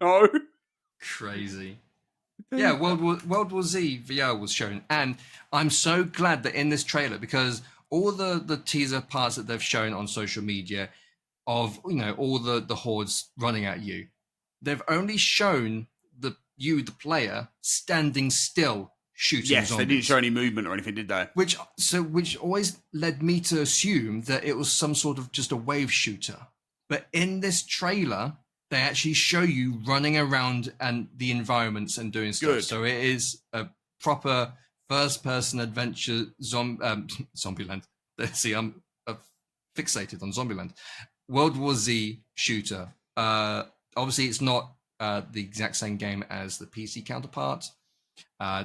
No. Crazy. Yeah, World War Z VR was shown, and I'm so glad that in this trailer, because all the teaser parts that they've shown on social media of all the hordes running at you, they've only shown the player standing still shooting zombies. They didn't show any movement or anything, did they? Which always led me to assume that it was some sort of just a wave shooter. But in this trailer, they actually show you running around and the environments and doing stuff. Good. So it is a proper first-person adventure Zombieland. See, I'm fixated on Zombieland. World War Z shooter. Obviously, it's not the exact same game as the PC counterpart.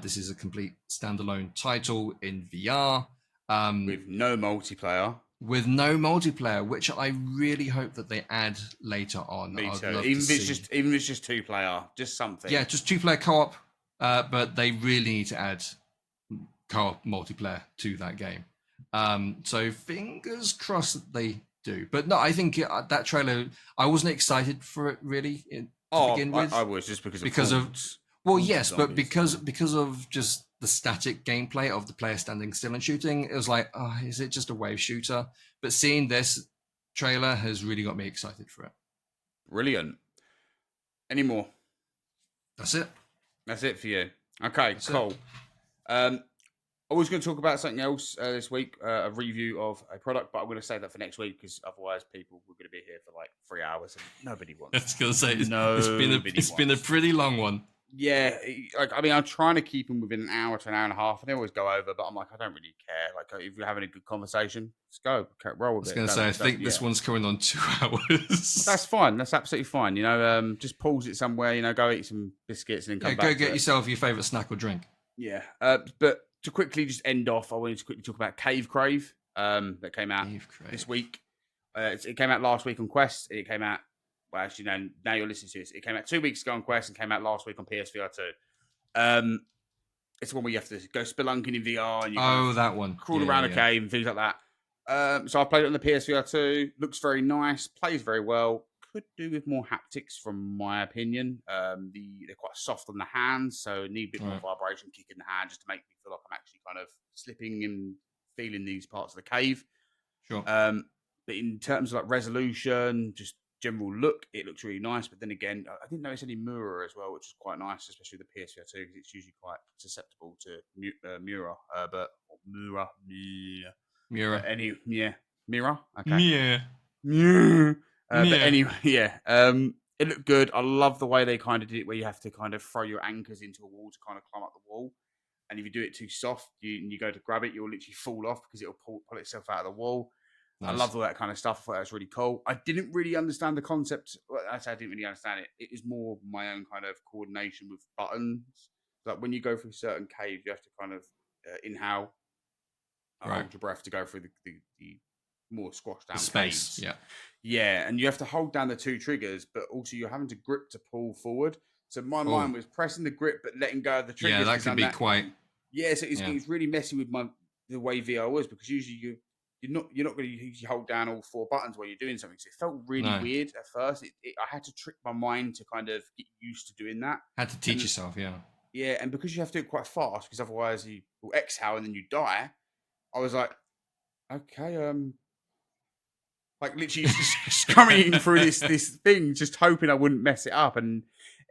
This is a complete standalone title in VR. With no multiplayer. With no multiplayer, which I really hope that they add later on. Me too. Even if it's just 2-player, just something. Yeah, just 2-player co-op. But they really need to add co-op multiplayer to that game. So fingers crossed that they do. But no, I think that trailer, I wasn't excited for it really to begin with. I was just because of well, yes, but because of just the static gameplay of the player standing still and shooting, it was like, oh, is it just a wave shooter? But seeing this trailer has really got me excited for it. Brilliant. Any more? That's it. That's it for you. Okay, cool. I was going to talk about something else this week, a review of a product, but I'm going to save that for next week because otherwise people were going to be here for like 3 hours and nobody wants. I was going to say it's been a pretty long one. Yeah, I'm trying to keep them within an hour to an hour and a half, and they always go over. But I'm like, I don't really care. Like, if you're having a good conversation, let's go, roll with it. I was going to say, I think this one's coming on 2 hours. That's fine. That's absolutely fine. Just pause it somewhere. Go eat some biscuits and then come back. Go get yourself your favourite snack or drink. Yeah, but to quickly just end off, I wanted to quickly talk about Crave that came out this week. It came out last week on Quest. It came out. Well, actually, now you're listening to this. It came out 2 weeks ago on Quest and came out last week on PSVR 2. It's the one where you have to go spelunking in VR and you that one. Crawl around a cave and things like that. So I played it on the PSVR 2. Looks very nice. Plays very well. Could do with more haptics, from my opinion. They're quite soft on the hands, so need a bit more vibration kick in the hand just to make me feel like I'm actually kind of slipping and feeling these parts of the cave. Sure. But in terms of like resolution, just general look, it looks really nice. But then again, I didn't notice any mirror as well, which is quite nice, especially the PSVR 2 because it's usually quite susceptible to mirror. Mirror. Okay. Yeah. But anyway, it looked good. I love the way they kind of did it, where you have to kind of throw your anchors into a wall to kind of climb up the wall. And if you do it too soft, you go to grab it, you'll literally fall off because it'll pull itself out of the wall. Nice. I love all that kind of stuff. I thought that was really cool. I didn't really understand the concept. Well, I didn't really understand it. It was more my own kind of coordination with buttons. Like when you go through certain caves, you have to kind of inhale, hold your breath to go through the more squashed down space. Caves. Yeah, and you have to hold down the 2 triggers, but also you're having to grip to pull forward. So my mind was pressing the grip but letting go of the triggers. Yeah, that could be quite. Yeah, so it's really messy with the way VR was, because usually you're not going to usually hold down all 4 buttons while you're doing something. So it felt really weird at first. I had to trick my mind to kind of get used to doing that. Had to teach yourself, yeah. Yeah, and because you have to do it quite fast, because otherwise you will exhale and then you die. I was like, okay, like literally scurrying through this thing, just hoping I wouldn't mess it up. And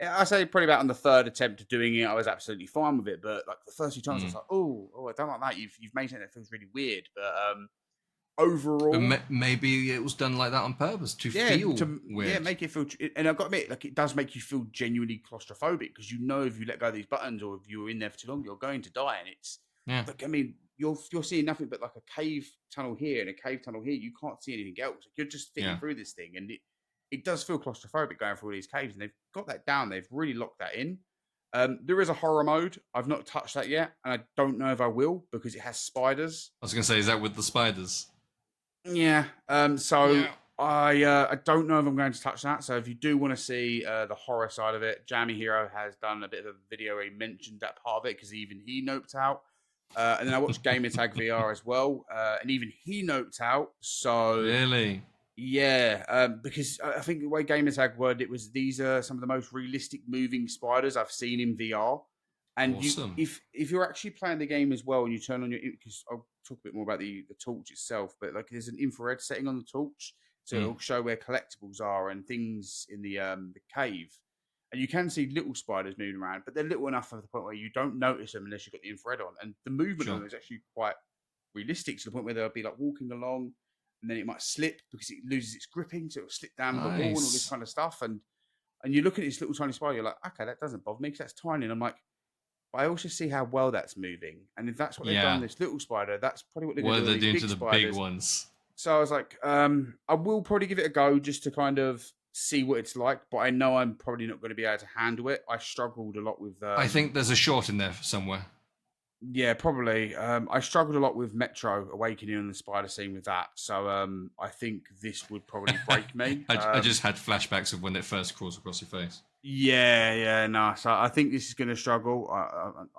I say probably about on the 3rd attempt of doing it, I was absolutely fine with it. But like the first few times, I was like, oh, I don't like that. You've made something that feels really weird. But overall, maybe it was done like that on purpose to feel weird. make it feel. And I've got to admit, like, it does make you feel genuinely claustrophobic because you know if you let go of these buttons or if you're in there for too long, you're going to die. And it's like, I mean, you're seeing nothing but like a cave tunnel here and a cave tunnel here. You can't see anything else. You're just fitting through this thing, and it does feel claustrophobic going through all these caves. And they've got that down. They've really locked that in. There is a horror mode. I've not touched that yet, and I don't know if I will because it has spiders. I was going to say, is that with the spiders? Yeah. I don't know if I'm going to touch that. So if you do want to see the horror side of it, Jammy Hero has done a bit of a video where he mentioned that part of it because even he noped out. And then I watched Gamertag VR as well, and even he noped out. So really, yeah, because I think the way Gamertag worded it was these are some of the most realistic moving spiders I've seen in VR. And awesome. if you're actually playing the game as well, and you turn on your, because I'll talk a bit more about the torch itself, but like there's an infrared setting on the torch, so it'll show where collectibles are and things in the cave. And you can see little spiders moving around, but they're little enough at the point where you don't notice them unless you've got the infrared on. And the movement on them is actually quite realistic to the point where they'll be like walking along, and then it might slip because it loses its gripping, so it'll slip down the wall and all this kind of stuff. And you look at this little tiny spider, you're like, okay, that doesn't bother me because that's tiny. And I'm like, but I also see how well that's moving. And if that's what they've done, this little spider, that's probably what they're going to do. What they're doing to the spiders. big ones. So I was like, I will probably give it a go just to kind of see what it's like, but I know I'm probably not going to be able to handle it. I struggled a lot with... I think there's a short in there somewhere. Yeah, probably. I struggled a lot with Metro Awakening and the spider scene with that. So I think this would probably break me. I just had flashbacks of when it first crawls across your face. No. So I think this is going to struggle.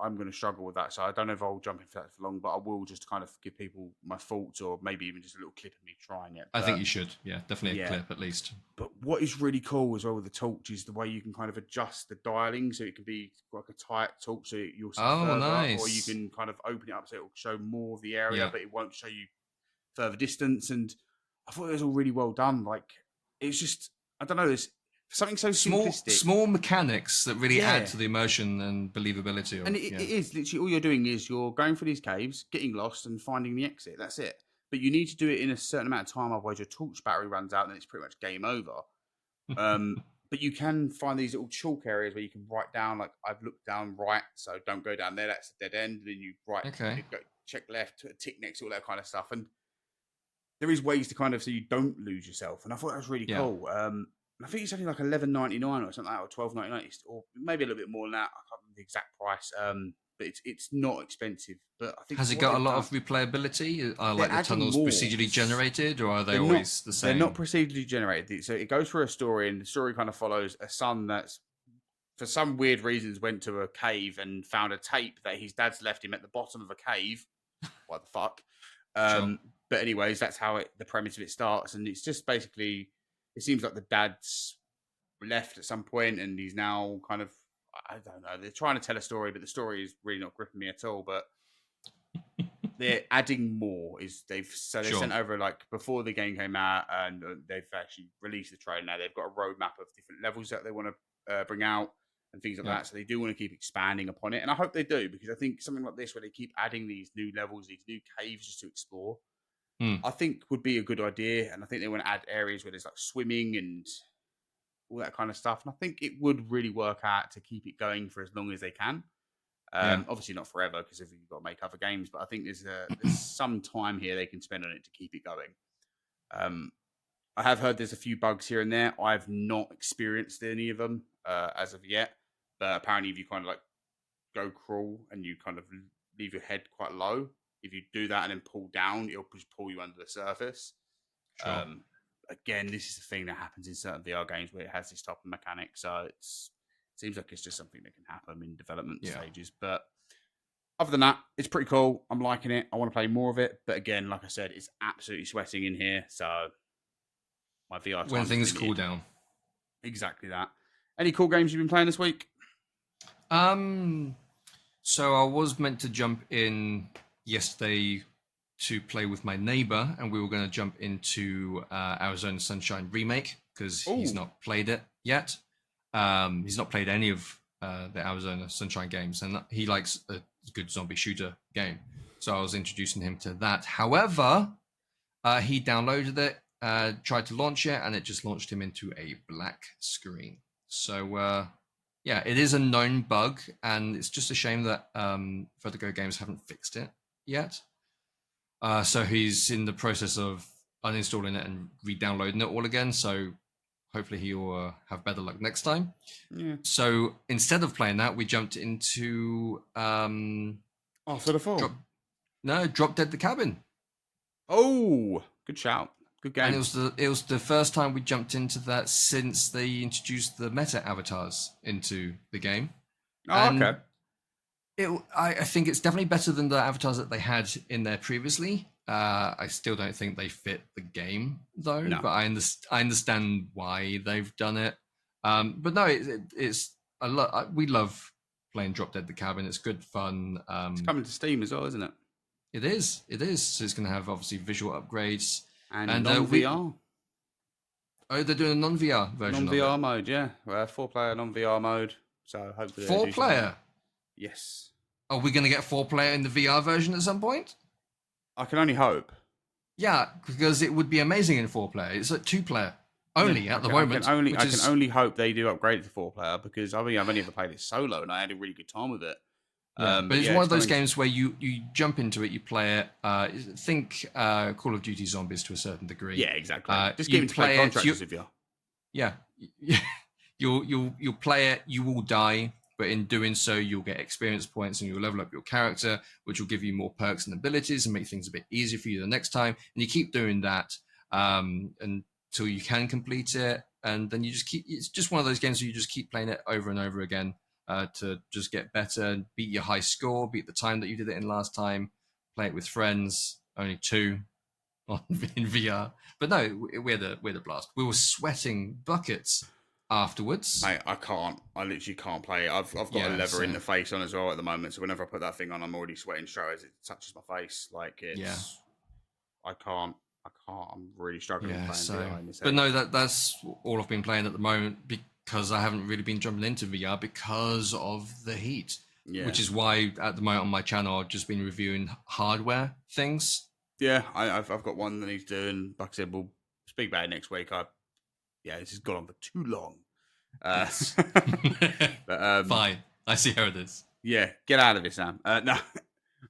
I'm going to struggle with that. So I don't know if I'll jump into that for long, but I will just kind of give people my thoughts or maybe even just a little clip of me trying it. I think you should. Yeah, definitely a clip at least. But what is really cool as well with the torch is the way you can kind of adjust the dialing so it can be like a tight torch so you'll see further, nice. or you can kind of open it up so it will show more of the area, but it won't show you further distance. And I thought it was all really well done. Like, it's just, I don't know, there's something so simplistic. Small mechanics that really add to the emotion and believability. And it is literally all you're doing is you're going through these caves, getting lost and finding the exit. That's it. But you need to do it in a certain amount of time, otherwise your torch battery runs out and then it's pretty much game over. But you can find these little chalk areas where you can write down, like, I've looked down right, so don't go down there, that's a dead end. And then you go check left, tick next, all that kind of stuff. And there is ways to kind of so you don't lose yourself. And I thought that was really cool. I think it's only like $11.99 or something like that, or $12.99, or maybe a little bit more than that. I can't remember the exact price. But it's not expensive. But I think has it got a lot of replayability? Are like the tunnels procedurally generated, or are they always the same? They're not procedurally generated. So it goes through a story, and the story kind of follows a son that's, for some weird reasons, went to a cave and found a tape that his dad's left him at the bottom of a cave. What the fuck? But anyways, that's how the premise of it starts, and it's just basically, it seems like the dad's left at some point, and he's now kind of, I don't know, they're trying to tell a story, but the story is really not gripping me at all. But they're adding more. They sent over, like, before the game came out, and they've actually released the trailer now. They've got a roadmap of different levels that they want to bring out and things like that. So they do want to keep expanding upon it, and I hope they do, because I think something like this, where they keep adding these new levels, these new caves just to explore, I think would be a good idea. And I think they want to add areas where there's like swimming and all that kind of stuff. And I think it would really work out to keep it going for as long as they can. Obviously not forever, because if you've got to make other games, but I think there's some time here they can spend on it to keep it going. I have heard there's a few bugs here and there. I've not experienced any of them as of yet, but apparently if you kind of like go crawl and you kind of leave your head quite low, if you do that and then pull down, it'll just pull you under the surface. Again, this is the thing that happens in certain VR games where it has this type of mechanic. So it seems like it's just something that can happen in development stages. But other than that, it's pretty cool. I'm liking it. I want to play more of it. But again, like I said, it's absolutely sweating in here. So my VR time, when things cool down. Exactly that. Any cool games you've been playing this week? So I was meant to jump in yesterday to play with my neighbor, and we were going to jump into Arizona Sunshine Remake, because he's not played it yet. He's not played any of the Arizona Sunshine games, and he likes a good zombie shooter game. So I was introducing him to that. However, He downloaded it, tried to launch it, and it just launched him into a black screen. So, yeah, it is a known bug, and it's just a shame that Vertigo Games haven't fixed it yet. So he's in the process of uninstalling it and re-downloading it all again. So hopefully he'll have better luck next time. Yeah. So instead of playing that, we jumped into After the Fall. Drop Dead the Cabin. Oh, good shout. Good game. And it was the first time we jumped into that since they introduced the meta avatars into the game. Oh, and okay. I think it's definitely better than the avatars that they had in there previously. I still don't think they fit the game though, but I understand why they've done it. But no, it's we love playing Drop Dead the Cabin. It's good fun. It's coming to Steam as well, isn't it? It is. So it's going to have obviously visual upgrades and non-VR. Oh, they're doing a non-VR version. Non-VR mode, yeah. 4-player non-VR mode. So hopefully 4-player. Yes. Are we going to get 4-player in the VR version at some point? I can only hope. Yeah, because it would be amazing in 4-player. It's like 2-player only at the moment. I can only hope they do upgrade it to 4-player because I've only ever played it solo and I had a really good time with it. Yeah, but it's one of those games where you jump into it, you play it. Think Call of Duty Zombies to a certain degree. Yeah, exactly. Just give it to play contractors with you. Yeah, you'll play it. You will die, but in doing so, you'll get experience points and you'll level up your character, which will give you more perks and abilities and make things a bit easier for you the next time. And you keep doing that until you can complete it, and then you just keep. It's just one of those games where you just keep playing it over and over again. To just get better and beat your high score, beat the time that you did it in last time, play it with friends, only 2 in VR. But no, we had a blast. We were sweating buckets afterwards. Mate, I literally can't play it. I've got a leather interface on as well at the moment, so whenever I put that thing on, I'm already sweating straight as it touches my face. Like it's, I can't. I'm really struggling playing VR in this. But no, that's all I've been playing at the moment because I haven't really been jumping into VR because of the heat. Yeah. Which is why at the moment on my channel I've just been reviewing hardware things. Yeah, I've got one that he's doing. Like I said, we'll speak about it next week. This has gone on for too long. Yes. But, fine. I see how it is. Yeah, get out of it, Sam. No,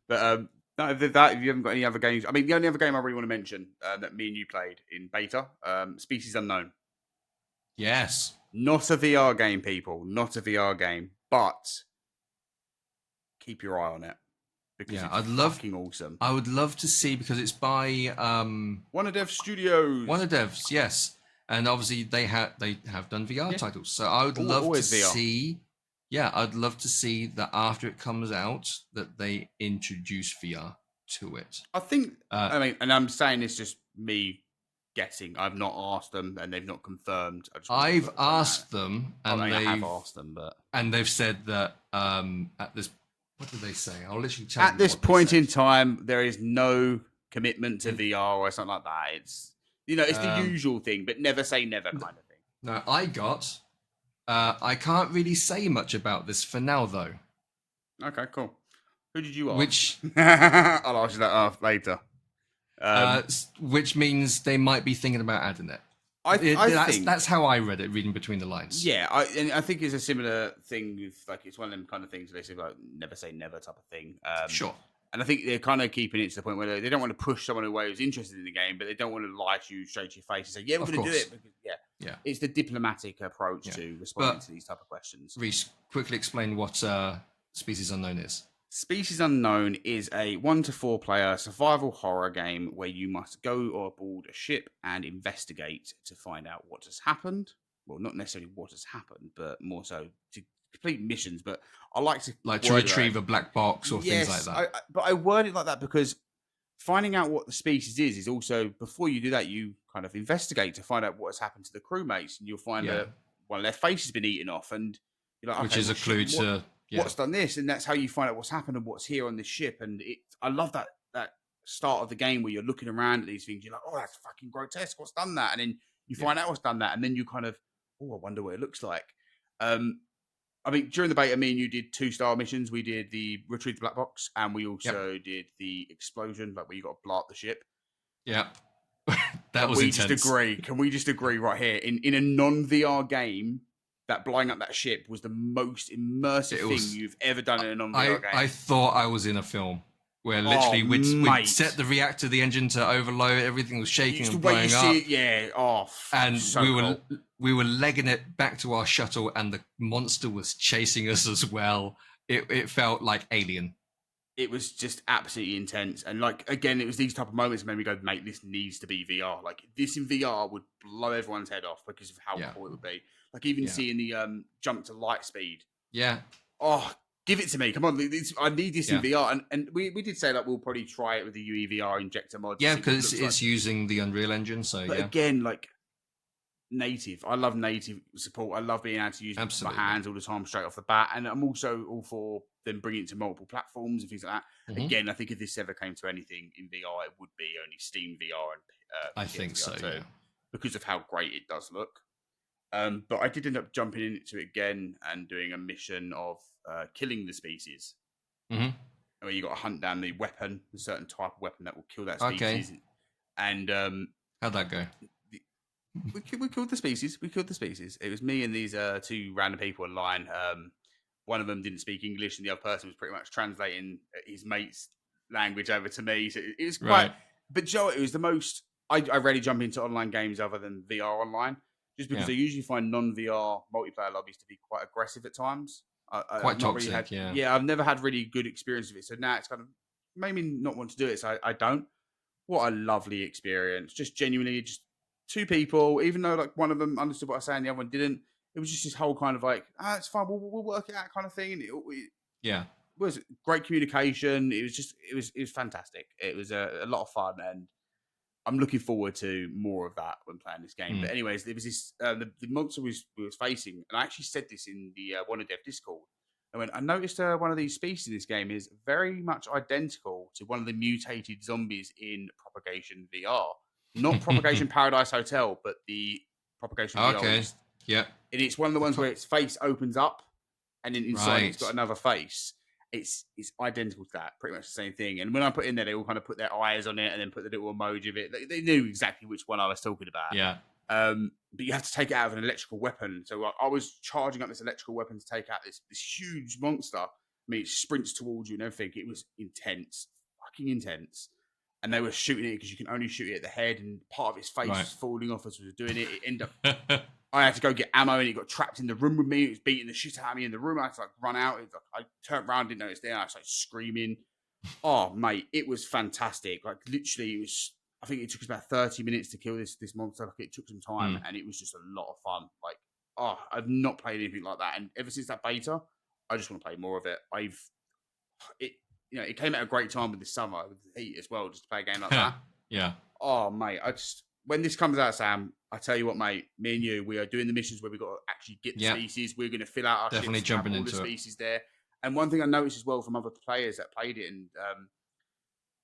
but no, if you haven't got any other games, I mean, the only other game I really want to mention that me and you played in beta, Species Unknown. Yes. Not a VR game, people. Not a VR game, but keep your eye on it because it's fucking awesome. I would love to see because it's by Wonder Dev Studios. Wonder Devs, yes, and obviously they have done VR titles. So I would love to see. Yeah, I'd love to see that after it comes out that they introduce VR to it. I think. I mean, and I'm saying it's just me guessing. I've not asked them, and they've not confirmed. I've asked them, and I have asked them, and they've said that at this. What did they say? I'll literally tell you. At this point in time, there is no commitment to VR or something like that. It's it's the usual thing, but never say never kind of thing. No, I can't really say much about this for now, though. Okay, cool. Who did you ask? Which I'll ask you that later. Which means they might be thinking about adding it. I think that's how I read it, reading between the lines. Yeah, I think it's a similar thing with it's one of them kind of things they say like never say never type of thing. Sure. And I think they're kind of keeping it to the point where they don't want to push someone away who's interested in the game, but they don't want to lie to you straight to your face and say, "Yeah, we're going to do it." Because, it's the diplomatic approach to responding to these type of questions. Reece, quickly explain what Species Unknown is. Species Unknown is a 1 to 4 player survival horror game where you must go aboard a ship and investigate to find out what has happened. Well, not necessarily what has happened, but more so to complete missions. But I like to retrieve a black box or things like that. But I word it like that because finding out what the species is also, before you do that, you kind of investigate to find out what has happened to the crewmates, and you'll find that one of their face has been eaten off, and you're like, which is a clue to what's done this, and that's how you find out what's happened and what's here on this ship. And I love that start of the game where you're looking around at these things, you're like, oh, that's fucking grotesque, what's done that? And then you find out what's done that, and then you kind of, oh, I wonder what it looks like. I mean, during the beta, me and you did 2-star missions. We did the retrieve the black box, and we also did the explosion, like where you got to blow up the ship. Yeah. That was intense. Can we just agree right here? In a non-VR game, that blowing up that ship was the most immersive thing you've ever done in a non-VR game. I thought I was in a film where literally we'd set the reactor, the engine to overload, everything was shaking and blowing up. And so we were legging it back to our shuttle, and the monster was chasing us as well. It felt like Alien. It was just absolutely intense. And like, again, it was these type of moments that made me go, mate, this needs to be VR. Like, this in VR would blow everyone's head off because of how cool it would be. Like, even seeing the jump to light speed. Yeah. Oh, give it to me. Come on. I need this in VR. And we did say that we'll probably try it with the UEVR injector mod. Yeah, because it's using the Unreal Engine. But again, like, native. I love native support. I love being able to use my hands all the time straight off the bat. And I'm also all for them bringing it to multiple platforms and things like that. Mm-hmm. Again, I think if this ever came to anything in VR, it would be only Steam VR and I think so too, because of how great it does look. But I did end up jumping into it again and doing a mission of killing the species. Mm-hmm. Where you got to hunt down the weapon, a certain type of weapon that will kill that species. Okay. And how'd that go? We killed the species. It was me and these two random people online. One of them didn't speak English, and the other person was pretty much translating his mate's language over to me. So it was quite. Right. But Joe, it was the most. I rarely jump into online games other than VR online, just because I usually find non-VR multiplayer lobbies to be quite aggressive at times. Quite toxic. Really I've never had really good experience with it. So now it's kind of made me not want to do it. So I don't. What a lovely experience! Just genuinely, just two people. Even though like one of them understood what I was saying, the other one didn't. It was just this whole kind of like, it's fine, we'll work it out kind of thing. And it was great communication. It was fantastic. It was a lot of fun, and I'm looking forward to more of that when playing this game. But anyways, there was this the monster we was facing, and I actually said this in the WannaDev Discord. I noticed one of these species in this game is very much identical to one of the mutated zombies in Propagation VR. Not Propagation Paradise Hotel, but the Propagation VR. Okay. Yeah. And it's one of the ones where its face opens up and then inside it's got another face. It's identical to that, pretty much the same thing. And when I put in there, they all kind of put their eyes on it and then put the little emoji of it. They knew exactly which one I was talking about. Yeah. But you have to take it out of an electrical weapon. So I was charging up this electrical weapon to take out this huge monster. I mean, it sprints towards you and everything. It was intense, fucking intense. And they were shooting it because you can only shoot it at the head, and part of its face was falling off as we were doing it. It ended up, I had to go get ammo, and it got trapped in the room with me. It was beating the shit out of me in the room. I had to like run out. I turned around, didn't know it's there. I started screaming. Oh, mate, it was fantastic. Like literally, it was. I think it took us about 30 minutes to kill this monster. Like it took some time, and it was just a lot of fun. Like, I've not played anything like that, and ever since that beta, I just want to play more of it. It came at a great time with the summer, with the heat as well, just to play a game like that. Yeah. Oh, mate, when this comes out, Sam, I tell you what, mate, me and you, we are doing the missions where we've got to actually get the species. We're going to fill out our definitely ships, jumping have all into the species there. And one thing I noticed as well from other players that played it, and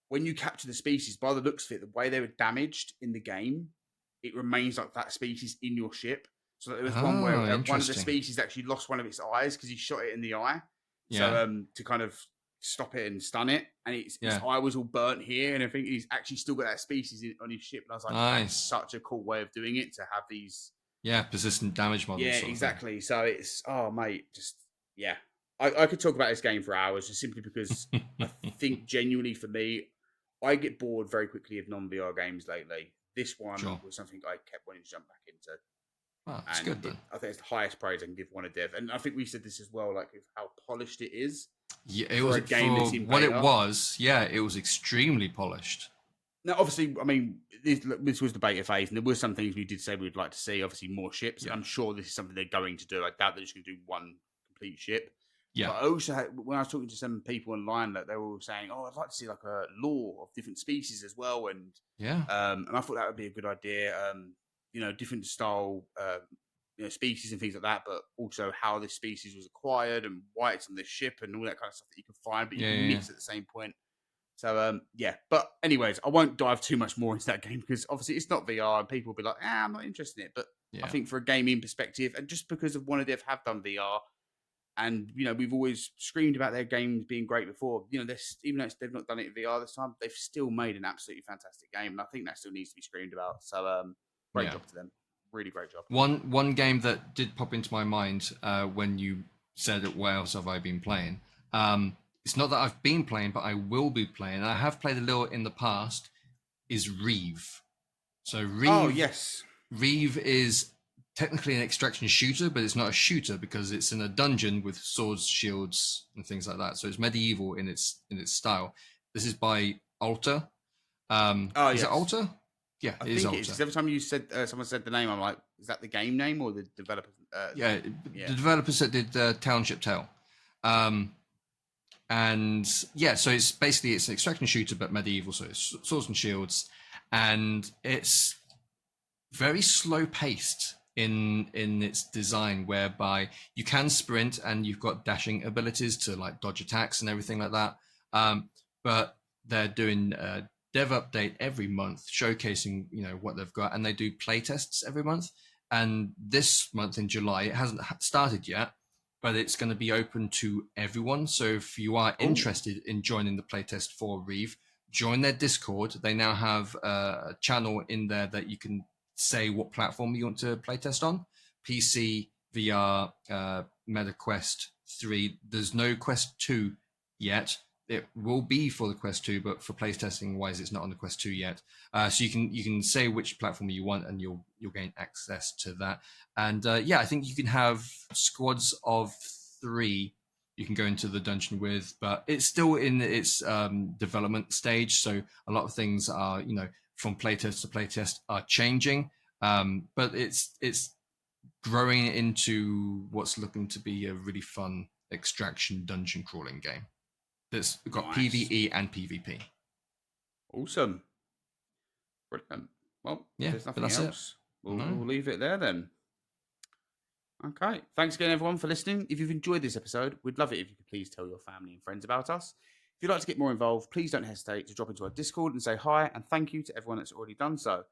when you capture the species, by the looks of it, the way they were damaged in the game, it remains like that species in your ship. So there was one where one of the species actually lost one of its eyes because he shot it in the eye. Yeah. So to kind of stop it and stun it, and its eye was all burnt here, and I think he's actually still got that species on his ship. And I was like, that's such a cool way of doing it, to have these persistent damage models. Yeah, exactly. So it's mate, just I could talk about this game for hours, just simply because I think genuinely for me, I get bored very quickly of non-VR games lately. This one was something I kept wanting to jump back into. Oh, that's good then. I think it's the highest praise I can give WannaDev, and I think we said this as well, like how polished it is. Yeah, it was a game that's in what it was. Yeah, it was extremely polished. Now, obviously, I mean, this was the beta phase, and there were some things we did say we'd like to see. Obviously, more ships. Yeah. I'm sure this is something they're going to do. I doubt they're just going to do one complete ship. Yeah. But I also had, when I was talking to some people online, that they were all saying, I'd like to see like a lore of different species as well, and and I thought that would be a good idea. Different style. Species and things like that, but also how this species was acquired and why it's on this ship and all that kind of stuff that you can find, but you can miss at the same point. So, But anyways, I won't dive too much more into that game because obviously it's not VR and people will be like, I'm not interested in it. But I think for a gaming perspective, and just because of WannaDev have done VR, And we've always screamed about their games being great before. Even though they've not done it in VR this time, they've still made an absolutely fantastic game, and I think that still needs to be screamed about. So great job to them, really great job. One game that did pop into my mind when you said what else have I been playing. It's not that I've been playing, but I will be playing. I have played a little in the past. Is Reave. So Reave. Oh yes, Reave is technically an extraction shooter, but it's not a shooter because it's in a dungeon with swords, shields, and things like that. So it's medieval in its style. This is by Alter. Is it Alter? Yeah, it is Alter. It's every time you said someone said the name, I'm like, is that the game name or the developer? The developers that did Township Tale. And yeah, so it's basically it's an extraction shooter but medieval, so it's swords and shields, and it's very slow paced in its design, whereby you can sprint and you've got dashing abilities to like dodge attacks and everything like that. But they're doing a dev update every month, showcasing what they've got, and they do play tests every month. And this month in July, it hasn't started yet, but it's going to be open to everyone. So if you are interested in joining the playtest for Reave, join their Discord. They now have a channel in there that you can say what platform you want to playtest on. PC, VR, MetaQuest 3. There's no Quest 2 yet. It will be for the Quest 2, but for playtesting wise, it's not on the Quest 2 yet. So you can say which platform you want, and you'll gain access to that. And I think you can have squads of 3. You can go into the dungeon with, but it's still in its development stage. So a lot of things are from playtest to playtest are changing, but it's growing into what's looking to be a really fun extraction dungeon crawling game. That's got nice. PvE and PvP. Awesome. Brilliant. Well, there's nothing else. We'll leave it there then. Okay. Thanks again, everyone, for listening. If you've enjoyed this episode, we'd love it if you could please tell your family and friends about us. If you'd like to get more involved, please don't hesitate to drop into our Discord and say hi, and thank you to everyone that's already done so.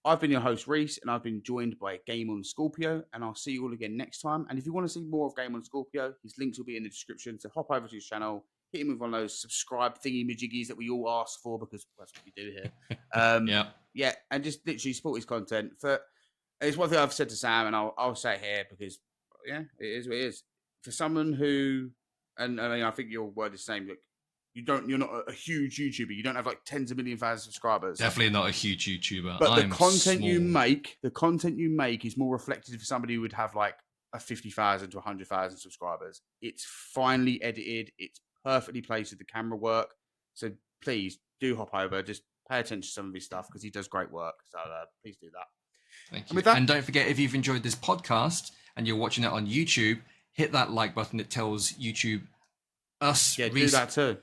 I've been your host, Reece, and I've been joined by GameOnScorpio, and I'll see you all again next time. And if you want to see more of GameOnScorpio, his links will be in the description, so hop over to his channel, hit him with one of those subscribe thingy-majiggies that we all ask for, because that's what we do here. Yeah, and just literally support his content. It's one thing I've said to Sam, and I'll say it here, because, it is what it is. For someone who, and I think your word is the same, look, you're not a huge YouTuber. You don't have like tens of millions of subscribers. Definitely not a huge YouTuber. But the content you make is more reflective for somebody who would have like a 50,000 to 100,000 subscribers. It's finely edited. It's perfectly placed with the camera work. So please do hop over. Just pay attention to some of his stuff because he does great work. So please do that. Thank you. And don't forget, if you've enjoyed this podcast and you're watching it on YouTube, hit that like button. It tells YouTube us. Yeah, do that too.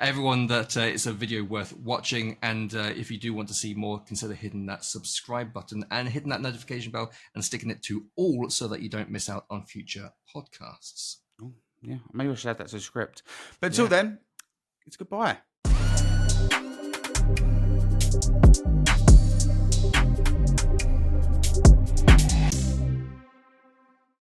Everyone that it's a video worth watching, and if you do want to see more, consider hitting that subscribe button and hitting that notification bell and sticking it to all so that you don't miss out on future podcasts. Oh, yeah, maybe I should add that to the script. But until then, it's goodbye.